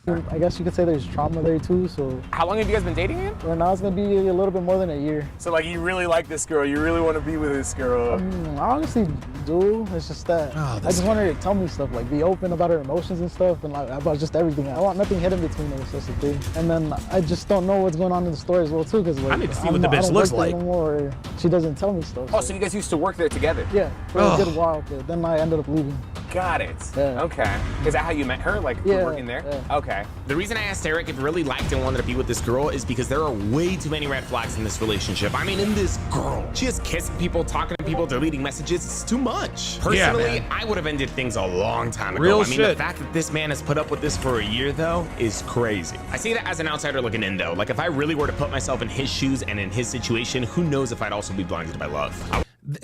I guess you could say there's trauma there too, so. How long have you guys been dating again? Right now it's gonna be a little bit more than a year. So like you really like this girl, you really want to be with this girl. I honestly do, it's just that I just want her to tell me stuff, like be open about her emotions and stuff, and like about just everything. I want nothing hidden between us, that's the thing. And then I just don't know what's going on in the store as well too, because like, I need to see what the bitch looks like. Or she doesn't tell me stuff. Oh, so you guys used to work there together? Yeah, for a good while, but then I ended up leaving. Got it. Yeah. Okay. Is that how you met her? Like working there? Yeah. Okay. The reason I asked Eric if he really liked and wanted to be with this girl is because there are way too many red flags in this relationship. I mean, in this girl, she is kissing people, talking to people, deleting messages. It's too much. Personally, I would have ended things a long time ago. Real I mean, shit. the fact that this man has put up with this for a year, though, is crazy. I see that as an outsider looking in, though. Like, if I really were to put myself in his shoes and in his situation, who knows if I'd also be blinded by love.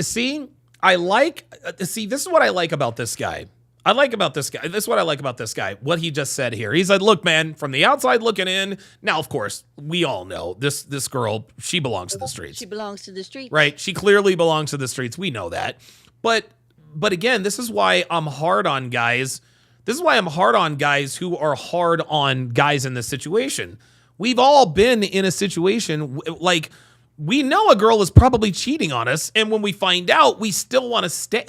See, this is what I like about this guy. This is what I like about this guy. What he just said here. He's like, look, man, from the outside looking in. Now, of course, we all know this girl, she belongs to the streets. She belongs to the streets. Right? She clearly belongs to the streets. We know that. But again, this is why I'm hard on guys. This is why I'm hard on guys who are hard on guys in this situation. We've all been in a situation like we know a girl is probably cheating on us, and when we find out, we still want to stay.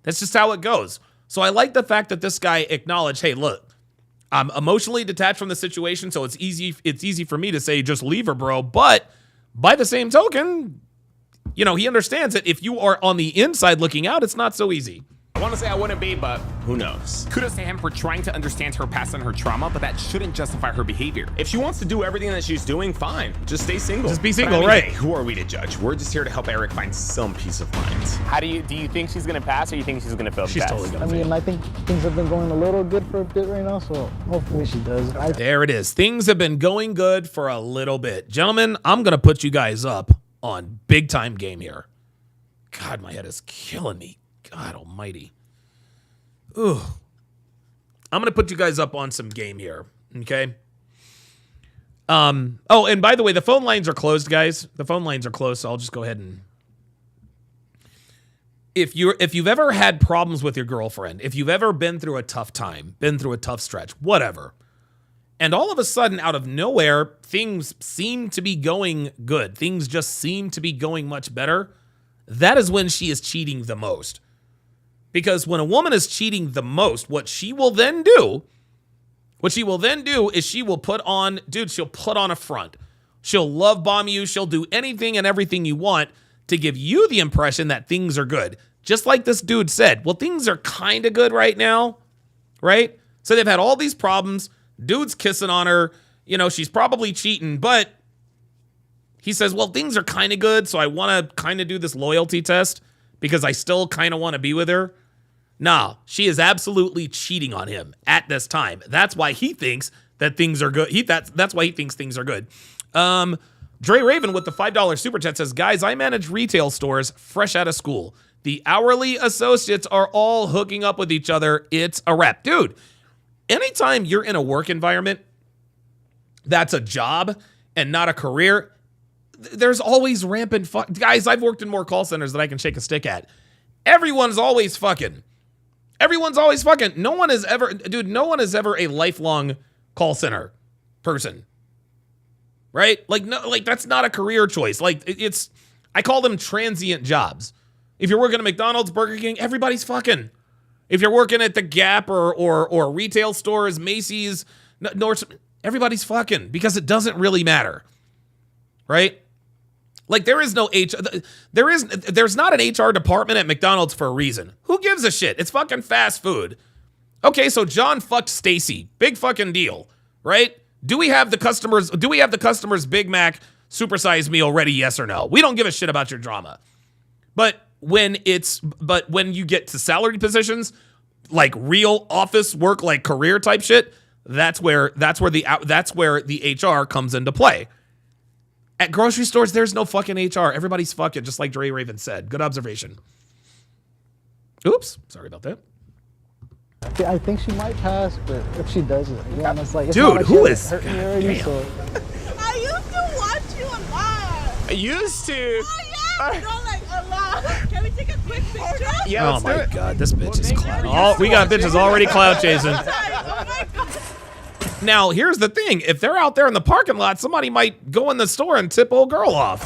That's just how it goes. So I like the fact that this guy acknowledged, hey, look, I'm emotionally detached from the situation, so it's easy for me to say, just leave her, bro. But by the same token, you know, he understands that if you are on the inside looking out, it's not so easy. I want to say I wouldn't be, but who knows? Kudos to him for trying to understand her past and her trauma, but that shouldn't justify her behavior. If she wants to do everything that she's doing, fine. Just stay single. Just be single, but I mean, right? Hey, who are we to judge? We're just here to help Eric find some peace of mind. How do you think she's gonna pass, or you think she's gonna fail the She's test? totally gonna I mean, I think things have been going a little good for a bit right now, so hopefully she does. There it is. Things have been going good for a little bit. Gentlemen, I'm going to put you guys up on big time game here. God, my head is killing me. God almighty. Ooh. I'm going to put you guys up on some game here, okay? Oh, and by the way, the phone lines are closed, guys. The phone lines are closed, so I'll just go ahead and... If you've ever had problems with your girlfriend, if you've ever been through a tough time, been through a tough stretch, whatever, and all of a sudden, out of nowhere, things seem to be going good, things just seem to be going much better, that is when she is cheating the most. Because when a woman is cheating the most, what she will then do is she will put on, she'll put on a front. She'll love bomb you. She'll do anything and everything you want to give you the impression that things are good. Just like this dude said, well, things are kind of good right now, right? So they've had all these problems. Dude's kissing on her. You know, she's probably cheating, but he says, well, things are kind of good, so I want to kind of do this loyalty test because I still kind of want to be with her. Nah, she is absolutely cheating on him at this time. That's why he thinks that things are good. That's why he thinks things are good. Dre Raven with the $5 super chat says, guys, I manage retail stores fresh out of school. The hourly associates are all hooking up with each other. It's a wrap. Dude, anytime you're in a work environment that's a job and not a career, there's always rampant guys, I've worked in more call centers than I can shake a stick at. Everyone's always fucking. Everyone's always fucking. No one is ever a lifelong call center person. Right? Like, no, like that's not a career choice. Like I call them transient jobs. If you're working at McDonald's, Burger King, everybody's fucking. If you're working at the Gap or retail stores, Macy's, Nordstrom, everybody's fucking because it doesn't really matter. Right? Like there's not an HR department at McDonald's for a reason. Who gives a shit? It's fucking fast food. Okay, so John fucked Stacy. Big fucking deal, right? Do we have the customers Big Mac supersized meal ready? Yes or no? We don't give a shit about your drama. But when you get to salary positions, like real office work, like career type shit, that's where the HR comes into play. At grocery stores, there's no fucking HR. Everybody's fucking, just like Dre Raven said. Good observation. Oops, sorry about that. I think she might pass, but if she doesn't, again, it's like, it's dude, not like who is? hurt me already, so. I used to watch you a lot. I used to. Oh yeah, no, like a lot. Can we take a quick picture? Yeah, oh my god, this bitch is clout. Oh, we got bitches already clout chasing. Oh my god. Now, here's the thing. If they're out there in the parking lot, somebody might go in the store and tip old girl off.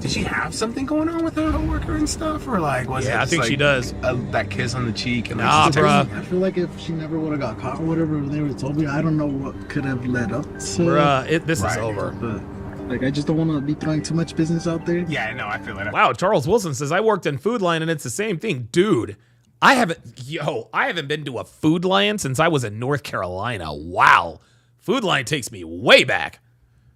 Did she have something going on with her coworker and stuff? Or like, was it I think like she does. That kiss on the cheek? And nah, bruh. I feel like if she never would have got caught or whatever they would have told me, I don't know what could have led up to. Bruh, this is over. But, like, I just don't want to be throwing too much business out there. Yeah, no, I feel like. Wow, Charles Wilson says, I worked in Food Lion and it's the same thing. Dude, I haven't been to a Food Lion since I was in North Carolina. Wow. Food Lion takes me way back.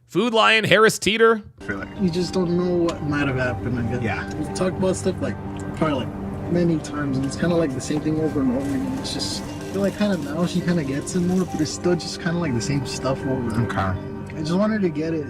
Food Lion, Harris Teeter. I feel like you just don't know what might have happened, I guess. Yeah. We've talked about stuff like probably like many times, and it's kind of like the same thing over and over again. It's just, I feel like kind of now she kind of gets it more, but it's still just kind of like the same stuff over. Okay. I just want her to get it.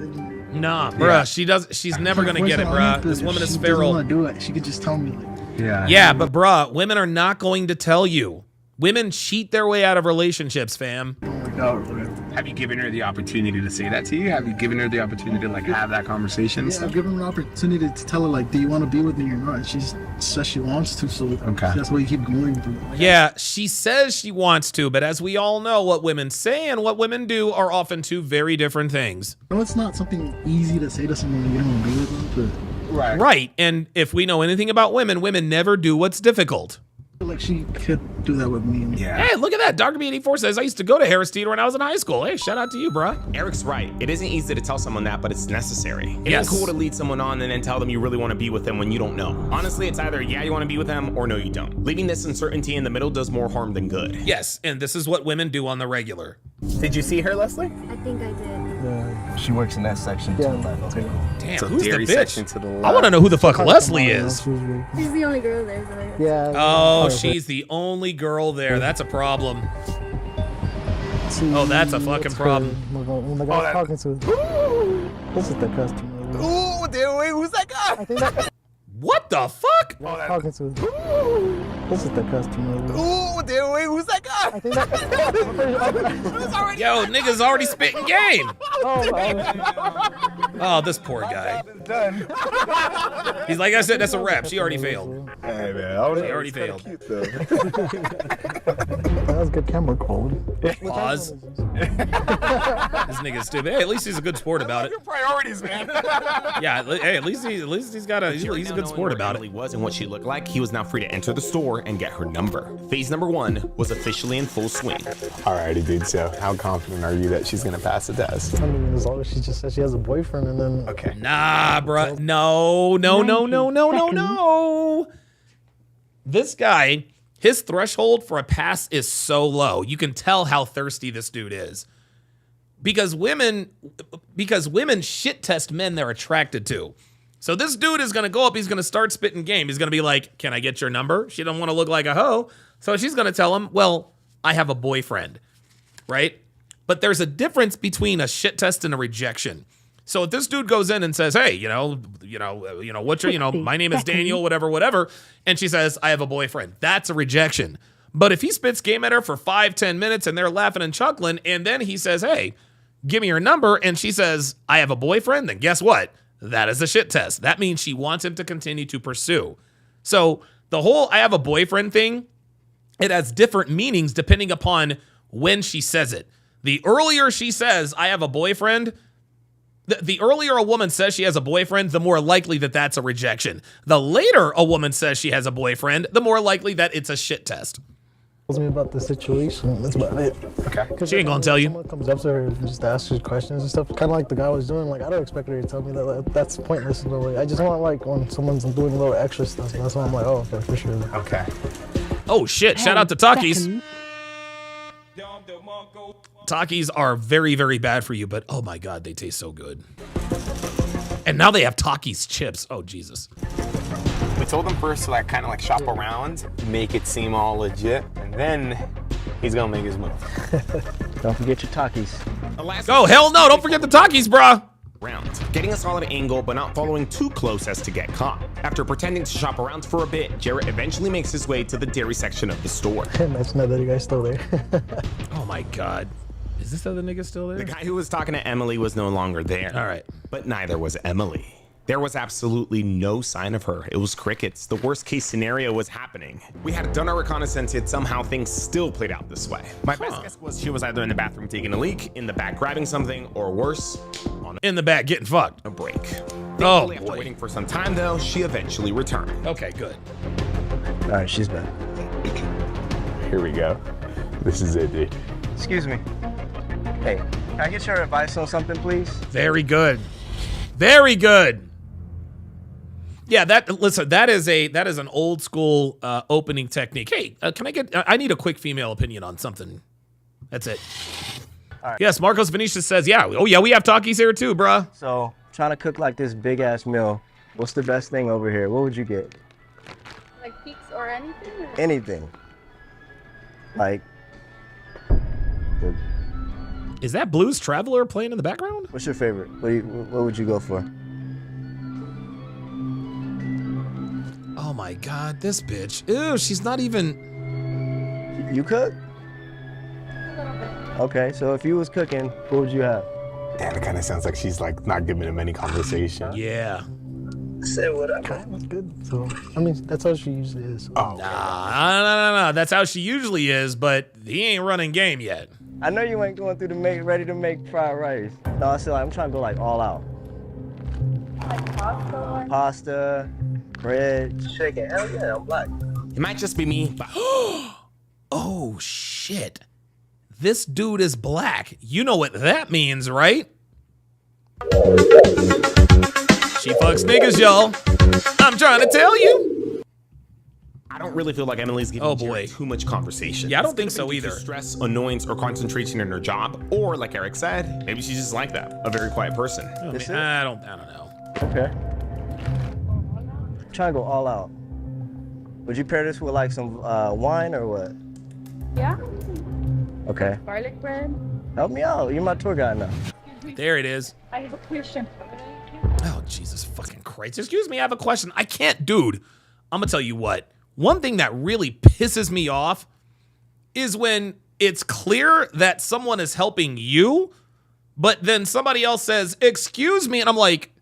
Nah, bruh, she's never gonna get it, bruh. This woman is feral. She doesn't want to do it. She could just tell me. Like, yeah, but bruh, women are not going to tell you. Women cheat their way out of relationships, fam. Oh my god. Have you given her the opportunity to say that to you? Have you given her the opportunity to like have that conversation? Yeah, I've given her an opportunity to tell her like, do you want to be with me or not? She says she wants to, so that's why you keep going through. Yeah, she says she wants to, but as we all know, what women say and what women do are often two very different things. No, it's not something easy to say to someone when you don't want to be with them, but right. And if we know anything about women, women never do what's difficult. Like she could do that with me. Yeah. Hey, look at that. Dr. B84 says, I used to go to Harris Teeter when I was in high school. Hey, shout out to you, bro. Eric's right. It isn't easy to tell someone that, but it's necessary. Yes. It's cool to lead someone on and then tell them you really want to be with them when you don't know. Honestly, it's either yeah, you want to be with them or no, you don't. Leaving this uncertainty in the middle does more harm than good. Yes, and this is what women do on the regular. Did you see her, Leslie? I think I did. She works in that section to the left. Damn, So who's the dairy bitch? section to the left. I want to know who the fuck Leslie is. She's the only girl there. So Yeah. Oh, she's the only girl there. That's a problem. Oh, that's a fucking problem. When the guy's talking to this is the customer. Ooh, wait, who's that guy? I think that. What the fuck? Talking to. This is the customer. Ooh, dude, wait, who's that guy? I think that. Yo, niggas already spitting game. Oh, Oh, this poor guy. He's like I said, that's a wrap. She already failed. Hey, man. She already failed. Cute, though. that was good camera quality. Pause. This nigga's stupid. Hey, at least he's a good sport about it. Your priorities, man. Yeah, hey, at least he's got a he's a good sport about Emily was and what she looked like, he was now free to enter the store and get her number. Phase number 1 was officially in full swing. Alrighty, dude. So, how confident are you that she's gonna pass the test? I mean, as long as she just says she has a boyfriend and then. Okay. Nah, bruh. No. This guy, his threshold for a pass is so low. You can tell how thirsty this dude is. Because women shit test men they're attracted to. So this dude is going to go up, he's going to start spitting game. He's going to be like, "Can I get your number?" She don't want to look like a hoe. So she's going to tell him, "Well, I have a boyfriend." Right? But there's a difference between a shit test and a rejection. So if this dude goes in and says, "Hey, what's your, my name is Daniel, whatever," and she says, "I have a boyfriend," that's a rejection. But if he spits game at her for 5-10 minutes and they're laughing and chuckling, and then he says, "Hey, give me your number," and she says, "I have a boyfriend," then guess what? That is a shit test. That means she wants him to continue to pursue. So the whole "I have a boyfriend" thing, it has different meanings depending upon when she says it. The earlier she says, "I have a boyfriend," the earlier a woman says she has a boyfriend, the more likely that that's a rejection. The later a woman says she has a boyfriend, the more likely that it's a shit test. Tells me about the situation. That's about it. Okay. She ain't gonna tell you. Someone comes up to her and just asks her questions and stuff, kind of like the guy was doing. Like, I don't expect her to tell me that. That's pointless in a way. I just want, like, when someone's doing a little extra stuff. That's why I'm like, oh, okay, for sure. Okay. Oh shit! Shout out to Takis. Takis are very, very bad for you, but oh my god, they taste so good. And now they have Takis chips. Oh Jesus. We told him first to kind of shop around, make it seem all legit, and then he's gonna make his move. Don't forget your Takis. Oh hell no! Don't forget the Takis, bruh. Round, getting a solid angle, but not following too close as to get caught. After pretending to shop around for a bit, Jarrett eventually makes his way to the dairy section of the store. That's not that you guys still there. Oh my god. Is this other nigga still there? The guy who was talking to Emily was no longer there. All right. But neither was Emily. There was absolutely no sign of her. It was crickets. The worst case scenario was happening. We had done our reconnaissance, yet somehow things still played out this way. My best guess was she was either in the bathroom taking a leak, in the back grabbing something, or worse, in the back getting fucked. A break. Oh, After waiting for some time though, she eventually returned. Okay, good. All right, she's back. Here we go. This is it, dude. Excuse me. Hey, can I get your advice on something, please? Very good. Very good. Yeah, that is an old school opening technique. Hey, I need a quick female opinion on something. That's it. All right. Yes, Marcos Venetius says, yeah. Oh yeah, we have Takis here too, bruh. So, trying to cook like this big ass meal. What's the best thing over here? What would you get? Like peaks or anything? Or? Anything. Like. Is that Blues Traveler playing in the background? What's your favorite? What would you go for? Oh my god, this bitch. Ew, she's not even... You cook? Okay, so if you was cooking, what would you have? Damn, it kind of sounds like she's not giving him any conversation. Yeah. Say whatever. Okay, that's good. So, I mean, that's how she usually is. Oh. No. That's how she usually is, but he ain't running game yet. I know you ain't going through the ready to make fried rice. No, I said I'm trying to go all out. Like pasta? Pasta, bread, chicken. Hell yeah, I'm black. It might just be me, but oh shit. This dude is black. You know what that means, right? She fucks niggas, y'all. I'm trying to tell you. I don't really feel like Emily's giving Jared too much conversation. Yeah, I don't think so either. Stress, annoyance, or concentration in her job, or like Eric said, maybe she's just like that, a very quiet person. I don't know. Okay. Trying to go all out. Would you pair this with like some wine or what? Yeah. Okay. Garlic bread. Help me out. You're my tour guide now. There it is. I have a question. Oh, Jesus fucking Christ. Christ. Excuse me, I have a question. I can't, dude. I'm going to tell you what. One thing that really pisses me off is when it's clear that someone is helping you, but then somebody else says, excuse me. And I'm like,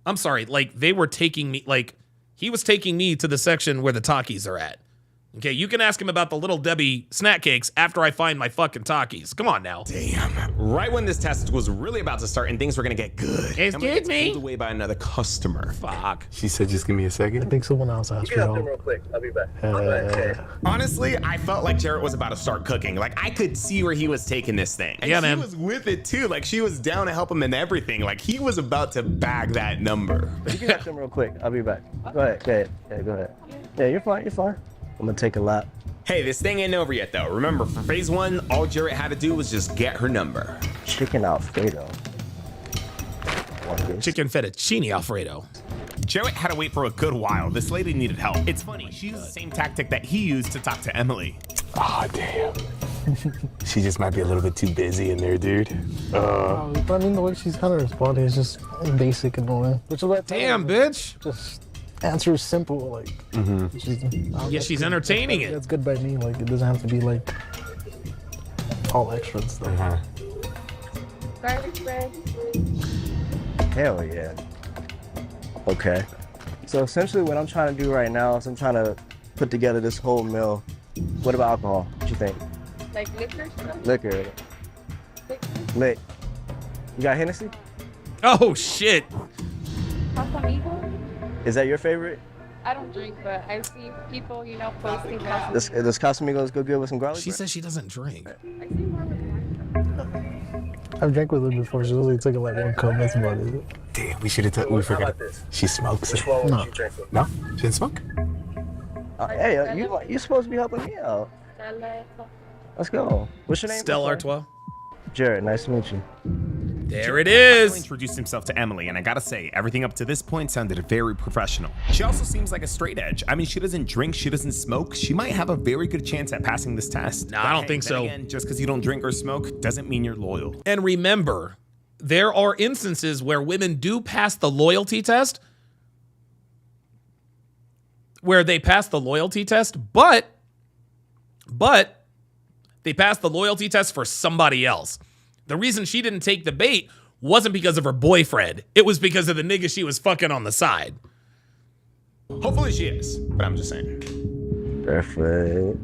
I'm sorry. Like, they were taking me, like, he was taking me to the section where the Takis are at. Okay, you can ask him about the Little Debbie snack cakes after I find my fucking Takis. Come on now. Damn. Right when this test was really about to start and things were gonna get good. Excuse me? Pulled away by another customer. Fuck. She said, just give me a second. I think someone else asked You for get up there help. real quick. I'll be back. Honestly, I felt like Jarrett was about to start cooking. Like, I could see where he was taking this thing. And Yeah, she man. was with it too. Like, she was down to help him and everything. Like, he was about to bag that number. You get up there real quick. I'll be back. Go ahead. Yeah, go ahead. Yeah, you're fine. I'm gonna take a lap. Hey, this thing ain't over yet though. Remember, for phase 1, all Jarrett had to do was just get her number. Chicken Alfredo. Chicken fettuccine Alfredo. Jarrett had to wait for a good while. This lady needed help. It's funny, she used the same tactic that he used to talk to Emily. Oh, damn. She just might be a little bit too busy in there, dude. But I mean, the way she's kind of responding is just basic and annoying. Which is what Damn, bitch. Just answer simple, like. Yeah, she's entertaining it. That's good by me. Like, it doesn't have to be like all extra and stuff. Garlic bread. Hell yeah. Okay. So essentially what I'm trying to do right now is I'm trying to put together this whole meal. What about alcohol? What you think? Like liquor stuff? Liquor. Lit. You got Hennessy? Oh, shit. Casamigos? Is that your favorite? I don't drink, but I see people, posting that. Does Casamigos go good with some garlic? She says she doesn't drink. I see more with wine. I've drank with her before. She only took like one cup. That's about it. Damn, we should have we forgot. She smokes. Which one would you drink with? No, she didn't smoke. Hey, you're supposed to be helping me out. Let's go. What's your name? Stella Artois. Jared, nice to meet you. There it is. He introduced himself to Emily, and I gotta say, everything up to this point sounded very professional. She also seems like a straight edge. I mean, she doesn't drink, she doesn't smoke. She might have a very good chance at passing this test. No, I don't think so. Again, just because you don't drink or smoke doesn't mean you're loyal. And remember, there are instances where women do pass the loyalty test, but they pass the loyalty test for somebody else. The reason she didn't take the bait wasn't because of her boyfriend. It was because of the nigga she was fucking on the side. Hopefully she is, but I'm just saying. Perfect.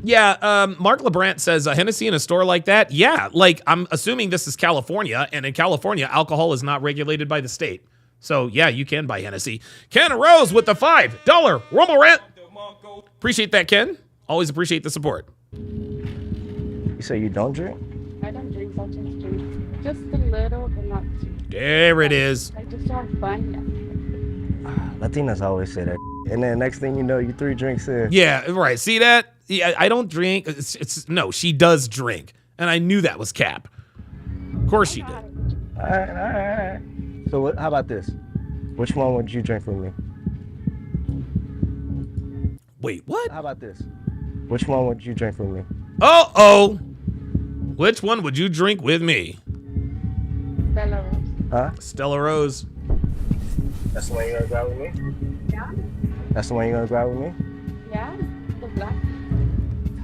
Yeah, Mark LeBrant says, Hennessy in a store like that? Yeah, like, I'm assuming this is California, and in California, alcohol is not regulated by the state. So, yeah, you can buy Hennessy. Ken Rose with the $5 Rumble Rant. Appreciate that, Ken. Always appreciate the support. You say you don't drink? I don't drink, I just drink just a little, but not too. There it is. I just don't have fun. Latinas always say that. And then next thing you know, you 3 drinks in. Yeah, right. See that? Yeah, I don't drink. No, she does drink. And I knew that was cap. Of course she did. All right. So how about this? Which one would you drink with me? Wait, what? How about this? Which one would you drink with me? Uh-oh. Which one would you drink with me? Stella Rose. Huh? Stella Rose. That's the one you're gonna grab with me? Yeah? That's the one you're gonna grab with me? Yeah? The black.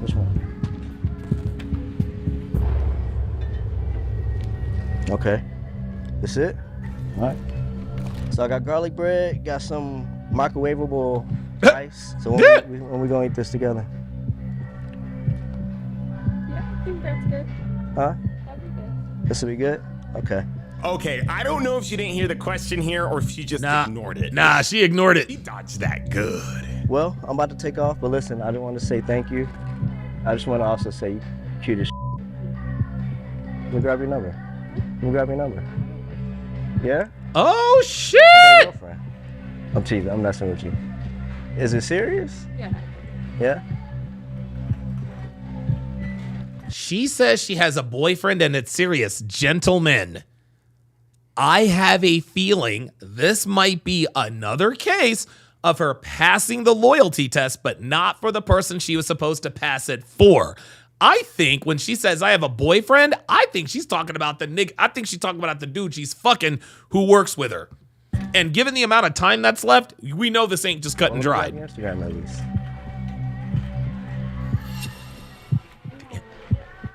Which one? Okay. That's it? All right. So I got garlic bread, got some microwavable rice. So when we gonna eat this together? Yeah, I think that's good. Huh? That'd be good. This will be good? Okay. Okay, I don't know if she didn't hear the question here or if she just ignored it. Nah, she ignored it. She dodged that good. Well, I'm about to take off, but listen, I didn't want to say thank you. I just want to also say you cute as Let me grab your number. Yeah? Oh, shit! I got a girlfriend. I'm teasing. I'm messing with you. Is it serious? Yeah. Yeah? She says she has a boyfriend and it's serious. Gentlemen, I have a feeling this might be another case of her passing the loyalty test, but not for the person she was supposed to pass it for. I think when she says I have a boyfriend, I think she's talking about the nigga. I think she's talking about the dude she's fucking who works with her. And given the amount of time that's left, we know this ain't just cut and dried. Instagram at least.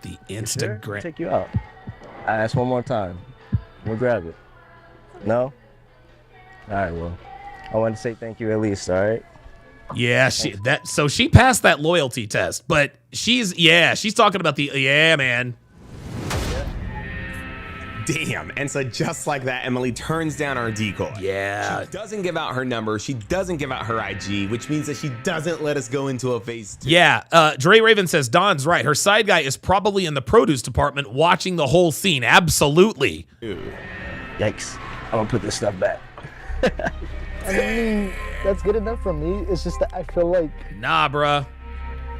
The Instagram. Sure? Take you out. I ask one more time. We'll grab it. No? All right, well, I want to say thank you at least, all right? Yeah, so she passed that loyalty test, but she's talking about man. Damn. And so just like that, Emily turns down our decoy. Yeah. She doesn't give out her number. She doesn't give out her IG, which means that she doesn't let us go into a phase 2. Yeah. Dre Raven says, Don's right. Her side guy is probably in the produce department watching the whole scene. Absolutely. Ew. Yikes. I'm going to put this stuff back. I mean, that's good enough for me. It's just that I feel like... Nah, bruh.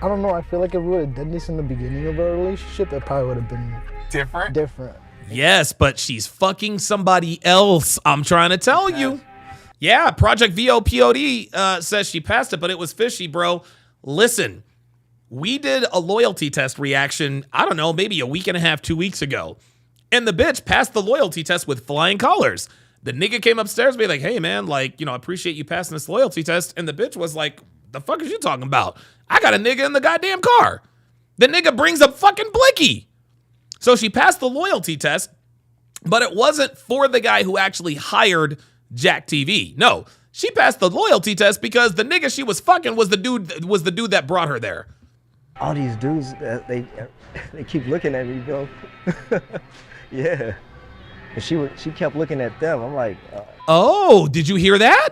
I don't know. I feel like if we would have done this in the beginning of our relationship, it probably would have been... Different. Yes, but she's fucking somebody else. I'm trying to tell you. Yeah, Project VOPOD says she passed it, but it was fishy, bro. Listen, we did a loyalty test reaction, I don't know, maybe a week and a half, 2 weeks ago. And the bitch passed the loyalty test with flying colors. The nigga came upstairs and be like, hey, man, like, I appreciate you passing this loyalty test. And the bitch was like, the fuck is you talking about? I got a nigga in the goddamn car. The nigga brings up fucking Blicky. So she passed the loyalty test, but it wasn't for the guy who actually hired Jack TV. No, she passed the loyalty test because the nigga she was fucking was the dude that brought her there. All these dudes, they keep looking at me, bro. Yeah. And she kept looking at them. I'm like, oh, did you hear that?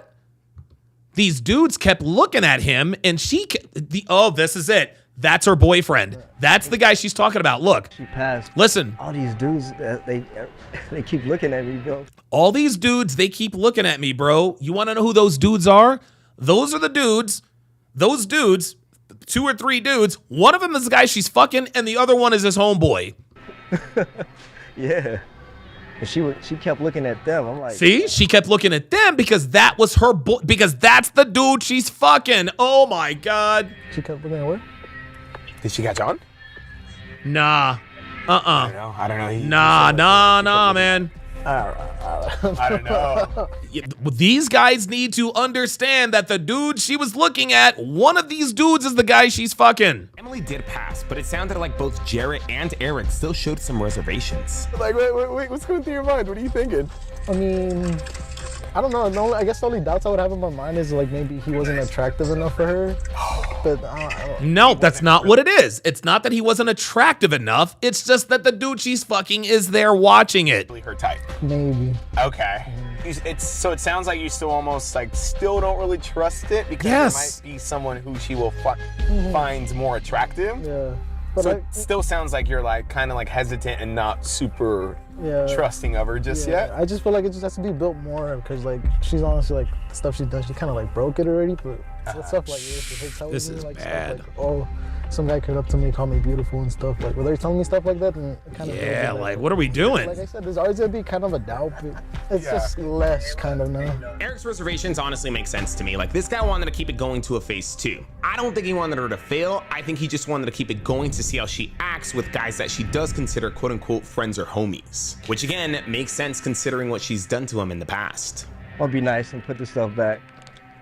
These dudes kept looking at him, and this is it. That's her boyfriend. That's the guy she's talking about. Look. She passed. Listen. All these dudes, they keep looking at me, bro. All these dudes, they keep looking at me, bro. You want to know who those dudes are? Those are the dudes. Those dudes, 2 or 3 dudes. One of them is the guy she's fucking, and the other one is his homeboy. Yeah. And she kept looking at them. I'm like, see, she kept looking at them because that was her boy. Because that's the dude she's fucking. Oh my god. She kept looking at where? Did she catch on? Nah. I don't know. Nah, man. I don't know. These guys need to understand that the dude she was looking at, one of these dudes is the guy she's fucking. Emily did pass, but it sounded like both Jarrett and Eric still showed some reservations. Like, wait, what's going through your mind? What are you thinking? I mean, I don't know. I guess the only doubts I would have in my mind is like maybe he wasn't attractive enough for her. But no, that's not what it is. It's not that he wasn't attractive enough. It's just that the dude she's fucking is there watching it. Her type. Maybe. Okay. So it sounds like you still almost still don't really trust it because there might be someone who she will finds more attractive. Yeah. So it still sounds like you're kind of hesitant and not super trusting of her just yet. I just feel like it just has to be built more because she's honestly the stuff she does, she kind of broke it already. But stuff like this is bad. Stuff oh, some guy came up to me, called me beautiful and stuff. When they're telling me stuff like that, and it kind of what are we doing? Like I said, there's always gonna be kind of a doubt, but it's just less kind of now. Eric's reservations honestly make sense to me. This guy wanted to keep it going to a phase 2. I don't think he wanted her to fail. I think he just wanted to keep it going to see how she acts with guys that she does consider quote unquote friends or homies, which again makes sense considering what she's done to him in the past. I'll be nice and put the stuff back.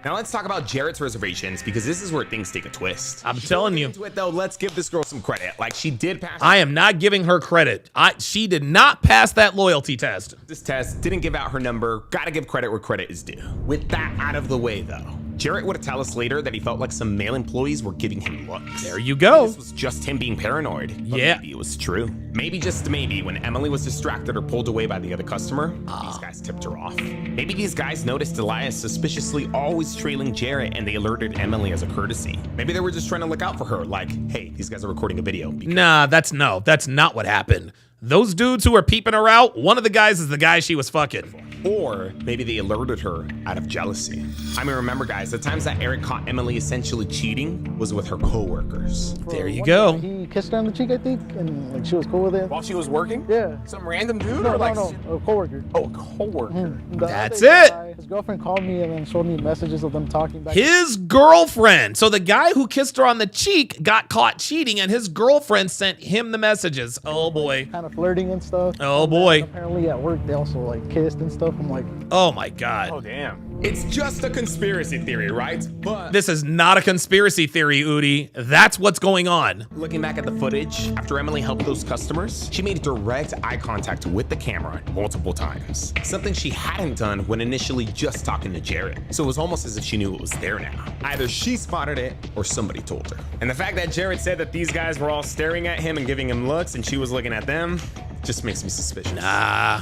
Now let's talk about Jarrett's reservations because this is where things take a twist. I'm telling you. Into it though, let's give this girl some credit. She did pass. I am not giving her credit. She did not pass that loyalty test. This test didn't give out her number. Gotta give credit where credit is due. With that out of the way though, Jarrett would tell us later that he felt like some male employees were giving him looks. There you go. This was just him being paranoid. But yeah. Maybe it was true. Maybe just maybe when Emily was distracted or pulled away by the other customer, these guys tipped her off. Maybe these guys noticed Elias suspiciously always trailing Jarrett and they alerted Emily as a courtesy. Maybe they were just trying to look out for her hey, these guys are recording a video. Nah, that's not what happened. Those dudes who are peeping her out, one of the guys is the guy she was fucking. Or maybe they alerted her out of jealousy. I mean, remember guys, the times that Eric caught Emily essentially cheating was with her coworkers. There you go. He he kissed her on the cheek, I think, and like she was cool with it. While she was working? Yeah. Some random dude? No, or like no, a coworker. Oh, a coworker. That's it. His girlfriend called me and then showed me messages of them talking back. His girlfriend. So the guy who kissed her on the cheek got caught cheating, and his girlfriend sent him the messages. Oh boy. Kind of flirting and stuff. Oh boy. Apparently at work they also like kissed and stuff. I'm like, oh my God. Oh damn. It's just a conspiracy theory, right? But This is not a conspiracy theory, Udi. That's what's going on. looking back at the footage, after Emily helped those customers, she made direct eye contact with the camera multiple times. Something she hadn't done when initially just talking to Jared. So it was almost as if she knew it was there now. Either she spotted it or somebody told her. And the fact that Jared said that these guys were all staring at him and giving him looks and she was looking at them just makes me suspicious. Nah,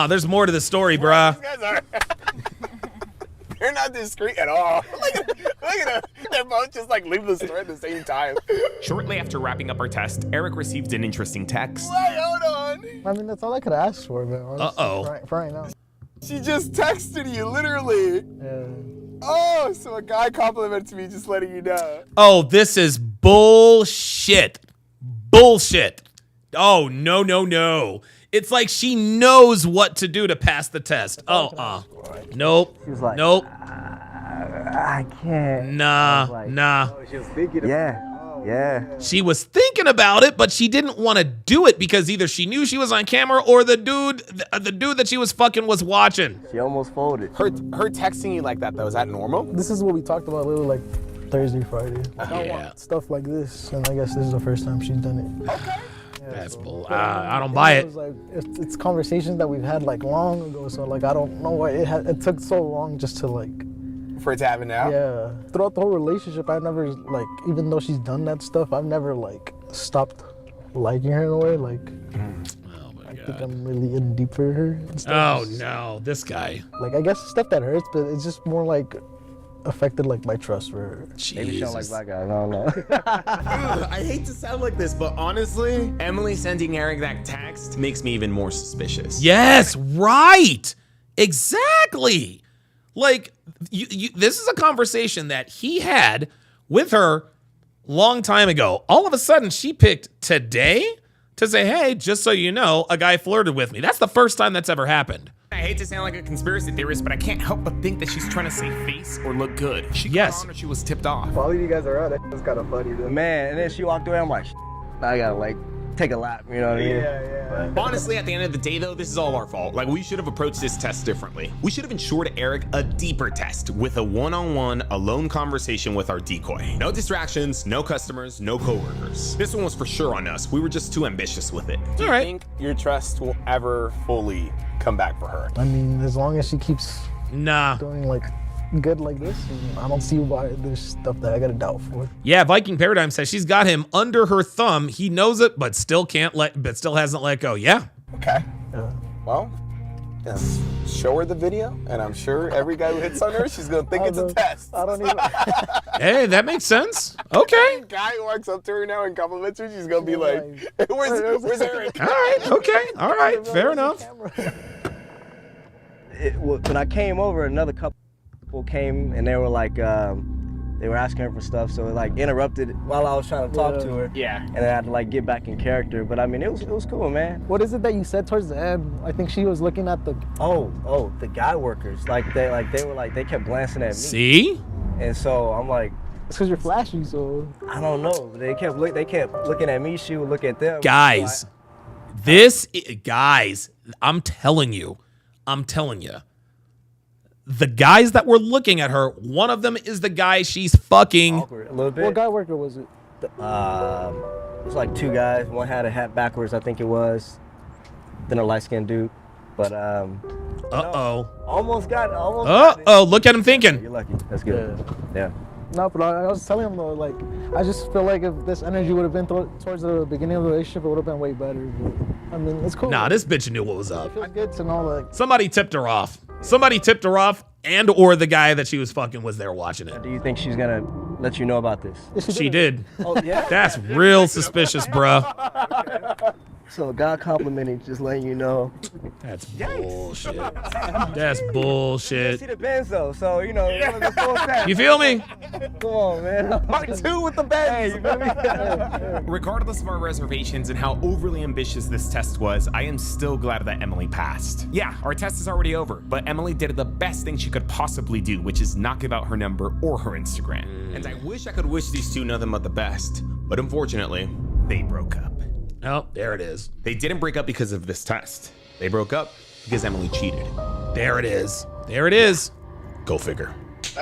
there's more to the story, bruh. These guys are... They're not discreet at all. Look at them. They're both just like leave the store at the same time. Shortly after wrapping up our test, Eric received an interesting text. Wait, hold on. I mean, that's all I could ask for, man. honestly, for right now. She just texted you, literally. Yeah. Oh, so a guy complimented me, just letting you know. Oh, this is bullshit. Bullshit. Oh, no. It's like she knows what to do to pass the test. Nope. She was like, nope. I can't. Nah. She was thinking Yeah. She was thinking about it, but she didn't want to do it because either she knew she was on camera or the dude that she was fucking was watching. She almost folded. Her texting you like that, though, is that normal? This is what we talked about literally like Thursday, Friday. I don't Yeah. want stuff like this, and I guess this is the first time she's done it. Okay. That's bull. I don't buy it. Was like, it's conversations that we've had like long ago, so like I don't know why it took so long just to like. For it to happen now? Yeah. Throughout the whole relationship, I never like, even though she's done that stuff, I've never like stopped liking her in a way. Like, I think I'm really in deep for her. And stuff. Oh no, this guy. Like I guess stuff that hurts, but it's just more like affected like my trust for her. Maybe she don't like black guys. I don't know. I hate to sound like this, but honestly, Emily sending Eric that text makes me even more suspicious. Yes, right. Exactly. Like, this is a conversation that he had with her long time ago. All of a sudden, she picked today to say, hey, just so you know, a guy flirted with me. That's the first time that's ever happened. I hate to sound like a conspiracy theorist, but I can't help but think that she's trying to save face or look good. She yes. on or she was tipped off. All of you guys are out. That was kind of funny, though. Man, and then she walked away. I'm like, I gotta like take a lap. You know what I mean? Yeah. Honestly, at the end of the day, though, this is all our fault. Like, we should have approached this test differently. We should have ensured Eric a deeper test with a one-on-one, alone conversation with our decoy. No distractions, no customers, no coworkers. This one was for sure on us. We were just too ambitious with it. Do you think your trust will ever fully come back for her? I mean, as long as she keeps doing like good like this, I don't see why there's stuff that I got to doubt for. Yeah, Viking Paradigm says she's got him under her thumb. He knows it, but still hasn't let go. Yeah. Okay. Well, yes. Show her the video, and I'm sure every guy who hits on her, she's gonna think it's a test. I don't even. Hey, that makes sense. Okay. Guy who walks up to her now and compliments her, she's gonna be like, "Where's Eric?" All right. Okay. All right. Fair enough. When I came over, another couple came and they were like, they were asking her for stuff, so it like interrupted while I was trying to talk to her. Yeah. And I had to like get back in character, but I mean, it was cool, man. What is it that you said towards the end? I think she was looking at the. The guy workers, they kept glancing at me. See? And so I'm like, it's because you're flashy, so. I don't know. They kept looking at me. She would look at them. Guys, I'm telling you. The guys that were looking at her, one of them is the guy she's fucking. Awkward, a little bit. What guy worker was it? It was like two guys. One had a hat backwards, I think it was. Then a light-skinned dude. But almost got it. Look at him thinking. You're lucky. That's good. Yeah. No, but I was telling him though, like, I just feel like if this energy would have been towards the beginning of the relationship, it would have been way better. But, I mean, it's cool. Nah, this bitch knew what was up. It feels good to know, like. Somebody tipped her off, and or the guy that she was fucking was there watching it. Do you think she's gonna let you know about this? She did. Oh yeah. That's real suspicious, bruh. So God complimenting, just letting you know. That's bullshit. That's bullshit. See the Benz though, so you know. It was a full set. You feel me? Come on, man. Part 2 with the Benz. Hey, you feel me? Regardless of our reservations and how overly ambitious this test was, I am still glad that Emily passed. Yeah, our test is already over, but Emily did the best thing she could possibly do, which is not give out her number or her Instagram. And I wish I could wish these two nothing but the best, but unfortunately, They broke up. Oh, there it is. They didn't break up because of this test. They broke up because Emily cheated. There it is. There it is. Go figure.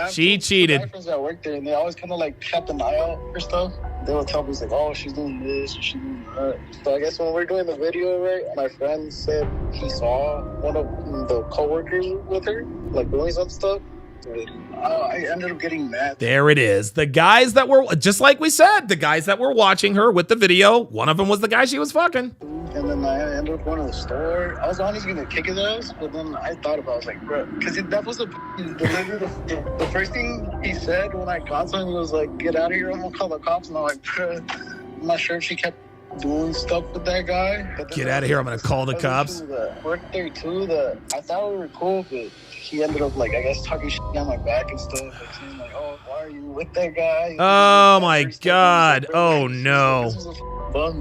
She cheated. My friends that work there, and they always kind of like kept an eye out for stuff. They would tell me, like, oh, she's doing this, or she's doing that. So I guess when we're doing the video, right, my friend said he saw one of the coworkers with her, like, doing some stuff. I ended up getting mad. There it is. The guys that were, just like we said, the guys that were watching her with the video, one of them was the guy she was fucking. And then I ended up going to the store. I was honestly going to kick his ass, but then I thought about it. I was like, bro, because that was the first thing he said when I got to him. He was like, get out of here, I'm going to call the cops. And I'm like, bro, I'm not sure if she kept doing stuff with that guy. Get out of here, I'm going to call the cops. That worked there too, that I thought we were cool, but he ended up, like, I guess, talking shit on my back and stuff. Like, saying, like, oh, why are you with that guy? Oh, my God. Oh, no.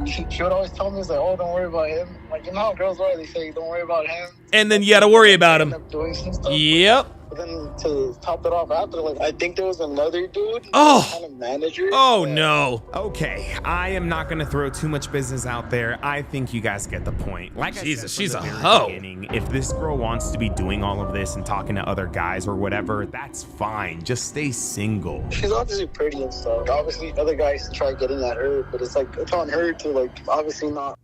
She would always tell me, like, oh, don't worry about him. Like, you know how girls are, they say, don't worry about him. And then you got to worry about him. Doing some stuff. Yep. But then to top it off after, like, I think there was another dude. Oh. Kind of manager. Oh, no. Okay, I am not going to throw too much business out there. I think you guys get the point. Like Jesus, I said she's from a the very hoe. beginning, if this girl wants to be doing all of this and talking to other guys or whatever, that's fine. Just stay single. She's obviously pretty and stuff. Obviously, other guys try getting at her, but it's like, it's on her to, like, obviously not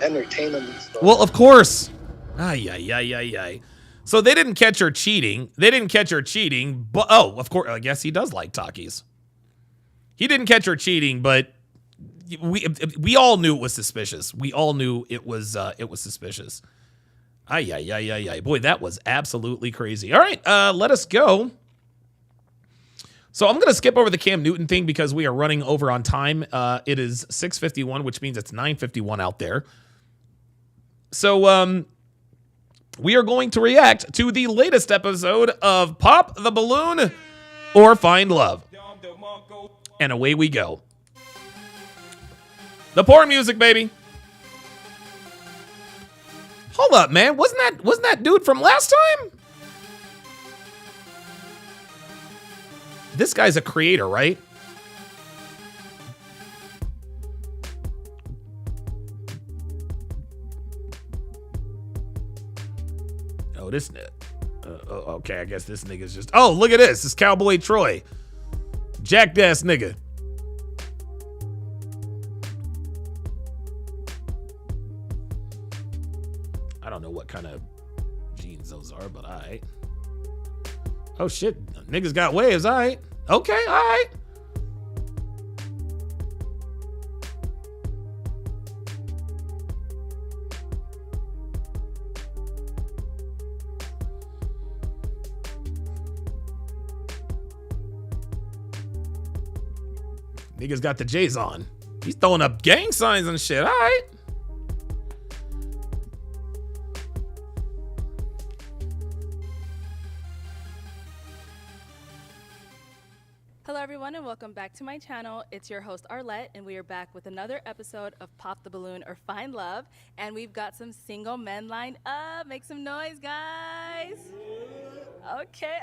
entertain them and stuff. Well, of course. Ay. So they didn't catch her cheating. But oh, of course, I guess he does like Takis. He didn't catch her cheating, but we all knew it was suspicious. We all knew it was suspicious. Ay. Boy, that was absolutely crazy. All right, let us go. So I'm going to skip over the Cam Newton thing because we are running over on time. It is 6:51, which means it's 9:51 out there. So we are going to react to the latest episode of Pop the Balloon or Find Love. And away we go. The porn music, baby. Hold up, man. Wasn't that dude from last time? This guy's a creator, right? Oh, this. Okay, I guess this nigga's just. Oh, look at this. This Cowboy Troy. Jacked ass nigga. I don't know what kind of jeans those are, but all right. Oh, shit. Niggas got waves. All right. Okay, all right. Niggas got the J's on. He's throwing up gang signs and shit. All right. Hello everyone and welcome back to my channel. It's your host Arlette and we are back with another episode of Pop the Balloon or Find Love, and we've got some single men lined up. Make some noise, guys. Okay.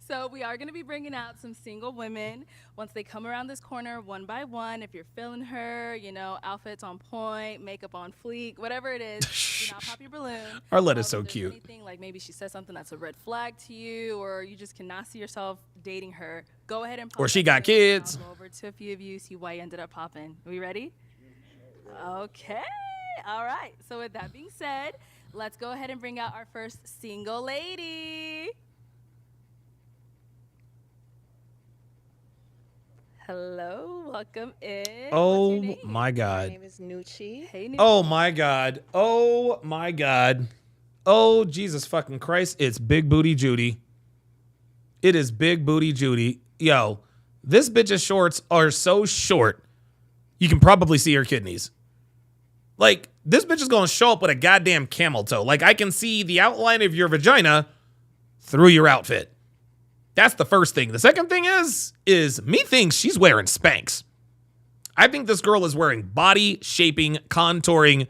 So we are going to be bringing out some single women once they come around this corner one by one. If you're feeling her, you know, outfits on point, makeup on fleek, whatever it is, do not pop your balloon. Arlette is so cute. Anything like maybe she says something that's a red flag to you, or you just cannot see yourself dating her, go ahead and pop. Or she got kids. I'll go over to a few of you, see why you ended up popping. Are we ready? Okay. All right. So with that being said, let's go ahead and bring out our first single lady. Hello, welcome in. Oh my God. My name is Nucci. Hey, Nucci. Oh my God. Oh my God. Oh Jesus fucking Christ. It's Big Booty Judy. It is Big Booty Judy. Yo, this bitch's shorts are so short you can probably see her kidneys. Like, this bitch is going to show up with a goddamn camel toe. Like, I can see the outline of your vagina through your outfit. That's the first thing. The second thing is me thinks she's wearing Spanx. I think this girl is wearing body shaping, contouring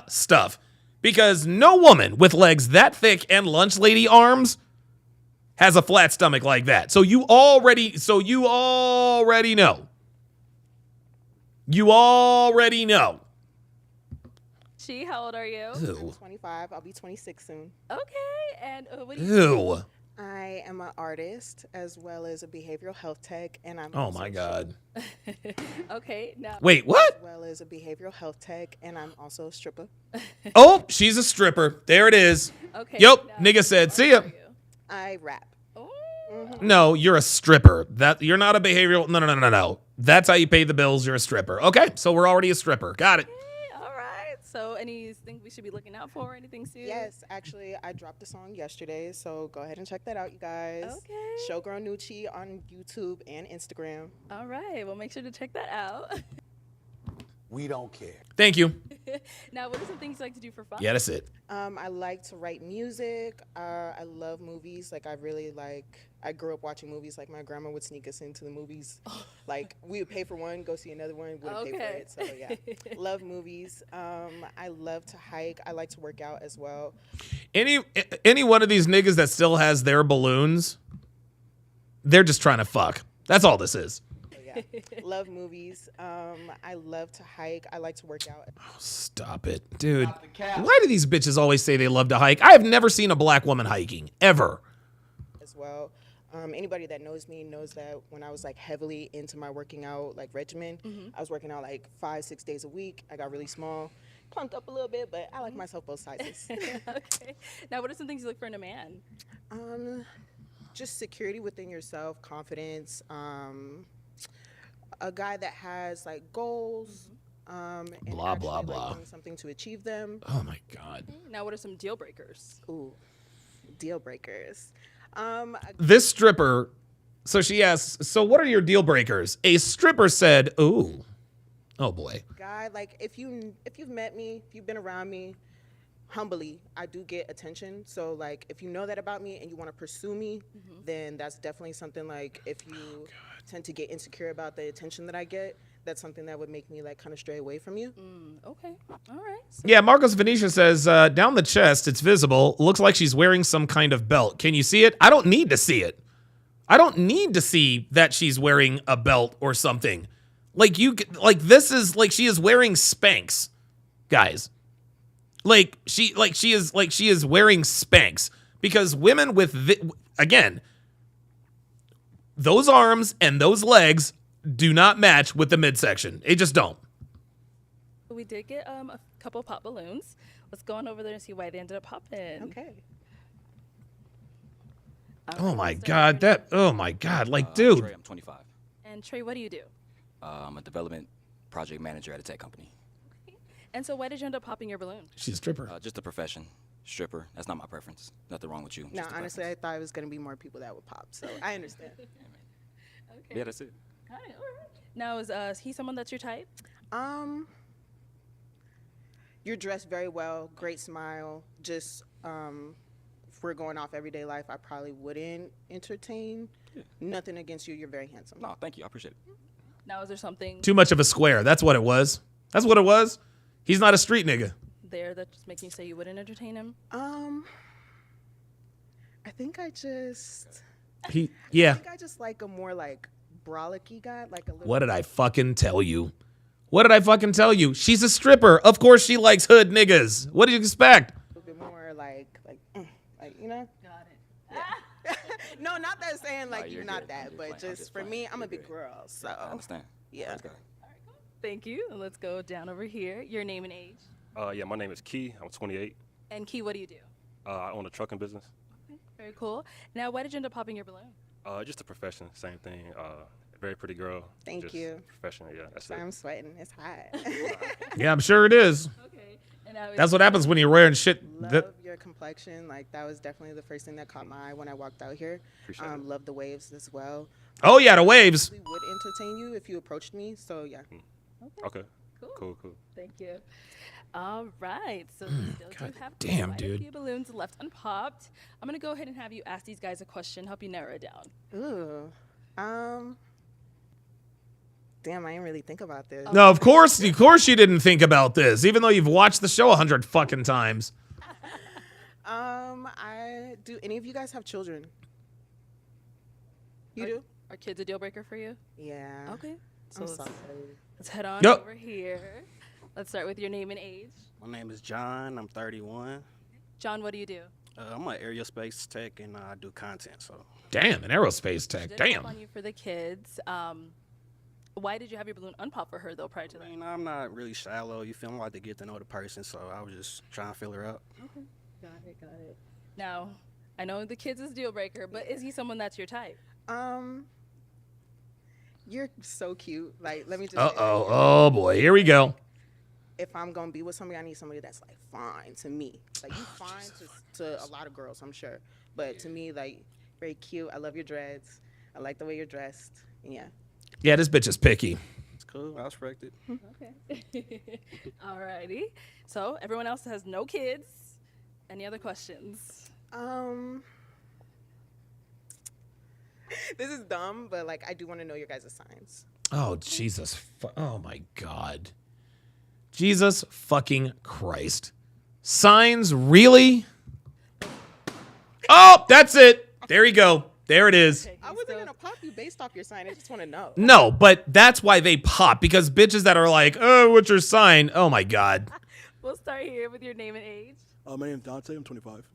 stuff. Because no woman with legs that thick and lunch lady arms has a flat stomach like that. So you already know. You already know. How old are you? Ew. I'm 25. I'll be 26 soon. Okay. And what do you Ew. I am an artist as well as a behavioral health tech, and I'm Oh my God. Okay. Now. Wait, what? As well as a behavioral health tech, and I'm also a stripper. Oh, she's a stripper. There it is. Okay, Yup. Nigga said, see ya. I rap. No, you're a stripper. That you're not a behavioral. No. That's how you pay the bills. You're a stripper. Okay, so we're already a stripper. Got it. All right. So anything we should be looking out for? Anything soon? Yes, actually, I dropped a song yesterday, so go ahead and check that out, you guys. Okay. Showgirl Nucci on YouTube and Instagram. All right. Well, make sure to check that out. We don't care. Thank you. Now, what are some things you like to do for fun? Yeah, that's it. I like to write music. I love movies. Like, I grew up watching movies. Like, my grandma would sneak us into the movies. Like, we would pay for one, go see another one, wouldn't pay for it. So, yeah. Love movies. I love to hike. I like to work out as well. Any one of these niggas that still has their balloons, they're just trying to fuck. That's all this is. Love movies. I love to hike. I like to work out. Stop it, dude. Why do these bitches always say they love to hike? I have never seen a black woman hiking, ever. As well. Anybody that knows me knows that when I was like heavily into my working out like regimen, I was working out like 5-6 days a week. I got really small, plumped up a little bit, but I like myself both sizes. Okay. Now, what are some things you look for in a man? Just security within yourself, confidence. A guy that has like goals. And Blah, blah, actually, blah. Like, doing something to achieve them. Oh my God. Now, what are some deal breakers? Ooh, deal breakers. This stripper, so she asks, so what are your deal breakers? A stripper said, ooh, oh boy. Guy, like if you've met me, if you've been around me, humbly, I do get attention. So like if you know that about me and you want to pursue me, then that's definitely something like if you tend to get insecure about the attention that I get, that's something that would make me like kind of stray away from you. Okay. All right. Yeah, Marcos Venetia says, down the chest, it's visible. Looks like she's wearing some kind of belt. Can you see it? I don't need to see it. I don't need to see that she's wearing a belt or something. This is like she is wearing Spanx, guys. She is wearing Spanx because women with again, those arms and those legs do not match with the midsection. They just don't. We did get a couple pop balloons. Let's go on over there and see why they ended up popping. Okay. Oh my God, dude. Trey, I'm 25. And Trey, what do you do? I'm a development project manager at a tech company. And so why did you end up popping your balloon? She's a stripper. Just a profession. Stripper. That's not my preference. Nothing wrong with you. No, Just a honestly, I thought it was going to be more people that would pop. So I understand. Okay. Yeah, that's it. All right. Now, is he someone that's your type? You're dressed very well, great smile. Just if we're going off everyday life, I probably wouldn't entertain. Yeah. Nothing against you. You're very handsome. No, thank you. I appreciate it. Now, is there something Too much of a square. That's what it was. That's what it was. He's not a street nigga. there that's just making you say you wouldn't entertain him? I think I just. Yeah. I think I just like a more like brolicky guy, like a little. What did I fucking tell you? What did I fucking tell you? She's a stripper. Of course she likes hood niggas. What do you expect? A little bit more like you know. Got it. No, not that saying like you're not that, but just for me, I'm a big girl, so. I understand. Yeah. Thank you. And let's go down over here. Your name and age. Yeah, my name is Key. I'm 28. And Key, what do you do? I own a trucking business. Okay, very cool. Now, why did you end up popping your balloon? Just a profession, same thing. Very pretty girl. Thank just you. Profession, yeah, that's it. I'm sweating. It's hot. Yeah, I'm sure it is. Okay. And now that's what happens when you're wearing shit. Love your complexion. Like that was definitely the first thing that caught my eye when I walked out here. Appreciate it. Love the waves as well. Oh yeah, the waves. I would entertain you if you approached me. So yeah. Okay. Cool. Cool. Thank you. All right. So we still do have damn, quite a dude. few balloons left unpopped. I'm going to go ahead and have you ask these guys a question, help you narrow it down. Ooh. Damn, I didn't really think about this. No, of course you didn't think about this, even though you've watched the show 100 fucking times. Do any of you guys have children? You do? Are kids a deal breaker for you? Yeah. Okay. So I'm let's, sorry. let's head on Yup. over here. Let's start with your name and age. My name is John. I'm 31. John, what do you do? I'm an aerospace tech and I do content. So. Damn, an aerospace tech. Did Damn. help on you for the kids. Why did you have your balloon unpop for her though prior to that? I mean, I'm not really shallow. You feel like to get to know the person, so I was just trying to fill her out. Okay. Got it. Now, I know the kids is deal breaker, but is he someone that's your type? You're so cute. Like, let me just. Oh boy, here we go. If I'm gonna be with somebody, I need somebody that's like fine to me. Like you fine to a lot of girls, I'm sure, but to me, like very cute. I love your dreads. I like the way you're dressed. Yeah. Yeah, this bitch is picky. It's cool. I respect it. Okay. Alrighty. So everyone else has no kids. Any other questions? This is dumb, but like I do want to know your guys' signs. Oh Jesus! Oh my God! Jesus fucking Christ! Signs, really? Oh, that's it. There you go. There it is. I wasn't gonna pop you based off your sign. I just want to know. No, but that's why they pop, because bitches that are like, oh, what's your sign? Oh my God. We'll start here with your name and age. My name's Dante. I'm 25.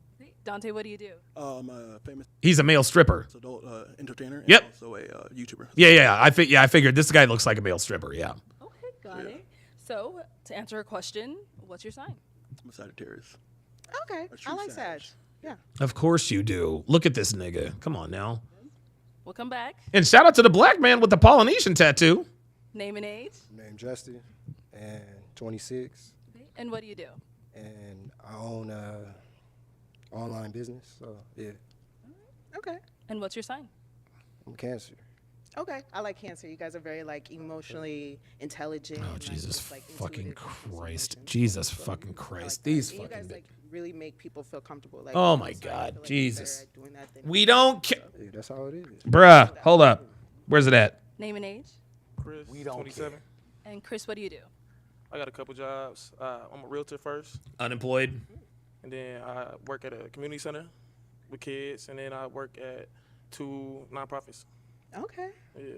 Dante, what do you do? I'm a famous. He's a male stripper. Adult entertainer. And Yep. Also a YouTuber. Yeah. I figured this guy looks like a male stripper. Yeah. Okay, got it. So to answer a question, what's your sign? I'm a Sagittarius. Okay, I like Sag. Yeah. Of course you do. Look at this nigga. Come on now. We'll come back. And shout out to the black man with the Polynesian tattoo. Name and age. Name Justin, and 26. And what do you do? And I own online business. So yeah, Okay. And what's your sign? I'm Cancer. Okay. I like Cancer. You guys are very like emotionally intelligent. Oh and, Jesus like, fucking intuitive. Christ! Jesus fucking Christ! These And you fucking. guys like really make people feel comfortable. Like, Oh I'm my sorry, I God! feel like Jesus. you're better at doing that than We don't care. Yeah, that's how it is. Bruh, hold up. Where's it at? Name and age. Chris, 27. And Chris, what do you do? I got a couple jobs. I'm a realtor first, Unemployed. and then I work at a community center with kids, and then I work at 2 nonprofits. Okay. Yeah.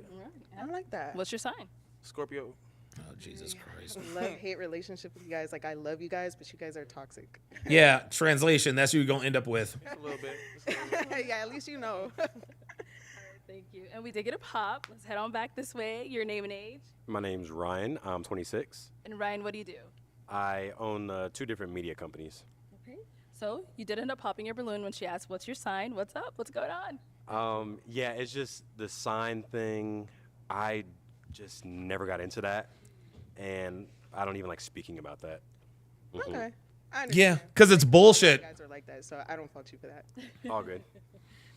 I like that. What's your sign? Scorpio. Oh Jesus Christ! Love-hate relationship with you guys. Like I love you guys, but you guys are toxic. Yeah. Translation. That's who you're gonna end up with. Just a little bit. Yeah, at least you know. Thank you. And we did get a pop. Let's head on back this way. Your name and age. My name's Ryan. I'm 26. And Ryan, what do you do? I own 2 different media companies. Okay. So you did end up popping your balloon when she asked, "What's your sign? What's up? What's going on?" Yeah, it's just the sign thing. I just never got into that, and I don't even like speaking about that. Mhm. Okay. I understand. Yeah, because it's bullshit. You guys are like that, so I don't fault you for that. All good.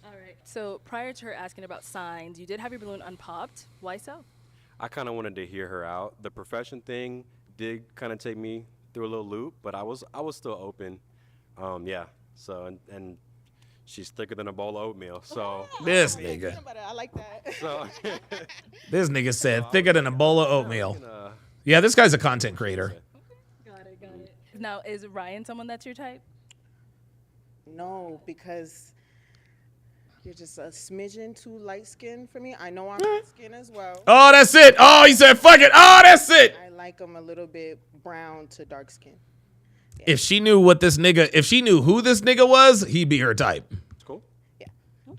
All right. So prior to her asking about signs, you did have your balloon unpopped. Why so? I kind of wanted to hear her out. The profession thing did kind of take me through a little loop, but I was still open. Yeah. So and she's thicker than a bowl of oatmeal. So This nigga. I like that. So This nigga said thicker than a bowl of oatmeal. Yeah, this guy's a content creator. Got it. Now, is Ryan someone that's your type? No, because you're just a smidgen too light skinned for me. I know I'm light skinned as well. Oh, that's it. Oh, he said fuck it. Oh, that's it. I like them a little bit brown to dark skin. If she knew who this nigga was, he'd be her type. It's cool. Yeah. All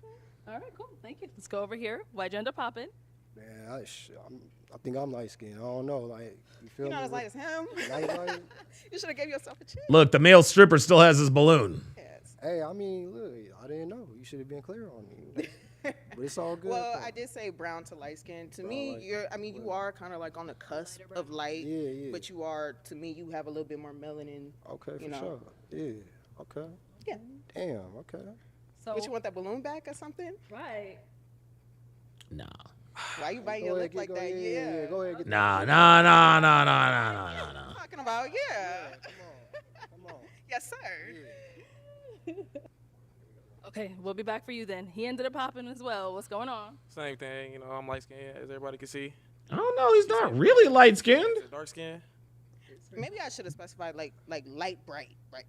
right, cool. Thank you. Let's go over here. Why'd you end up popping? Man, I think I'm light skinned. I don't know. Like, you feel You're me? not as light as him. Like, You should have gave yourself a chance. Look, the male stripper still has his balloon. hey, I mean, look, I didn't know. You should have been clear on me. But it's all good. Well, though. I did say brown to light skin. To Oh, me, like- you are kind of like on the cusp of light. Yeah. But you are, to me, you have a little bit more melanin. Okay, you for know. sure. Yeah. Okay. Yeah. Damn. Okay. So But you want that balloon back or something? Right. Nah. Why you biting your lip like that? Yeah. Go ahead. Get Nah. Talking about Come on. Yes, sir. Okay, we'll be back for you then. He ended up popping as well. What's going on? Same thing, you know. I'm light skinned, as everybody can see. I don't know. He's not really light skinned. Dark skin. Maybe I should have specified like light bright, right?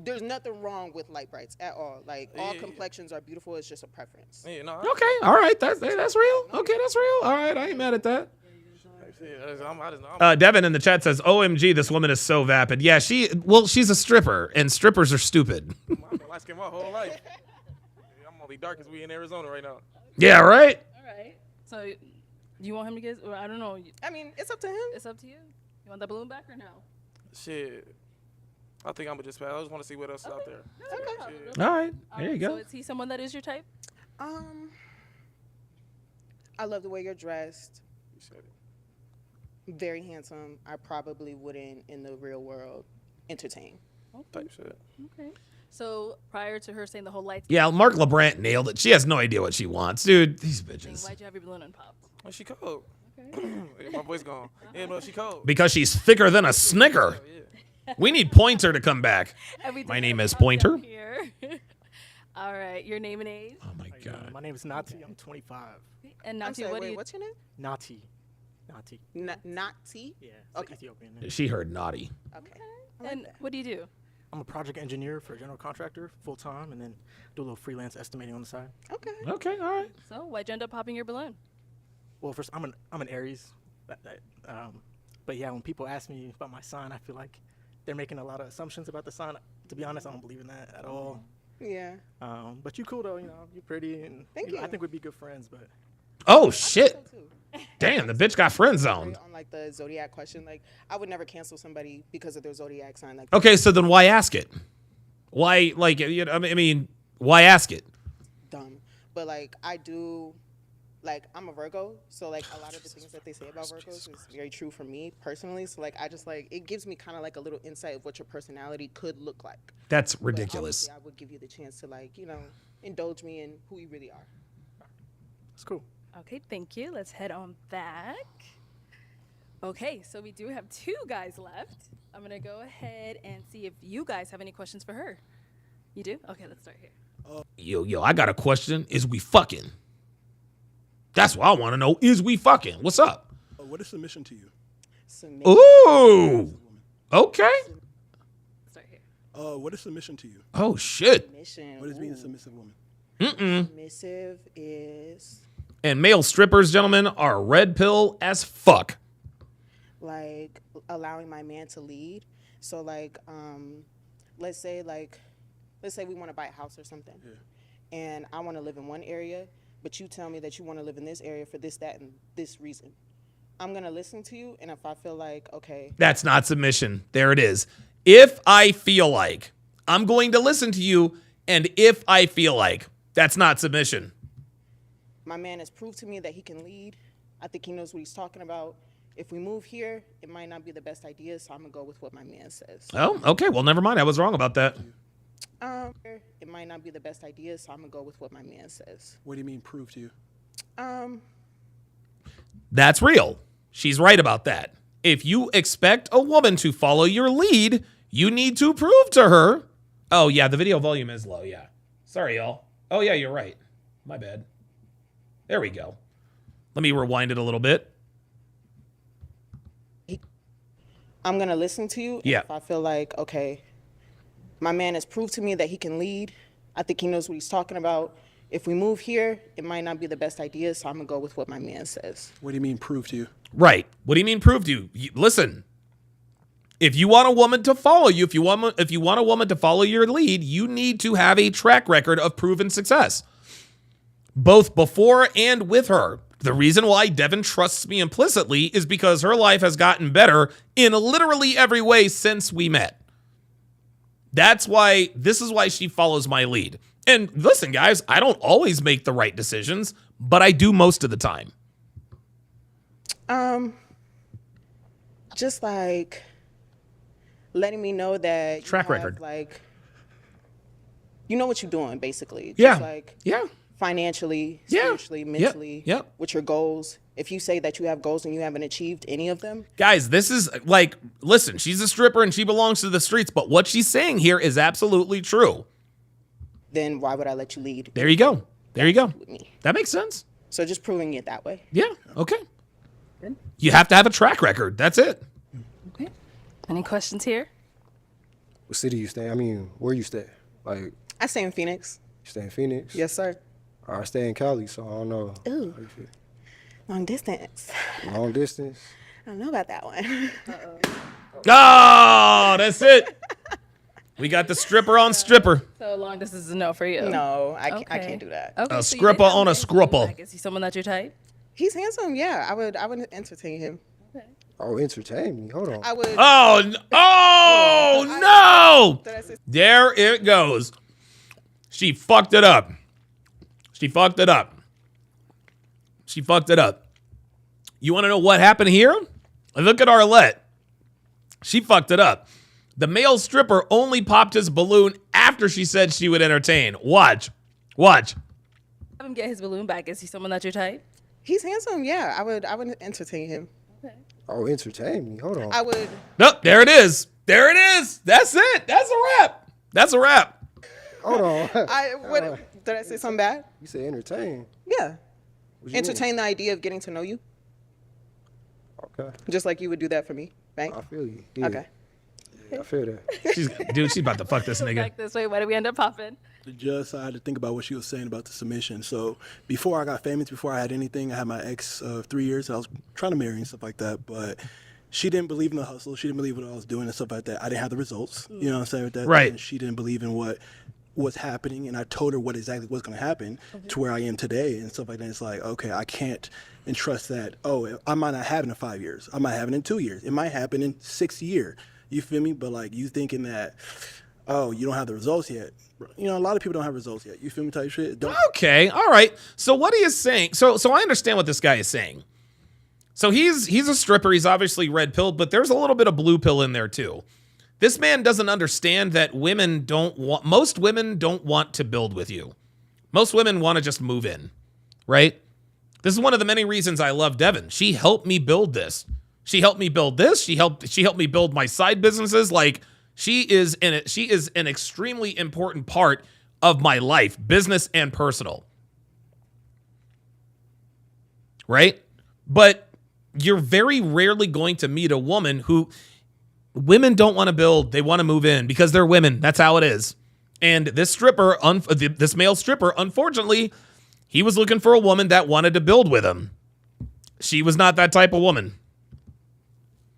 There's nothing wrong with light brights at all. Like all complexions are beautiful. It's just a preference. Yeah, no. Okay, all right. That's real. Okay, that's real. All right, I ain't mad at that. Devin in the chat says, "OMG, this woman is so vapid." Yeah, she's a stripper, and strippers are stupid. I've been light skinned my whole life. I'm only dark as we in Arizona right now. Yeah, right. All right. So, you want him to get? Or I don't know. I mean, it's up to him. It's up to you. You want that balloon back or no? Shit. I think I'm gonna just pass. I just want to see what else is out there. Okay. All right, there you go. So, is he someone that is your type? I love the way you're dressed. You said it. Very handsome. I probably wouldn't, in the real world, entertain. Type shit. Okay. So prior to her saying the whole lights. Yeah, Mark LeBrant nailed it. She has no idea what she wants, dude. These bitches. Why'd you have your balloon unpopped? Oh, she cold. Okay. My voice gone. Yeah, no, she cold. Because she's thicker than a Snicker. We need Pointer to come back. My name is Pointer. All right, your name and age. Oh my God. My name is Nati. I'm 25. And Nati, what do you? What's your name? Nati. Nati? Yeah. Okay. Ethiopian. She heard naughty. Okay. And what do you do? I'm a project engineer for a general contractor, full time, and then do a little freelance estimating on the side. Okay. Okay. All right. So why'd you end up popping your balloon? Well, first, I'm an Aries, but yeah, when people ask me about my sign, I feel like they're making a lot of assumptions about the sign. To be honest, I don't believe in that at all. Yeah. But you cool though, you know, you're pretty, and Thank you. I think we'd be good friends. But Oh shit! Damn, the bitch got friend zoned. On like the zodiac question, like I would never cancel somebody because of their zodiac sign. Like Okay, so then why ask it? Why, like, you know, I mean, why ask it? Dumb, but like I do, like I'm a Virgo, so like a lot of the things that they say about Virgos is very true for me personally. So like I just like it gives me kind of like a little insight of what your personality could look like. That's But ridiculous. obviously, I would give you the chance to like indulge me in who you really are. it's cool. Okay, thank you. Let's head on back. Okay, so we do have 2 guys left. I'm gonna go ahead and see if you guys have any questions for her. You do? Okay, let's start here. Yo, I got a question. Is we fucking? That's what I want to know. Is we fucking? What's up? What is submission to you? Submission. Ooh. Okay. Start here. What is submission to you? Oh shit. Submission. What is being a submissive woman? Submissive is And male strippers, gentlemen, are red pill as fuck. like allowing my man to lead. So like let's say we want to buy a house or something. Yeah. And I want to live in one area, but you tell me that you want to live in this area for this, that, and this reason. I'm going to listen to you, and if I feel like, okay. That's not submission. There it is. If I feel like, I'm going to listen to you, and if I feel like, that's not submission. My man has proved to me that he can lead. I think he knows what he's talking about. If we move here, it might not be the best idea, so I'm going to go with what my man says. Oh, okay. Well, never mind. I was wrong about that. It might not be the best idea, so I'm going to go with what my man says. What do you mean prove to you? That's real. She's right about that. If you expect a woman to follow your lead, you need to prove to her. Oh, yeah, the video volume is low. Yeah. Sorry, y'all. Oh, yeah, you're right. My bad. There we go. Let me rewind it a little bit. I'm going to listen to you. Yeah. If I feel like, okay, my man has proved to me that he can lead. I think he knows what he's talking about. If we move here, it might not be the best idea, so I'm going to go with what my man says. What do you mean prove to you? Right. What do you mean prove to you? Listen, if you want a woman to follow you, if you want a woman to follow your lead, you need to have a track record of proven success, both before and with her. The reason why Devin trusts me implicitly is because her life has gotten better in literally every way since we met. This is why she follows my lead. And listen, guys, I don't always make the right decisions, but I do most of the time. Just like letting me know that you Track have, record. like, you know what you're doing, basically. Yeah. Just like, yeah. financially, spiritually, mentally, Yep. with your goals. If you say that you have goals and you haven't achieved any of them, Guys, this is like, listen, she's a stripper and she belongs to the streets, but what she's saying here is absolutely true. then why would I let you lead? There you go. There you go. That makes sense. So just proving it that way. Yeah. Okay. You have to have a track record. That's it. Any questions here? What city you stay? I mean, where you stay? Like, I stay in Phoenix. you stay in Phoenix? Yes, sir. I stay in Cali, so I don't know. Ooh. How you feel? Long distance. Long distance? I don't know about that one. Oh, that's it. We got the stripper on stripper. So long distance is a no for you. No, I can't do that. Okay, A so you stripper did on a something. scrupple. Like, is he someone that you're type? He's handsome. Yeah, I would entertain him. Oh, entertain me. Hold on. I would. Oh no! There it goes. She fucked it up. She fucked it up. She fucked it up. You want to know what happened here? Look at Arlette. She fucked it up. The male stripper only popped his balloon after she said she would entertain. Watch. Watch. Have him get his balloon back. Is he someone that you're type? He's handsome. Yeah, I would entertain him. Oh, entertain me. Hold on. I would. Nope, there it is. There it is. That's it. That's a wrap. That's a wrap. Hold on. Did I say something bad? You say entertain. Yeah. What you Entertain the idea of getting to know you. Okay. Just like you would do that for me, right? I feel you. Yeah. Okay. Yeah, I feel that. She's about to fuck this nigga. Like this way. Why did we end up popping? Just I had to think about what she was saying about the submission. So before I got famous, before I had anything, I had my ex of 3 years. I was trying to marry and stuff like that, but she didn't believe in the hustle. She didn't believe in what I was doing and stuff like that. I didn't have the results. You know what I'm saying with that? Right. And she didn't believe in what was happening, and I told her what exactly was going to happen to where I am today and stuff like that. It's like, okay, I can't entrust that. Oh, I might not have it in 5 years. I might have it in 2 years. It might happen in 6 years. You feel me? But like you thinking that, oh, you don't have the results yet. You know, a lot of people don't have results yet. You feel me? Type shit. Don't. Okay, all right. So what he is saying, so I understand what this guy is saying. So he's a stripper. He's obviously red pilled, but there's a little bit of blue pill in there too. This man doesn't understand that most women don't want to build with you. Most women want to just move in, right? This is one of the many reasons I love Devin. She helped me build this. She helped me build this. She helped me build my side businesses. Like she is an extremely important part of my life, business and personal. Right? But you're very rarely going to meet a woman who women don't want to build. They want to move in because they're women. That's how it is. And this stripper, this male stripper, unfortunately, he was looking for a woman that wanted to build with him. She was not that type of woman.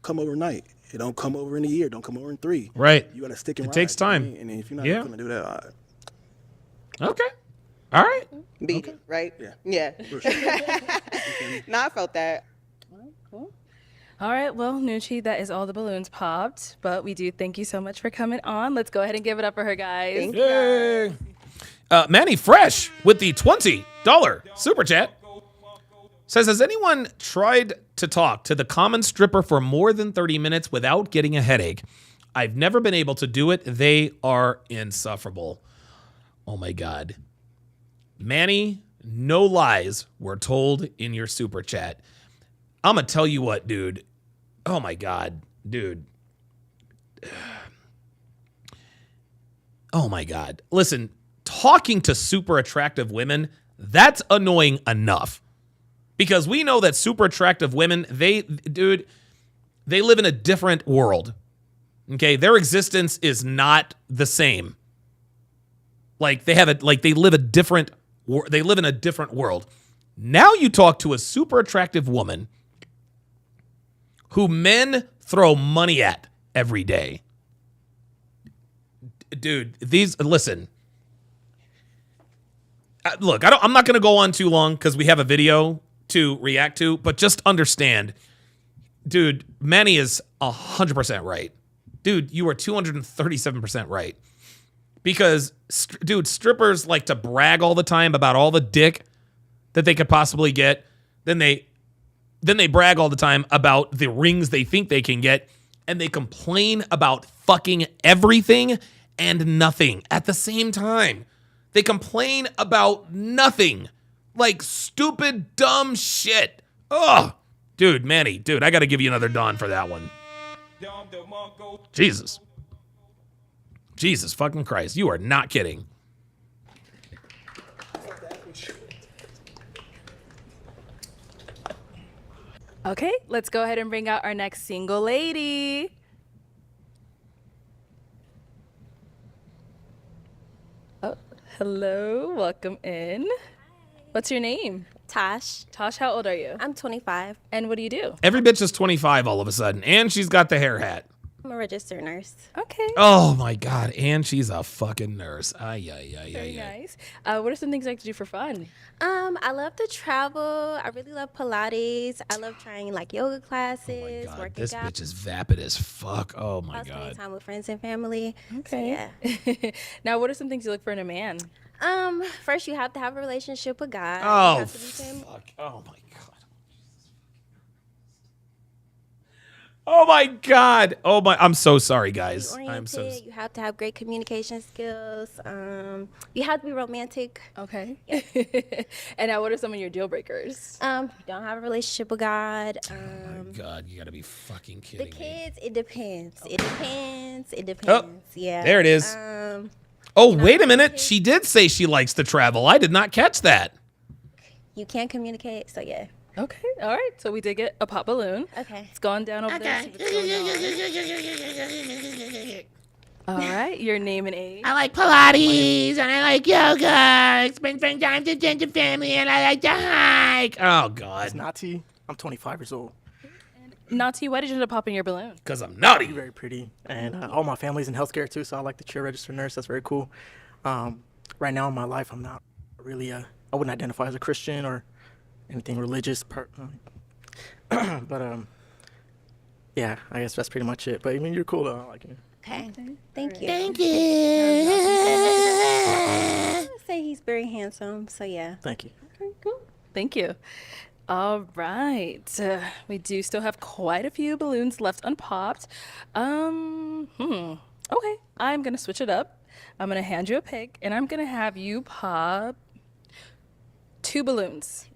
Come overnight. It don't come over in a year. Don't come over in 3. Right. You got to stick and It ride. takes time. You know what I mean? And if you're not Yeah. going to do that, all right. Okay. All right. Beat it, right? Yeah. No, I felt that. All right, well, Nucci, that is all the balloons popped, but we do thank you so much for coming on. Let's go ahead and give it up for her, guys. Thank Yay. Manny Fresh with the $20 super chat says, has anyone tried to talk to the common stripper for more than 30 minutes without getting a headache? I've never been able to do it. They are insufferable. Oh my God. Manny, no lies were told in your super chat. I'm going to tell you what, dude. Oh my God, dude. Oh my God. Listen, talking to super attractive women, that's annoying enough. Because we know that super attractive women, they live in a different world. Okay? Their existence is not the same. Like they live in a different world. Now you talk to a super attractive woman who men throw money at every day. Dude, listen. Look, I'm not going to go on too long because we have a video to react to, but just understand, dude, Manny is 100% right. Dude, you are 237% right. Because, dude, strippers like to brag all the time about all the dick that they could possibly get. Then they brag all the time about the rings they think they can get. And they complain about fucking everything and nothing at the same time. They complain about nothing. Like stupid, dumb shit. Ugh. Dude, Manny, dude, I got to give you another Don for that one. Jesus. Jesus fucking Christ. You are not kidding. Okay, let's go ahead and bring out our next single lady. Oh, hello, welcome in. What's your name? Tosh. Tosh, how old are you? I'm 25. And what do you do? Every bitch is 25 all of a sudden, and she's got the hair hat. I'm a registered nurse. Okay. Oh my God, and she's a fucking nurse. Very nice. What are some things you like to do for fun? I love to travel. I really love Pilates. I love trying like yoga classes, working This out. bitch is vapid as fuck. Oh my I spend God. time with friends and family. Okay. So, yeah. Now, what are some things you look for in a man? First you have to have a relationship with God. You Oh, have to be fuck. Oh my God. Oh my God. Oh my. I'm so sorry, guys. I'm so. You have to have great communication skills. You have to be romantic. Okay. And now, what are some of your deal breakers? You don't have a relationship with God. God, you gotta be fucking kidding The me. kids, it depends. It depends. Oh, Yeah. there it is. Oh, wait a minute. She did say she likes to travel. I did not catch that. You can't communicate, so yeah. Okay. All right. So we did get a pop balloon. Okay. It's gone down over there. All right. Your name and age. I like Pilates and I like yoga. I spend time to ginger family and I like to hike. Oh, God. It's Nati. I'm 25 years old. Nati, why did you end up popping your balloon? Because I'm naughty. Very pretty. And all my family's in healthcare too, so I like the chair registered nurse. That's very cool. Right now in my life, I'm not really, I wouldn't identify as a Christian or anything religious. But, yeah, I guess that's pretty much it. But, I mean, you're cool though. I like you. Okay. Thank you. Thank you. I would say he's very handsome, so yeah. Thank you. Okay, cool. Thank you. All right. We do still have quite a few balloons left unpopped. Okay. I'm going to switch it up. I'm going to hand you a pick, and I'm going to have you pop 2 balloons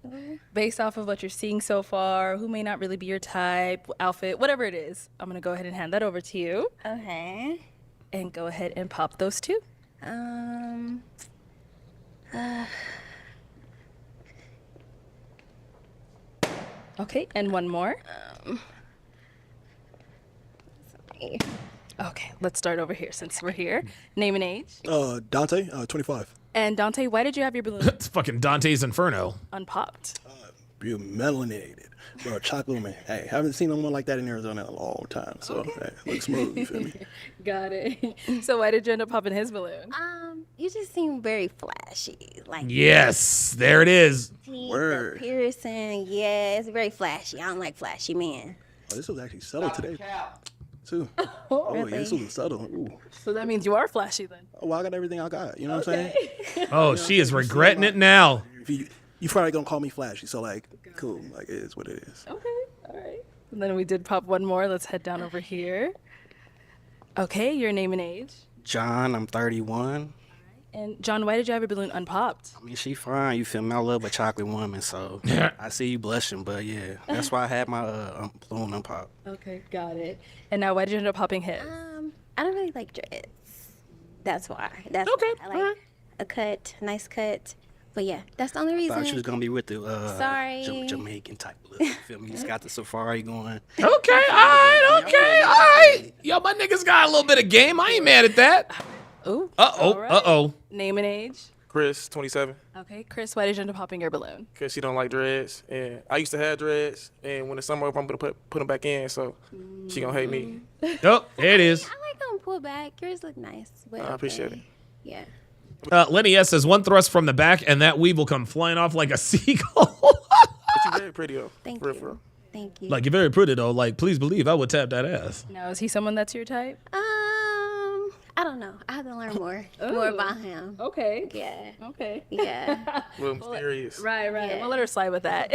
based off of what you're seeing so far, who may not really be your type, outfit, whatever it is. I'm going to go ahead and hand that over to you. Okay. And go ahead and pop those 2. Okay, and one more. Okay, let's start over here since we're here. Name and age. Dante, 25. And Dante, why did you have your balloon It's fucking Dante's Inferno. unpopped? You melanated. Bro, chocolate man. Hey, haven't seen no one like that in Arizona in a long time. So, hey, looks smooth, you feel me? Got it. So why did you end up popping his balloon? You just seem very flashy. Like Yes, there it is. teeth, Word. the piercing. Yeah, it's very flashy. I don't like flashy men. Oh, this was actually subtle today, too. Oh, Really? yeah, this was subtle. Ooh. So that means you are flashy then. Oh, well, I got everything I got. You know what I'm saying? Oh, she is regretting it now. You probably gonna call me flashy, so like, cool. Like, it is what it is. Okay, all right. And then we did pop one more. Let's head down over here. Okay, your name and age. John, I'm 31. And John, why did you have your balloon unpopped? I mean, she fine. You feel me? I love a chocolate woman, so I see you blushing. But yeah, that's why I had my balloon unpopped. Okay, got it. And now why did you end up popping his? I don't really like dreads. That's why. That's okay. Why. I like a cut, nice cut. But yeah, that's the only reason. Thought you was gonna be with the Sorry. Jamaican type look. You feel me? You just got the safari going. Okay, all right. Yo, my niggas got a little bit of game. I ain't mad at that. Ooh. Uh-oh. Name and age. Chris, 27. Okay, Chris, why did you end up popping your balloon? Because she don't like dreads. And I used to have dreads. And when the summer over, I'm going to put them back in. So she going to hate me. Oh, there it is. I like them pull back. Yours look nice. But I appreciate it. Yeah. Lenny S says 1 thrust from the back and that weave will come flying off like a seagull. But you very pretty, though. Thank for you. real, for real. Thank you. Like, you're very pretty, though. Like, please believe I would tap that ass. Now, is he someone that's your type? I don't know. I have to learn more about him. Okay. Yeah. Okay. Yeah. A little mysterious. Right. Yeah. We'll let her slide with that.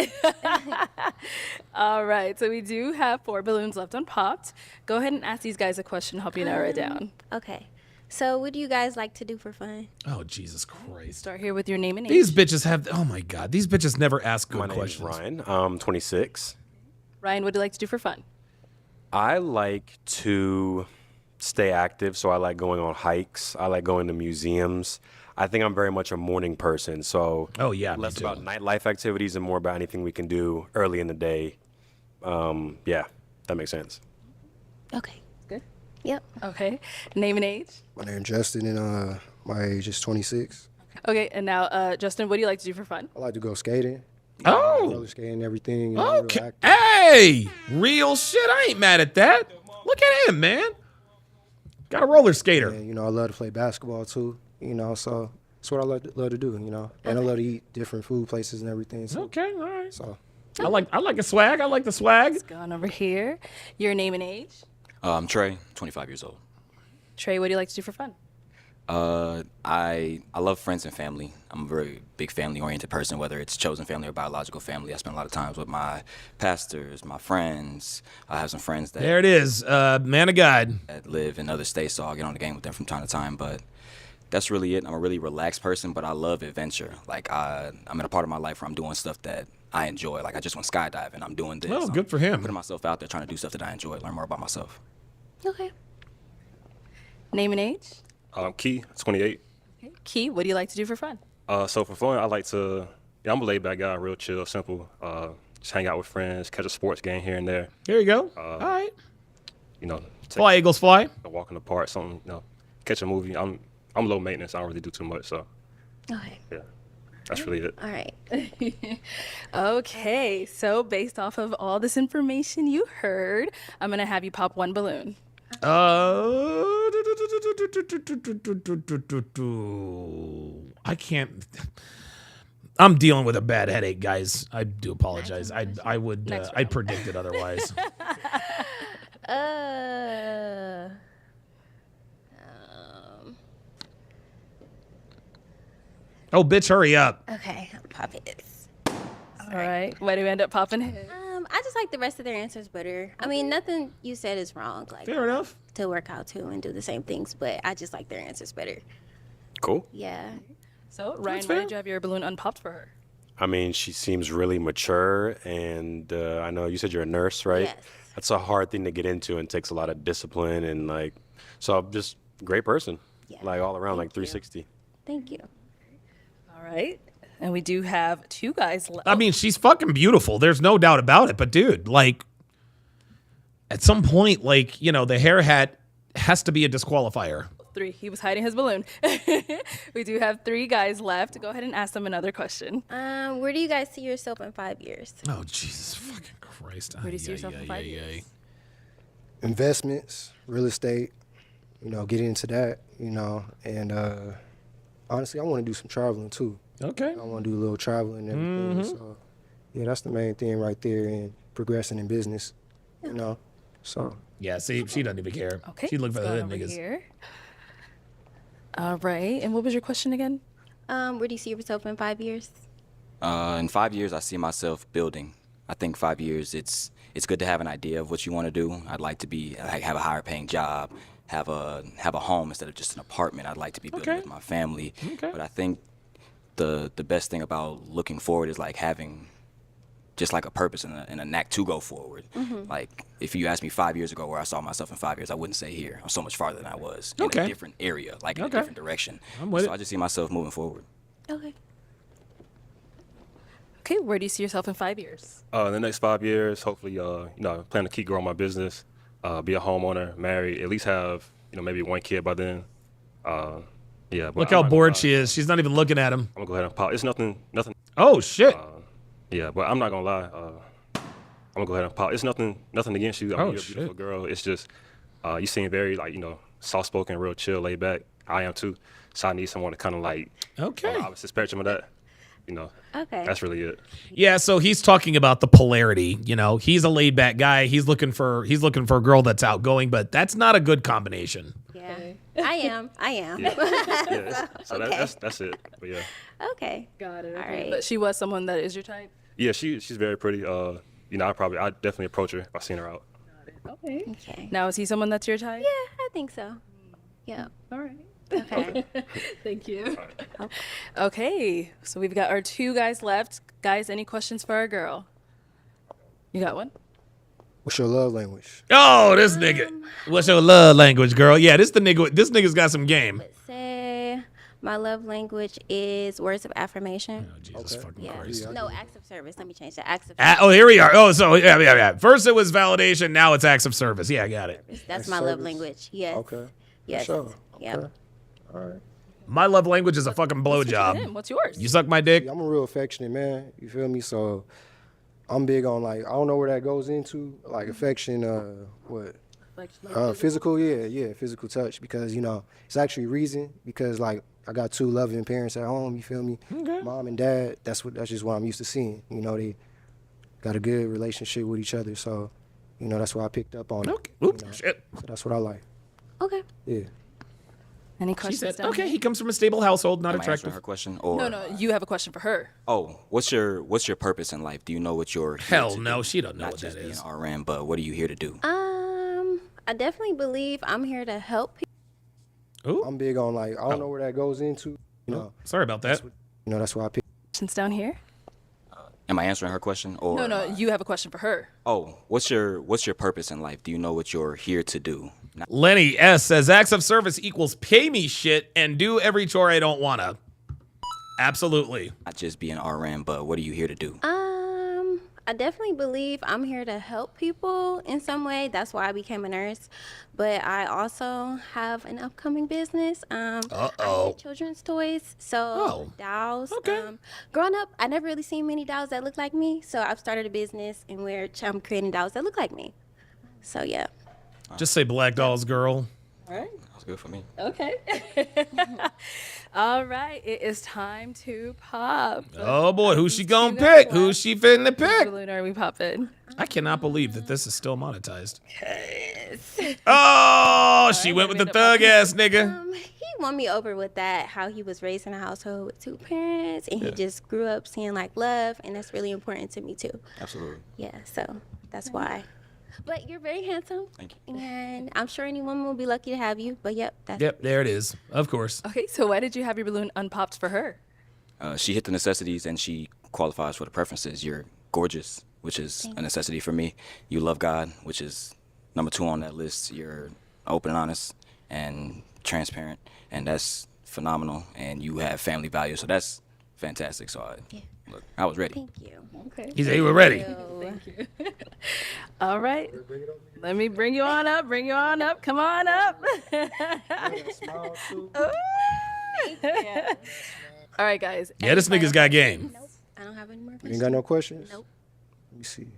All right. So we do have 4 balloons left unpopped. Go ahead and ask these guys a question, help you narrow it down. Okay. So, what do you guys like to do for fun? Oh, Jesus Christ. Start here with your name and age. These bitches have, oh my God, these bitches never ask good My name questions. is Ryan. I'm 26. Ryan, what do you like to do for fun? I like to stay active, so I like going on hikes. I like going to museums. I think I'm very much a morning person, so less about nightlife activities and more about anything we can do early in the day. Yeah, that makes sense. Okay. Good. Yep. Okay. Name and age. My name's Justin, and my age is 26. Okay, and now, Justin, what do you like to do for fun? I like to go skating. Oh. Roller skating, everything. You Oh, know, real active. hey, real shit. I ain't mad at that. Look at him, man. Got a roller skater. And, you know, I love to play basketball too. You know, so that's what I love to do. You know, and I love to eat different food places and everything. So, Okay, all right. So I like a swag. I like the swag. Let's go on over here. Your name and age. I'm Trey, 25 years old. Trey, what do you like to do for fun? I love friends and family. I'm a very big family-oriented person, whether it's chosen family or biological family. I spend a lot of times with my pastors, my friends. I have some friends that There it is, man of God. that live in other states, so I'll get on the game with them from time to time. But that's really it. I'm a really relaxed person, but I love adventure. Like I'm in a part of my life where I'm doing stuff that I enjoy. Like I just went skydiving. I'm doing this. Oh, good for him. I'm putting myself out there, trying to do stuff that I enjoy, learn more about myself. Okay. Name and age. Key, 28. Key, what do you like to do for fun? So for fun, I like to, I'm a laid back guy, real chill, simple. Just hang out with friends, catch a sports game here and there. Here you go. All right. You know, Fly, Eagles, fly. A walk in the park, something, you know, catch a movie. I'm low maintenance. I don't really do too much, so. Okay. Yeah, that's really it. All right. Okay, so based off of all this information you heard, I'm going to have you pop one balloon. I can't. I'm dealing with a bad headache, guys. I do apologize. I would. I predicted otherwise. Oh, bitch, hurry up. Okay, I'll pop it. All right. Why do we end up popping his? I just like the rest of their answers better. I mean, nothing you said is wrong. Like, fair enough. To work out too and do the same things, but I just like their answers better. Cool. Yeah. So, Ryan, why did you have your balloon unpopped for her? I mean, she seems really mature, and I know you said you're a nurse, right? Yes. That's a hard thing to get into and takes a lot of discipline and like, so just great person, like all around, like 360. Thank you. All right. And we do have two guys left. I mean, she's fucking beautiful. There's no doubt about it. But dude, like, at some point, like, you know, the hair hat has to be a disqualifier. 3. He was hiding his balloon. We do have 3 guys left. Go ahead and ask them another question. Where do you guys see yourself in 5 years? Oh, Jesus fucking Christ. Where do you see yourself in 5 years? investments, real estate, you know, get into that, you know, and honestly, I want to do some traveling too. Okay. I want to do a little traveling and everything. So, yeah, that's the main thing right there in progressing in business, you know. So. Yeah, see, she doesn't even care. Okay. She'd look for the let's hood go over niggas. here. All right. And what was your question again? Where do you see yourself in 5 years? In 5 years, I see myself building. I think 5 years, it's good to have an idea of what you want to do. I'd like to be have a higher paying job, have a home instead of just an apartment. I'd like to be building with my family. Okay. But I think the best thing about looking forward is like having just like a purpose and a knack to go forward. Mm-hmm. Like if you asked me 5 years ago where I saw myself in 5 years, I wouldn't say here. I'm so much farther than I was in a different area, like in a different direction. I'm with so it. I just see myself moving forward. Okay. Okay. Where do you see yourself in 5 years? In the next 5 years, hopefully, you know, I plan to keep growing my business, be a homeowner, married, at least have, you know, maybe one kid by then. Yeah. But Look I'm how not bored gonna she is. She's not even looking at him. I'm gonna go ahead and pop. It's nothing. Oh shit. Yeah, but I'm not gonna lie. I'm gonna go ahead and pop. It's nothing against you. I mean, you're a beautiful girl. It's just you seem very like, you know, soft spoken, real chill, laid back. I am too. So I need someone to kind of like on the opposite spectrum of that. You know. Okay. That's really it. Yeah, so he's talking about the polarity. You know, he's a laid back guy. He's looking for a girl that's outgoing, but that's not a good combination. Yeah. I am. Yeah. So okay. that's it. But yeah. Okay. Got it. All Okay. right. But she was someone that is your type? Yeah, she's very pretty. You know, I definitely approach her if I seen her out. Okay. Okay. Now, is he someone that's your type? Yeah, I think so. Yeah. All right. Okay. Thank you. Okay, so we've got our 2 guys left. Guys, any questions for our girl? You got one? What's your love language? Oh, this nigga. What's your love language, girl? Yeah, this nigga's got some game. Let's say my love language is words of affirmation. Oh, Jesus fucking Christ. No, acts of service. Let me change that. Acts of service. Oh, here we are. Oh, so yeah. First it was validation. Now it's acts of service. Yeah, I got it. That's my love language. Yes. Okay. Yes. Sure. Yep. Okay. All right. My love language is a fucking blowjob. What's yours? You suck my dick? I'm a real affectionate man. You feel me? So I'm big on like I don't know where that goes into like affection. Physical. Yeah, physical touch because it's actually reason because like I got 2 loving parents at home. You feel me? Okay. Mom and dad. That's just what I'm used to seeing. They got a good relationship with each other. So that's why I picked up on it. Okay. Oops. Shit. So that's what I like. Okay. Yeah. Any She questions? said, down okay, here? he comes from a stable household, not Am I answering attractive. her question? Or No, you have a question for her. Oh, what's your purpose in life? Do you know what you're here Hell to no, do? she don't know Not what just that be is. an RN, but what are you here to do? I definitely believe I'm here to help people. I'm big on like I don't know where that goes into. Sorry about that. That's why I picked. Questions down here? Am I answering her question? Or No, you have a question for her. Oh, what's your purpose in life? Do you know what you're here to do? Lenny S says acts of service equals pay me shit and do every chore I don't wanna. Absolutely. Not just be an RN, but what are you here to do? I definitely believe I'm here to help people in some way. That's why I became a nurse. But I also have an upcoming business. I make children's toys, so dolls. Okay. Growing up, I never really seen many dolls that look like me, so I've started a business in which I'm creating dolls that look like me. So yeah. Just say black dolls, girl. All right. That's good for me. Okay. All right. It is time to pop. Oh boy, who's she gonna pick? Who's she finna Which pick? balloon are we popping? I cannot believe that this is still monetized. Yes. Oh, she went with the thug ass nigga. He won me over with that, how he was raised in a household with 2 parents, and he just grew up seeing like love, and that's really important to me too. Absolutely. Yeah, so that's why. But you're very handsome. Thank you. And I'm sure any woman will be lucky to have you. But yep, that's Yep, there it is. Of course. Okay, so why did you have your balloon unpopped for her? She hit the necessities and she qualifies for the preferences. You're gorgeous, which is a necessity for me. You love God, which is number 2 on that list. You're open and honest and transparent, and that's phenomenal. And you have family values, so that's fantastic. So look, I was ready. Thank you. Okay. He said, "We're ready." Thank you. All right. Let me bring you on up. Bring you on up. Come on up. All right, guys. Yeah, this nigga's got game. Nope. I don't have any more You questions. ain't got no questions? Nope. Let me see.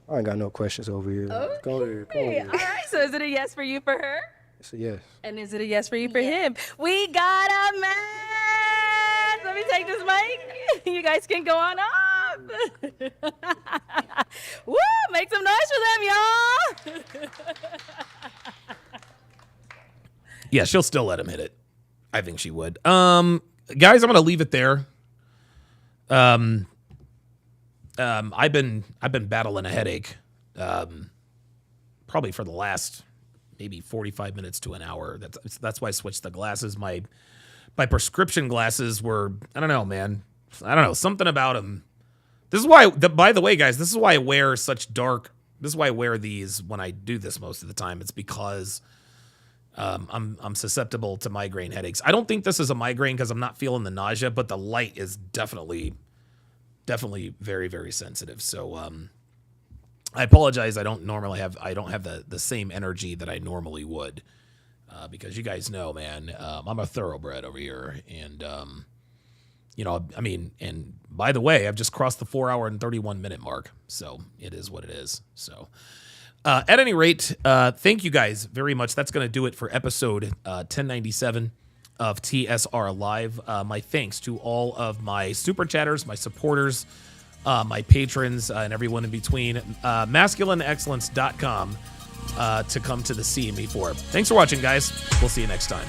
I ain't got no questions over here. Go ahead. Okay. All right. So is it a yes for you for her? It's a yes. And is it a yes for you for him? We got a match. Let me take this mic. You guys can go on up. Woo! Make some noise for them, y'all. Yeah, she'll still let him hit it. I think she would. Guys, I'm gonna leave it there. I've been battling a headache, probably for the last maybe 45 minutes to an hour. That's why I switched the glasses. My prescription glasses were, I don't know, man. I don't know, something about them. This is why, by the way, guys, this is why I wear such dark. This is why I wear these when I do this most of the time. It's because I'm susceptible to migraine headaches. I don't think this is a migraine because I'm not feeling the nausea, but the light is definitely very, very sensitive. So I apologize. I don't have the same energy that I normally would because you guys know, man, I'm a thoroughbred over here. And, and by the way, I've just crossed the 4 hour and 31 minute mark. So it is what it is. So at any rate, thank you guys very much. That's going to do it for episode 1097 of TSR Live. My thanks to all of my super chatters, my supporters, my patrons, and everyone in between. MasculineExcellence.com to come to the CME for. Thanks for watching, guys. We'll see you next time.